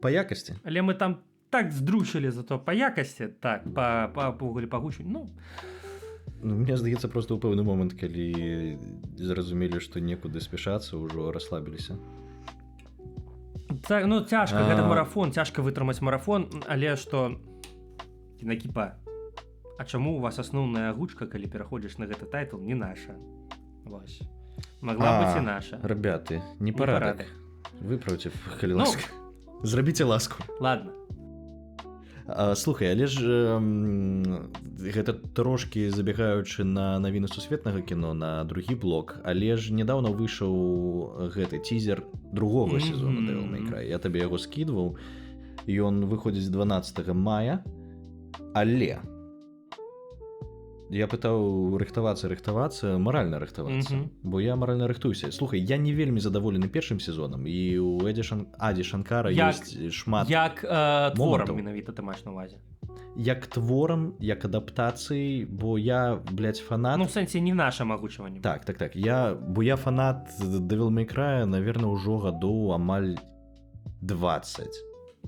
B: па якасці.
A: Але мы там так здручылі зато па якасці, так, па гучу. Ну,
B: Мне здаецца, просто ў пэўны момант, калі зразумелі, што некуды спяшацца, ўжо расслабіліся.
A: так, ну цяжка, гэта марафон, цяжка вытрымаць марафон, але што кінакіпа, а чаму у вас асноўная агучка, калі пераходзіш на гэты тайтл, не наша? Вось. Магла быць і наша.
B: Ребяты, непарадак. Выправце, калі
A: Ну.
B: ласка. Зрабіце ласку.
A: Ладно.
B: Слухай, але ж гэта трошкі забегаючы на навіны сусветнага кіно, на другі блок, але ж нядаўна выйшаў гэты тизер другога сезона Devil May Cry. Я табе яго скідваў. Ён выходзіць 12 мая, але я пытаў рыхтавацца, маральна рыхтавацца, бо я маральна рыхтуюся. Слухай, я не вельмі задаволены першым сезонам, і у Аді Шанкара ёсць шмат
A: Як творам
B: момантаў.
A: менавіта ты маеш на увазе?
B: Як творам, як адаптацыі, бо я, фанат.
A: Ну, в сэнсе не нашым агучваннем.
B: Так. Бо я фанат Devil May Cry, наверное, ўжо гадоў амаль 20.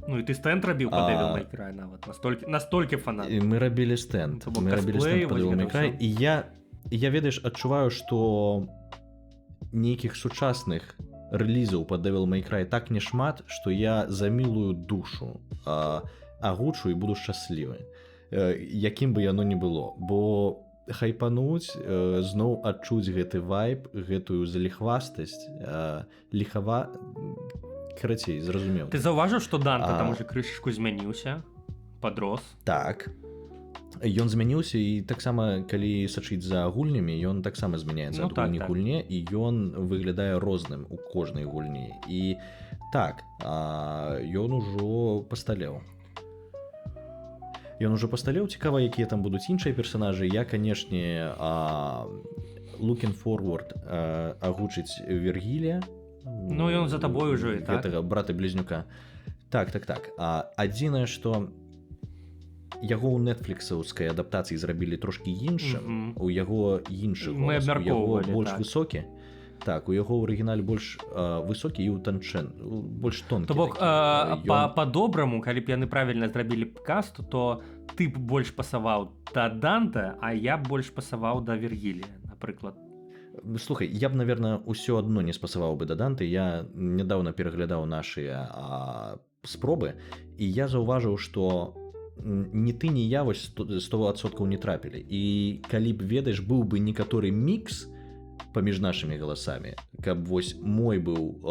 A: Ну, і ты стэнд рабіў па Devil May Cry нават. Настолькі фанат.
B: І мы рабілі стэнд.
A: То бок
B: Мы рабілі
A: косплей,
B: стэнд па
A: вось
B: Devil May
A: гэта
B: Cry.
A: ўсё.
B: І я, ведаеш, адчуваю, што нейкіх сучасных рэлізаў па Devil May Cry так нешмат, што я за мілую душу агучу і буду шчаслівы. Якім бы яно ні было. Бо хайпануць, зноў адчуць гэты вайб, гэтую заліхвастасць, карацей, зразумеў.
A: Ты заўважыў, што Данта там уже крышачку змяніўся, падрос?
B: Так. Ён змяніўся, і таксама, калі сачыць за гульнямі, ён таксама змяняецца ад гульні гульне, і ён выглядае розным у кожнай гульні. І так, ён ужо пасталеў. Цікава, якія там будуць іншыя персанажы. Я, канешне, looking forward агучыць Вергілія.
A: Ну, ён за табой ужо і так.
B: Гэтага брата-блізнюка. Так. Адзінае, што яго ў нетфліксаўскай адаптацыі зрабілі трошкі іншым, у яго іншы голас, у яго больш высокі. Так, у яго ў арыгінале больш высокі і больш тонкі.
A: То бок, па-добраму, калі б яны правільна зрабілі касту, то ты б больш пасаваў да Данта, а я б больш пасаваў да Вергілія, напрыклад.
B: Слухай, я б, наверное, усё адно не спасаваў бы да Данты. Я нядаўна пераглядаў нашыя спробы, і я заўважыў, што ні ты, ні я вось 100% не трапілі. І калі б, ведаеш, быў бы некаторы мікс паміж нашымі галасамі, каб вось мой быў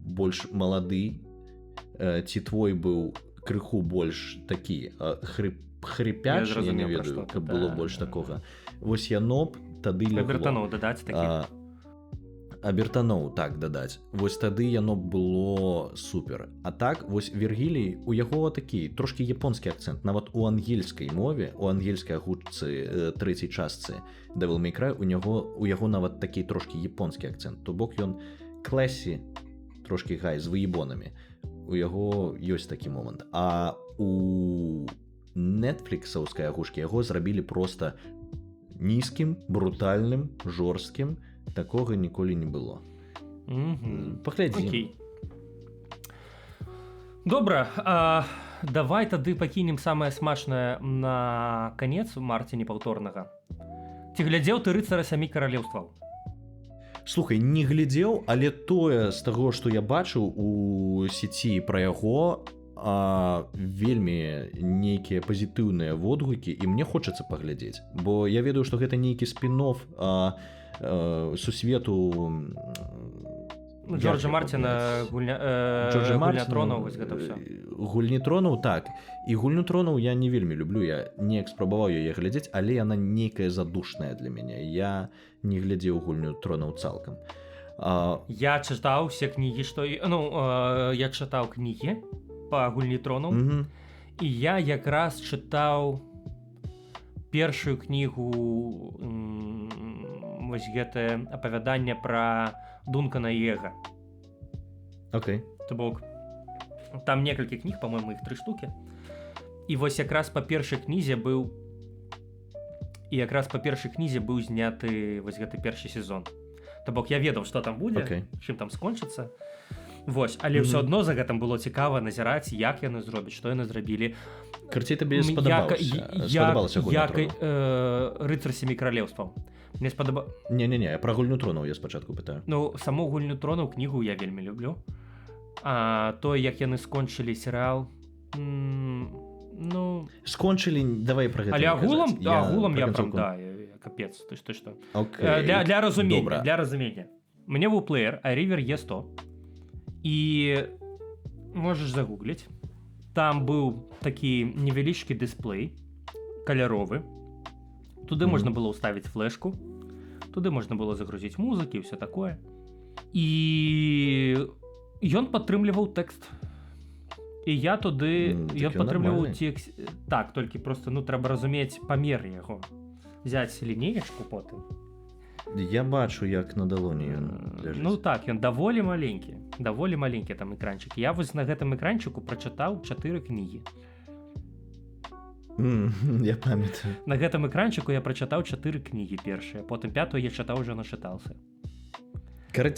B: больш малады, ці твой быў крыху больш такі хрыпячы, я не ведаю, каб было больш такога. Вось яно б тады лягло.
A: Абертаноў дадаць такі.
B: Абертаноў, так, дадаць. Вось тады яно было супер. А так, вось Вергілій, у яго такі трошкі японскі акцэнт. Нават у ангельскай мове, у ангельскай агучцы трэцяй частцы Devil May Cry, у яго нават такі трошкі японскі акцэнт. То бок ён класі трошкі гай з выебонамі. У яго ёсць такі момант. А у нетфліксаўскай агучкі яго зрабілі проста нізкім, брутальным, жорсткім. Такога ніколі не было. Паглядзім.
A: Добра, давай тады пакінем самае смачнае на канец марці непаўторнага. Ці глядзеў ты рыцара сямі каралеўстваў?
B: Слухай, не глядзеў, але тое з таго, што я бачыў у сеці пра яго, вельмі нейкія пазітыўныя водгукі, і мне хочацца паглядзець, бо я ведаю, што гэта нейкі спін-офф сусвету
A: Джорджа Мартина, гульня тронаў, вось гэта ўсё.
B: Гульні тронаў, так. І гульню тронаў я не вельмі люблю, я неяк спрабаваў яе глядзець, але яна нейкая задушная для мяне. Я не глядзеў гульню тронаў цалкам.
A: Я чытаў усе кнігі, што... я чытаў кнігі па гульні тронаў, і я якраз чытаў першую кнігу, вось гэтае апавяданне пра Дункана і Эга.
B: Окей.
A: То бок, там некалькі кніг, па-мойму, іх 3 штукі. І вось якраз па першай кнізе быў зняты вось гэты першы сезон. То бок, я ведаў, што там будзе, чым там скончыцца. Вось, але ўсё адно за гэтым было цікава назіраць, як яны зробяць, што яны зрабілі.
B: Карцей, табе спадабалася гульня тронаў?
A: Рыцар сямі каралеўстваў. Мне спадабалася...
B: Не, пра гульню тронаў я спачатку пытаю.
A: Ну, саму гульню тронаў, кнігу я вельмі люблю. А тое, як яны скончылі серыял, ну...
B: Скончылі, давай пра гэта.
A: Але агулам я прям, да, капец, ты што. Для разумення. У мяне быў плеер iRiver E100, і можаш загугліць. Там быў такі невялічкі дысплей, каляровы. Туды можна было ўставіць флешку, туды можна было загрузіць музыкі і ўсё такое. І ён падтрымліваў тэкст. І я туды... Ён падтрымліваў тэкст... Так, толькі просто, трэба разумець памер яго. Взяць лінеечку потым.
B: Я бачу, як на далоні ён ляжыць.
A: Ну так, ён даволі маленькі там экранчык. Я вось на гэтым экранчыку прачытаў 4 кнігі.
B: Я памятаю.
A: На гэтым экранчыку я прачытаў 4 кнігі першыя, потым 5-ю я чытаў уже начытаўся.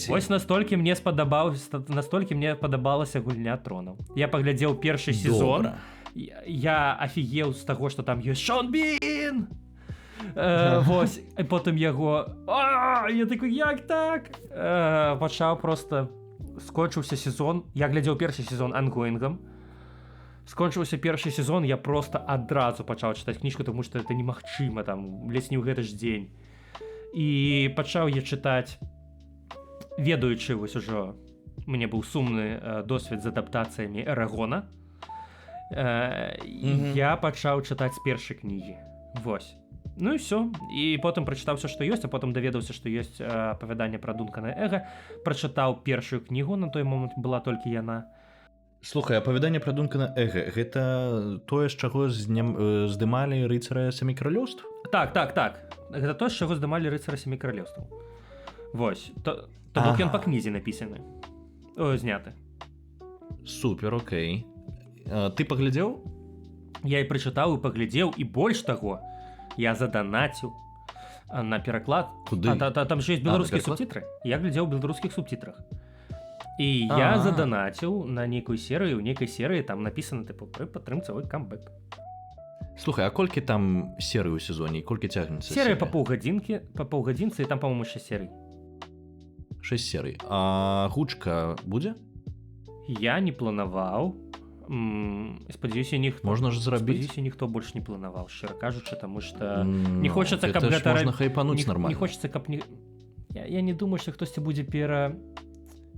A: Вось настолькі мне падабалася гульня тронаў. Я паглядзеў першы сезон. Я афігеў з таго, што там ёсць Шон Бін! Вось, і потым яго... Я такой, як так? Пачаў просто... Скончыўся сезон. Я глядзеў першы сезон ангоінгам. Скончыўся першы сезон, я просто адразу пачаў чытаць кніжку, тому што это немагчыма, там, ледзь не ў гэты ж дзень. І пачаў я чытаць, ведаючы вось ужо, мне быў сумны досвед з адаптацыямі Эрагона. Я пачаў чытаць з першай кнігі. Вось. Ну і все. І потым прачытаў все, што ёсць, а потым даведаўся, што ёсць апавяданне пра Дункана і Эга. Прачытаў першую кнігу, на той момант была толькі яна.
B: Слухай, апавяданне пра Дункана Эга, гэта тое, з чаго здымалі рыцара сямі каралеўств?
A: Так. Гэта тое, з чаго здымалі рыцара сямі каралеўстваў. Вось. То бок ён па кнізе напісаны. Зняты.
B: Супер, окей. Ты паглядзеў?
A: Я і прачытаў, і паглядзеў, і больш таго, я заданаціў на пераклад.
B: Куды?
A: Там же ёсць беларускія субцітры. Я глядзеў у беларускіх субцітрах. І я заданаціў на нейкую серыю, у нейкай серыі там напісана, типу, пры падтрымцы камбэк.
B: Слухай, а колькі там серый у сезоне, колькі цягнецца?
A: Серыя па паўгадзінцы, і там, па-моему, 6 серый.
B: 6 серый. А гучка будзе?
A: Я не планаваў. Спадзяюся, ніхто больш не планаваў, шчыра кажучы, таму што не хочацца, каб гэта...
B: Можна хайпануць нармальна.
A: Не хочацца, каб... Я не думаю, што хтосьці будзе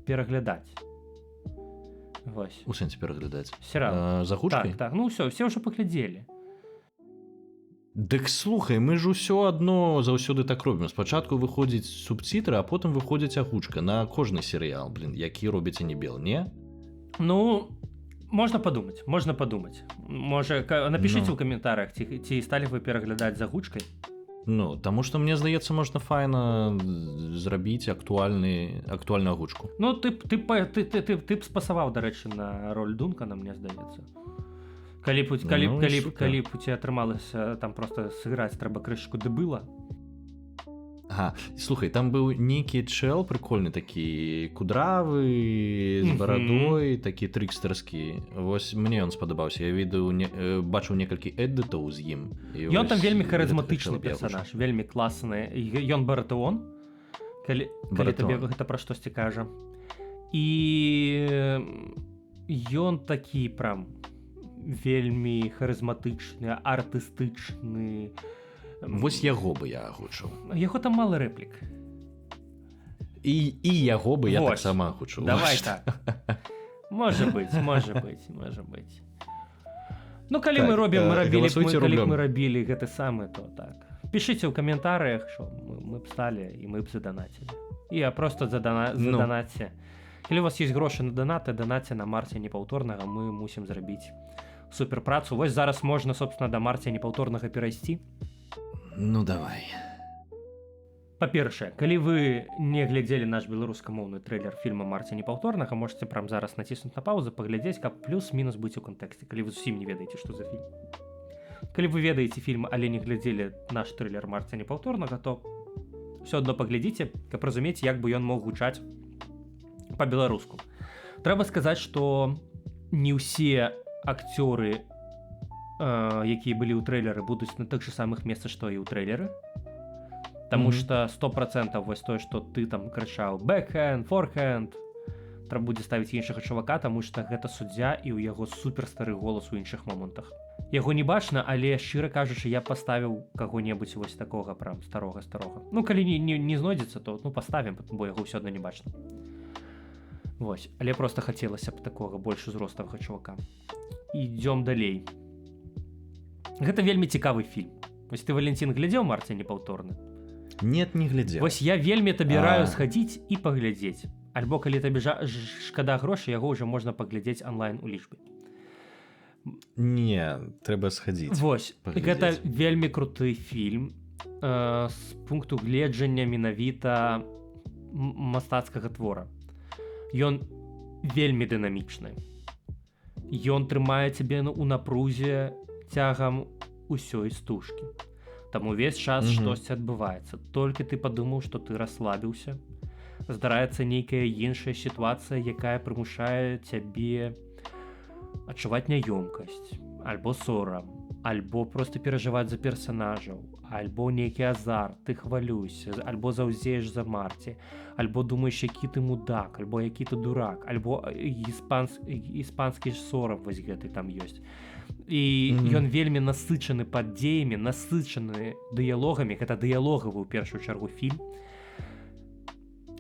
A: пераглядаць. Вось.
B: У сэнсе пераглядаць?
A: Серыал.
B: За гучкай?
A: Так, ну ўсё ўжо паглядзелі.
B: Дык слухай, мы ж усё адно заўсёды так робім. Спачатку выходзіць субцітры, а потым выходзіць агучка на кожны серыял, які робіце не бел, не?
A: Ну, можна падумаць. Можа, напішыце ў каментарах, ці сталі вы пераглядаць за гучкай?
B: Ну, таму што, мне здаецца, можна файна зрабіць актуальную агучку.
A: Ну, ты б спасаваў, дарэчы, на роль Дункана, мне здаецца. Калі б у цябе атрымалася там проста сыграць, трэба крышку дэбыла.
B: Ага, слухай, там быў нейкі чэл прыкольны такі кудравы з барадой, такі трыкстарскі. Вось мне ён спадабаўся. Я бачыў некалькі эдытаў з ім.
A: Ён там вельмі харызматычны персанаж, вельмі класны. Ён баратыон, калі табе гэта пра штосьці кажа. І ён такі прям вельмі харызматычны, артыстычны.
B: Вось яго бы я агучыў.
A: Яго там мала рэплік.
B: І яго бы я таксама агучыў.
A: Давай так. Можа быць. Ну, калі мы рабілі гэты самы, то так. Пішыце ў каментарыях, што мы б сталі і мы б задонацілі. І проста задонатце. Калі у вас ёсць грошы на данаце на Марція Непаўторнага, мы мусім зрабіць суперпрацу. Вось зараз можна, собственно, да Марція Непаўторнага перайсці.
B: Ну, давай.
A: Па-першае, калі вы не глядзелі наш беларускамоўны трэйлер фільма Марція Непаўторнага, можете прям зараз націснуць на паузу, паглядзець, каб плюс-мінус быць у кантэксце, калі вы зусім не ведаеце, што за фільм. Калі вы ведаеце фільм, але не глядзелі наш трэйлер Марція Непаўторнага, то ўсё адно паглядзіце, каб разумець, як бы ён мог гучаць па-беларуску. Трэба сказаць, што не ўсе акцёры, якія былі ў трэйлеры, будуць на тых же самых месцах, што і ў трэйлеры. Таму што 100% вось тое, што ты там крычаў бэкхенд, форхенд, трэба будзе ставіць іншага чувака, таму што гэта суддзя і ў яго суперстары голас у іншых момантах. Яго не бачна, але, шчыра кажучы, я паставіў каго-небудзь вось такога прям старога. Ну, калі не знойдзецца, то паставім, бо яго ўсё адно не бачна. Вось, але проста хацелася б такога больш узростага чувака. Ідём далей. Гэта вельмі цікавы фільм. Вось ты, Валентин, глядзеў Марція Непаўторны?
B: Нет, не глядзеў.
A: Вось я вельмі табе раю схадзіць і паглядзець. Альбо калі табе шкада грошай, яго ўжо можна паглядзець онлайн у лічбе.
B: Не, трэба схадзіць.
A: Вось, гэта вельмі круты фільм з пункту гледжання менавіта мастацкага твора. Ён вельмі дынамічны. Ён трымае цябе ў напрузе цягам усёй стужкі. Там увесь час штосьці адбываецца. Толькі ты падумаў, што ты расслабіўся, здараецца нейкая іншая сітуацыя, якая прымушае цябе адчуваць няёмкасць, альбо сорам, альбо проста перажываць за персанажаў, альбо нейкі азарт, ты хвалюйся, альбо заўзееш за Марці, альбо думаеш, які ты мудак, альбо які ты дурак, альбо іспанскі сорам вось гэты там ёсць. І ён вельмі насычаны падзеямі, насычаны дыялогамі, гэта дыялогавы ў першую чаргу фільм.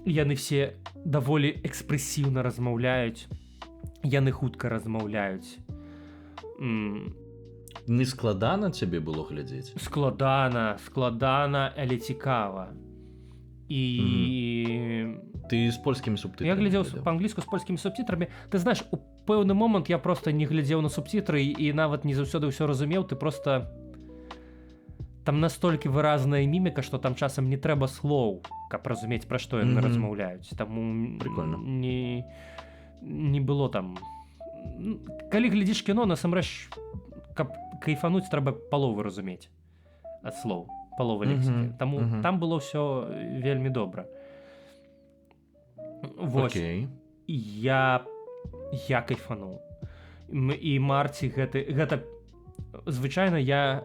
A: Яны все даволі экспрэсіўна размаўляюць, яны хутка размаўляюць.
B: Не складана цябе было глядзець?
A: Складана, але цікава. І
B: ты з польскімі субтытрамі?
A: Я глядзеў па-англійску з польскімі субтытрамі. Ты знаеш, у пэўны момант я проста не глядзеў на субтитры і нават не заўсёды ўсё разумеў. Ты проста там настолькі выразная міміка, што там часам не трэба слоў, каб разумець, пра што яны размаўляюць. Таму
B: прикольно.
A: Не было там. Калі глядзіш кіно, насамрэч, каб кайфануць, трэба палову разумець ад слоў, палова лексікі. Таму там было ўсё вельмі добра. Вось. Я кайфануў. І Марці гэта звычайна я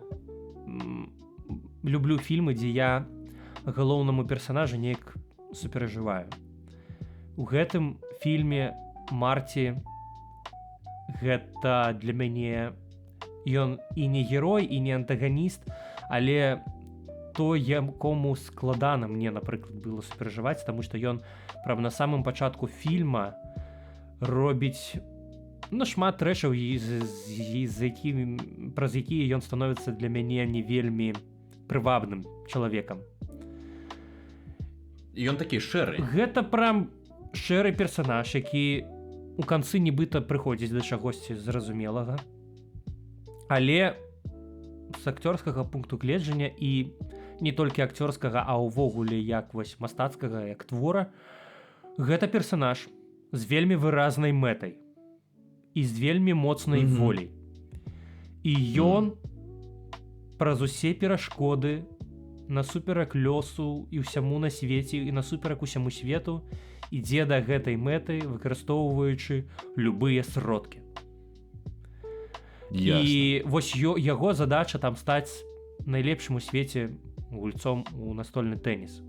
A: люблю фільмы, дзе я галоўнаму персанажу неяк суперажываю. У гэтым фільме Марці гэта для мяне ён і не герой, і не антаганіст, але то, якому складана мне, напрыклад, было суперажываць, таму што ён прям на самым пачатку фільма робіць шмат трэшаў, праз якія ён становіцца для мяне не вельмі прывабным чалавекам.
B: Ён такі шэры.
A: Гэта прям шэры персанаж, які у канцы нібыта прыходзіць да чагосьці зразумелага. Але з акцёрскага пункту гледжання і не толькі акцёрскага, а ўвогуле як вось мастацкага, як твора, гэта персанаж з вельмі выразнай мэтай і з вельмі моцнай волей. І ён праз усе перашкоды насуперак лёсу і ўсяму на свеце і насуперак усяму свету ідзе да гэтай мэты, выкарыстоўваючы любыя сродкі. І вось яго задача там стаць найлепшым у свеце гульцом у настольны тэніс.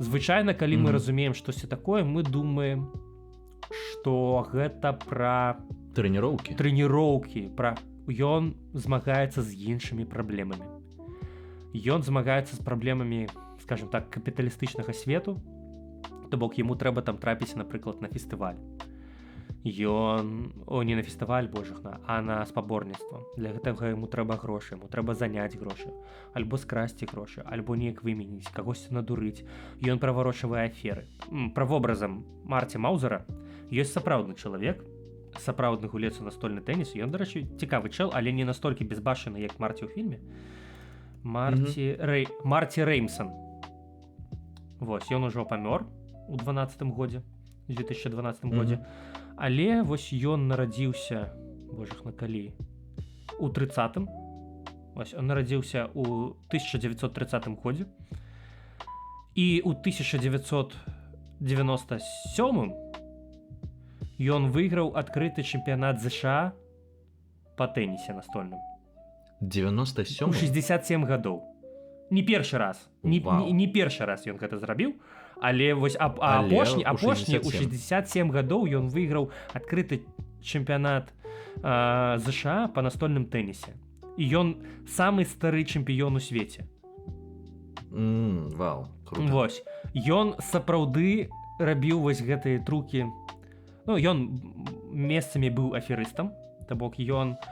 A: Звычайна, калі мы разумеем штосьці такое, мы думаем, што гэта пра трэніроўкі, пра ён змагаецца з іншымі праблемамі. Ён змагаецца з праблемамі, скажем так, капіталістычнага свету, то бок яму трэба там трапіць, напрыклад, на фестываль. Не на фестываль, а на спаборніцтва. Для гэтага яму трэба грошы, яму трэба заняць грошы, альбо скрасці грошы, альбо неяк выменіць, кагосьці надурыць. Ён праварочвае аферы. Правобразам Марці Маузера ёсць сапраўдны чалавек, сапраўдны гулец у настольны тэніс. Ён, дарэчы, цікавы чэл, але не настолькі безбашаны, як Марці ў фільме. Марці Рэймсон. Вось, ён ужо памёр у 2012 годзе. Але вось ён нарадзіўся, калі? У 30-м. Вось, ён нарадзіўся ў 1930 годзе. І ў 1997 ён выйграў адкрыты чэмпіянат ЗША па тэнісе настольным.
B: 97?
A: У 67 гадоў. Не першы раз. Не першы раз ён гэта зрабіў. Але вось апошні у 67 гадоў ён выйграў адкрыты чэмпіянат ЗША па настольным тэнісе. І ён самы стары чэмпіён у свеце.
B: Вау, круто.
A: Вось. Ён сапраўды рабіў вось гэтыя трукі. Ён месцамі быў аферыстам. То бок ён...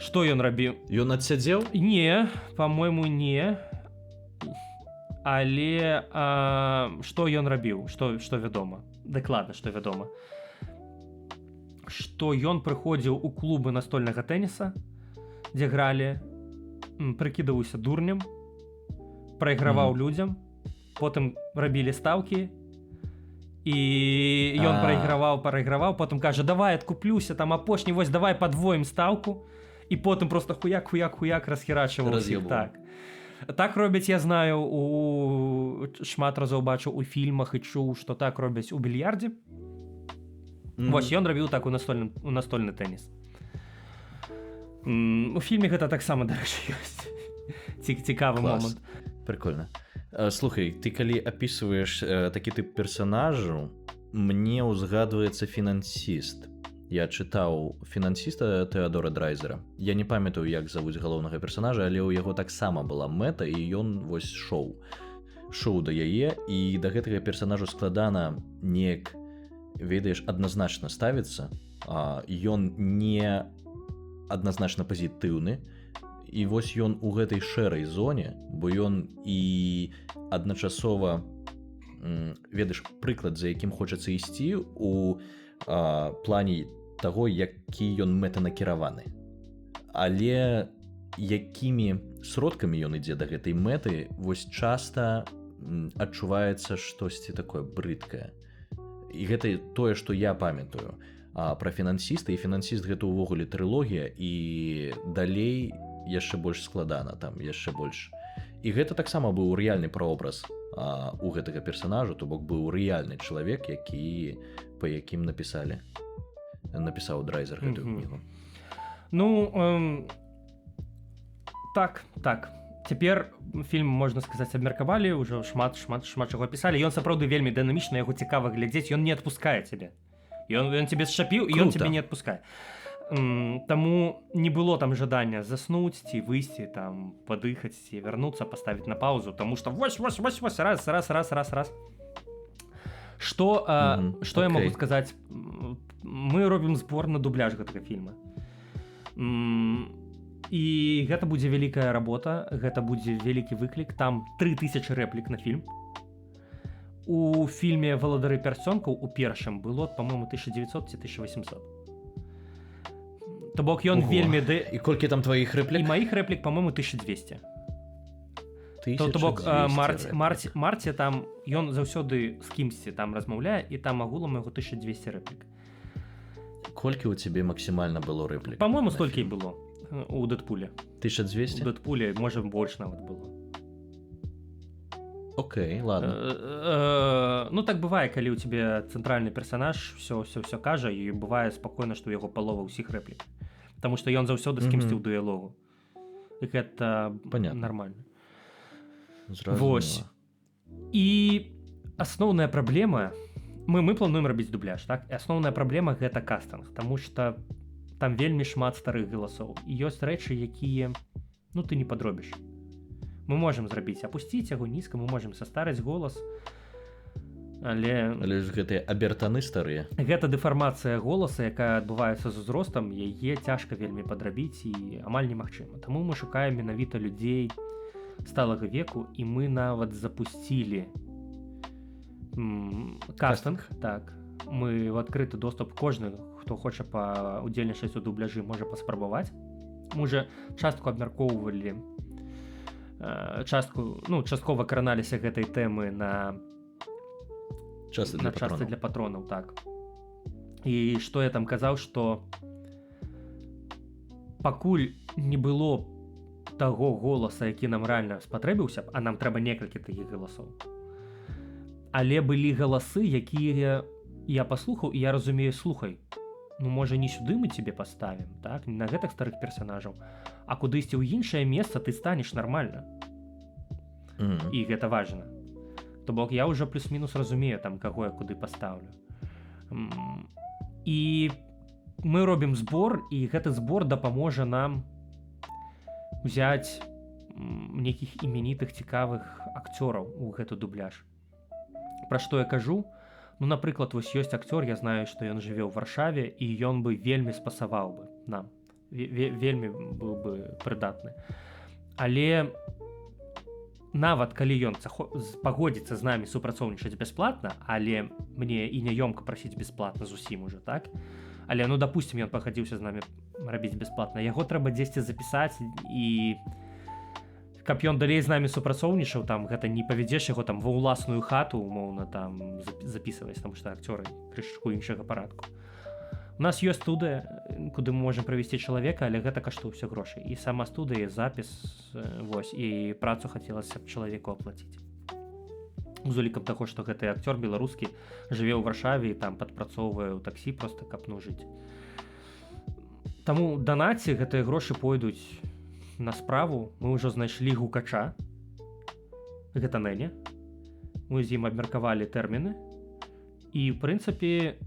A: Што ён рабіў?
B: Ён адсядзеў?
A: Не, па-мойму, не. Але што ён рабіў? Што вядома? Дакладна, што вядома. Што ён прыходзіў у клубы настольнага тэніса, дзе гралі, прыкідаўся дурнем, прайграваў людзям, потым рабілі стаўкі, і ён прайграваў, потым кажа, давай адкуплюся, там апошні, вось давай падвоім стаўку, і потым просто хуяк расхерачваў усіх. Так робяць, я знаю, шмат разоў бачыў у фільмах і чуў, што так робяць у більярдзе. Вось, ён рабіў так у настольны тэніс. У фільме гэта таксама, дарэчы, ёсць. Цікавы момант.
B: Прикольна. Слухай, ты калі апісваеш такі тып персанажу, мне ўзгадваецца фінансіст. Я чытаў фінансіста Тэадора Драйзера. Я не памятаю, як завуць галоўнага персанажа, але ў яго таксама была мэта, і ён вось шоу да яе, і да гэтага персанажу складана неяк, ведаеш, адназначна ставіцца. Ён не адназначна пазітыўны, і вось ён у гэтай шэрай зоне, бо ён і адначасова, ведаеш, прыклад, за якім хочацца ісці у плане таго, які ён мэтанакіраваны. Але якімі сродкамі ён ідзе да гэтай мэты, вось часта адчуваецца штосьці такое брыдкае. І гэта тое, што я памятаю пра фінансіста, і фінансіст гэта ўвогуле трылогія, і далей яшчэ больш складана, там яшчэ больш. І гэта таксама быў рэальны праобраз у гэтага персанажа, то бок быў рэальны чалавек, па якім напісаў Драйзер гэтую кнігу.
A: Так. Цяпер фільм, можна сказаць, абмеркавалі, ўжо шмат чаго пісалі. Ён сапраўды вельмі дынамічны, яго цікава глядзець, ён не адпускае цябе. Ён цябе зчапіў, і ён цябе не адпускае. Таму не было там жадання заснуць ці выйсці, там падыхаць ці вярнуцца, паставіць на паузу, таму што вось, раз. Што я магу сказаць? Мы робім збор на дубляж гэтага фільма. І гэта будзе вялікая работа, гэта будзе вялікі выклік, там 3000 рэплік на фільм. У фільме «Валадары пярсцёнкаў» у першым было, па-моему, 1900 ці 1800. То бок ён вельмі...
B: І колькі там тваіх рэплік?
A: І маіх рэплік, па-моему, 1200. То бок Марці там, ён заўсёды з кімсьці там размаўляе, і там агулам яго 1200 рэплік.
B: Колькі ў цябе максімальна было рэплік?
A: Па-моему, столькі і было у Дэдпуле.
B: 1200?
A: У Дэдпуле, можа, больш нават было.
B: Окей, ладно.
A: Ну так бывае, калі ў тебе цэнтральны персанаж все кажа, і бывае спакойна, што ў яго палова ўсіх рэплік, Таму што ён заўсёды з кімсьці ў дыялогу, і гэта
B: Понятно.
A: нормально.
B: Зразумела.
A: Вось. І асноўная праблема, мы плануем рабіць дубляж, так? І асноўная праблема гэта кастынг, таму што там вельмі шмат старых галасоў, і ёсць рэчы, якія ты не падробіш. Мы можам зрабіць, апусціць яго нізка, мы можам састарыць голас, але
B: ж гэтыя абертаны старыя.
A: гэта дэфармацыя голаса, якая адбываецца з узростам, яе цяжка вельмі падрабіць і амаль немагчыма. Таму мы шукаем менавіта людзей сталага веку, і мы нават запусцілі кастынг. Так, мы ў адкрыты доступ, кожны, хто хоча паўдзельнічаць у дубляжы, можа паспрабаваць. Мы уже частку абмяркоўвалі, часткова краналіся гэтай тэмы на
B: Часты
A: для патронаў, так. І што я там казаў, што пакуль не было таго голаса, які нам рэальна спатрэбіўся б, а нам трэба некалькі такіх галасоў. Але былі галасы, якія я паслухаў, і я разумею, слухай, можа не сюды мы цябе паставім, так, не на гэтых старых персанажаў, а кудысьці ў іншае месца ты станеш нармальна. І гэта важна. То бок я ўжо плюс-мінус разумею, там, каго я куды пастаўлю. І мы робім збор, і гэты збор дапаможа нам узяць нейкіх іменітых цікавых акцёраў у гэты дубляж. Пра што я кажу? Напрыклад, вось ёсць акцёр, я знаю, што ён жыве ў Варшаве, і ён бы вельмі спасаваў бы нам. Вельмі быў бы прыдатны. Але нават калі ён пагодзіцца з намі супрацоўнічаць бясплатна, але мне і няёмка прасіць бясплатна зусім уже, так? Але, дапусцім, ён пагадзіўся з намі рабіць бясплатна. Яго трэба дзесьці запісаць, і каб ён далей з намі супрацоўнічаў, там гэта не павядзеш яго там ва ўласную хату, умоўна, там запісваць, таму што акцёры крышачку іншага парадку. У нас ёсць студыя, куды мы можам правесці чалавека, але гэта каштуе ўсё грошай. І сама студыя, запіс, вось, і працу хацелася б чалавеку аплаціць. З улікам таго, што гэты акцёр беларускі жыве ў Варшаве і там падпрацоўвае ў таксі проста, каб жыць. Таму данаці гэтыя грошы пойдуць на справу. Мы ўжо знайшлі гукача, гэта Нэня. Мы з ім абмеркавалі тэрміны, і ў прынцыпе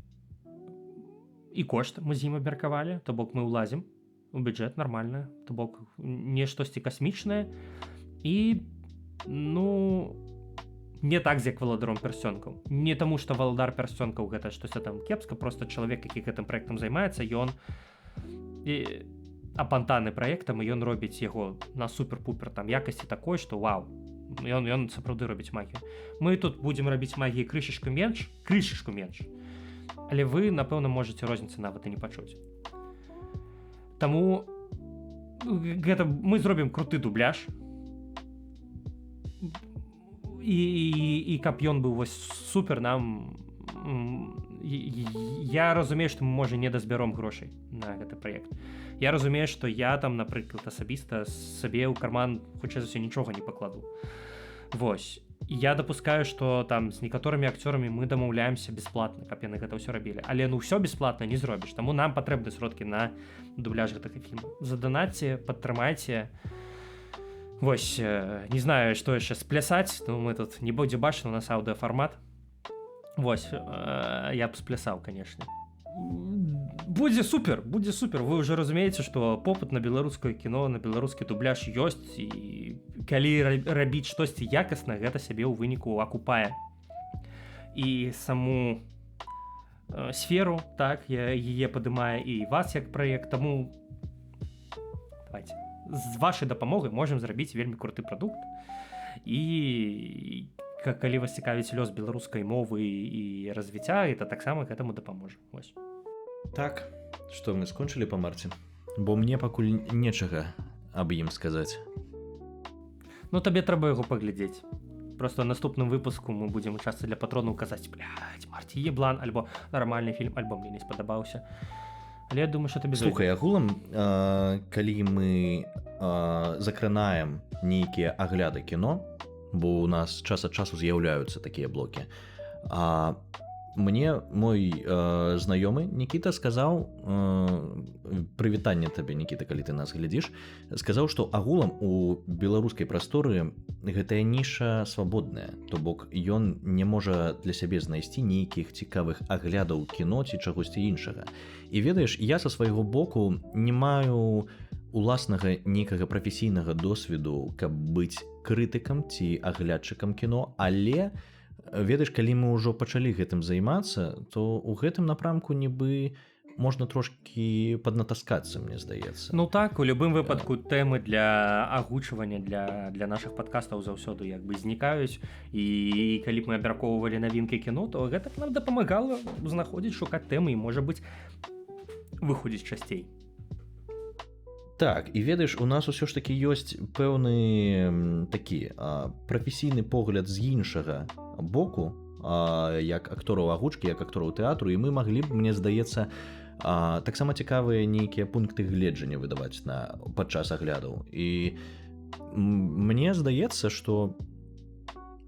A: і кошт мы з ім абмеркавалі, то бок мы ўлазім у бюджэт нармальна, то бок не штосьці касмічнае, і не так з як валадаром пярсцёнкаў. Не таму што валадар пярсцёнкаў гэта штосьці там кепска, просто чалавек, які гэтым праектам займаецца, ён апантаны праектам, і ён робіць яго на супер-пупер там якасці такой, што вау, ён сапраўды робіць магію. Мы тут будзем рабіць магіі крышачку менш, але вы, напэўна, можаце розніцы нават і не пачуць. Таму гэта мы зробім круты дубляж, і каб ён быў вось супер, нам я разумею, што мы можа не дазбяром грошай на гэты праект. Я разумею, што я там, напрыклад, асабіста сабе ў карман хутчэй за ўсё нічога не пакладу. Вось. Я дапускаю, што там з некаторымі акцёрамі мы дамаўляемся бясплатна, каб яны гэта ўсё рабілі. Але ўсё бясплатна не зробіш, таму нам патрэбны сродкі на дубляж гэтага фільма. Заданатьце, падтрымайце. Вось, не знаю, што яшчэ сплясаць, мы тут не будзе бачна, у нас аўдыафармат. Вось, я б сплясаў, канешне. Будзе супер. Вы ўжо разумееце, што попыт на беларускае кіно, на беларускі дубляж ёсць, і калі рабіць штосьці якасна, гэта сябе ў выніку акупае. І саму сферу, так, яе падымае і вас як праект, таму давайте з вашай дапамогай можам зрабіць вельмі круты прадукт. І калі вас цікавіць лёс беларускай мовы і развіцця, это таксама гэтаму дапаможа. Вось.
B: Так, што мы скончылі па марце? Бо мне пакуль нечага аб ім сказаць.
A: Табе трэба яго паглядзець. Просто ў наступным выпуску мы будзем у частцы для патронаў казаць, Марці еблан, альбо нармальны фільм, альбо мне не спадабаўся. Але я думаю, што табе...
B: Слухай, агулам, калі мы закранаем нейкія агляды кіно, бо у нас час ад часу з'яўляюцца такія блокі. А мне мой знаёмы Нікіта сказаў, прывітанне табе, Нікіта, калі ты нас глядзіш, сказаў, што агулам у беларускай прасторы гэтая ніша свабодная, то бок ён не можа для сябе знайсці нейкіх цікавых аглядаў кіно ці чагосьці іншага. І ведаеш, я са свайго боку не маю уласнага нейкага прафесійнага досведу, каб быць крытыкам ці аглядчыкам кіно, але ведаеш, калі мы ўжо пачалі гэтым займацца, то ў гэтым напрамку нібы можна трошкі паднатаскацца, мне здаецца.
A: Ну так, у любым выпадку тэмы для агучвання для нашых падкастаў заўсёды як бы знікаюць, і калі б мы абмяркоўвалі навінкі кіно, то гэта нам дапамагала знаходзіць, шукаць тэмы і, можа быць, выходзіць часцей.
B: Так, і ведаеш, у нас усё ж такі ёсць пэўны такі прафесійны погляд з іншага боку, як актораў агучкі, як актораў тэатру, і мы маглі б, мне здаецца, таксама цікавыя нейкія пункты гледжання выдаваць падчас аглядаў. І мне здаецца, што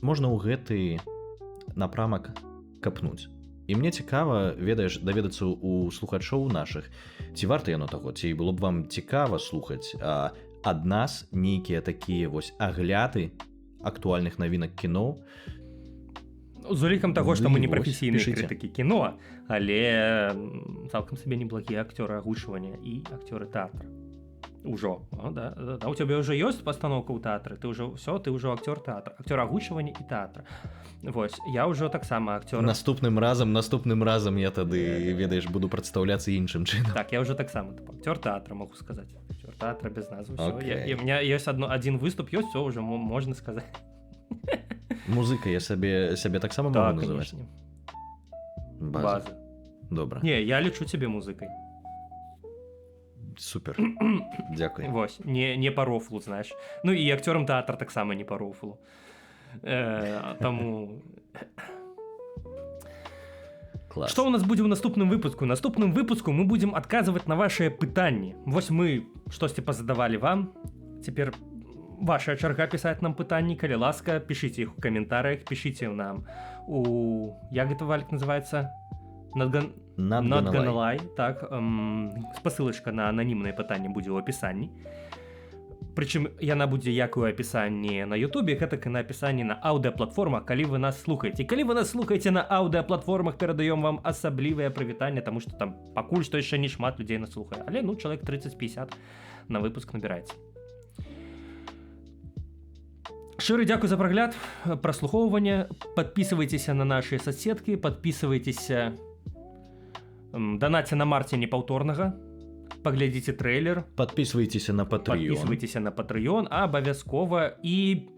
B: можна ў гэты напрамак капнуць. І мне цікава, ведаеш, даведацца у слухачоў нашых, ці варта яно таго, ці было б вам цікава слухаць ад нас нейкія такія вось агляды актуальных навінак кіно.
A: З улікам таго, што мы не прафесійныя
B: пішыце.
A: крытыкі кіно, але цалкам сабе неблакія акцёры агучвання і акцёры тэатра. Ужо, да. У цябе ўжо ёсць пастаноўка ў тэатры, ты ўжо акцёр тэатра, акцёр агучвання і тэатра. Вось, я ўжо таксама акцёр.
B: Наступным разам я тады, ведаеш, буду прадстаўляцца іншым чынам.
A: Так, я ўжо таксама акцёр тэатра, могу сказаць. Акцёр тэатра без назвы.
B: Okay.
A: У меня ёсць адзін выступ, ёсць, всё ўжо можна сказаць.
B: Музыка я сябе таксама
A: Так,
B: могу называць.
A: канешне.
B: База. Добра.
A: Не, я лічу цябе музыкай.
B: Супер. Дзякуй.
A: Вось, не па рофлу, знаеш. Ну і акцёрам тэатра таксама не па рофлу. Таму...
B: Клас.
A: Што ў нас будзе ў наступным выпуску? У наступным выпуску мы будзем адказваць на вашыя пытанні. Вось мы штосьці пазадавалі вам. Цяпер ваша чарга пісаць нам пытанні. Калі ласка, пішыце іх у каментарыях, пішыце нам у... Як гэта, Валік, называецца? Not gonna lie. Так, спасылачка на ананімнае пытанне будзе ў апісанні. Прычым яна будзе як у апісанні на Ютубе, гэтак і на апісанні на аўдыаплатформах, калі вы нас слухаеце. Калі вы нас слухаеце на аўдыаплатформах, перадаём вам асаблівае прывітанне, таму што там пакуль што яшчэ не шмат людзей нас слухае. Але, чалавек 30-50 на выпуск набіраецца. Шчыры дзякуй за прагляд, праслухоўванне. Падпісывайцеся на нашы соцсеткі, падпісывайцеся, данаце на Марце непаўторнага, паглядзіце трэйлер.
B: Падпісвайцеся на Patreon.
A: Абавязкова, і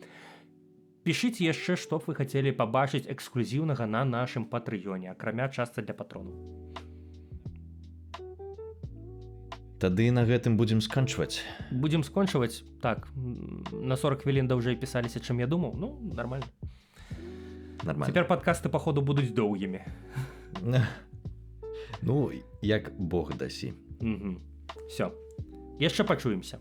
A: пішыце яшчэ, што б вы хацелі пабачыць эксклюзіўнага на нашым Патрыёне, акрамя частцы для патронаў.
B: Тады на гэтым будзем скончваць.
A: Будзем скончваць, так, на 40 хвілін даўжэй пісаліся, чым я думаў. Ну, нормально. Цяпер падкасты, паходу, будуць доўгімі.
B: Ну, як Бог дасі.
A: Всё. Яшчэ пачуемся.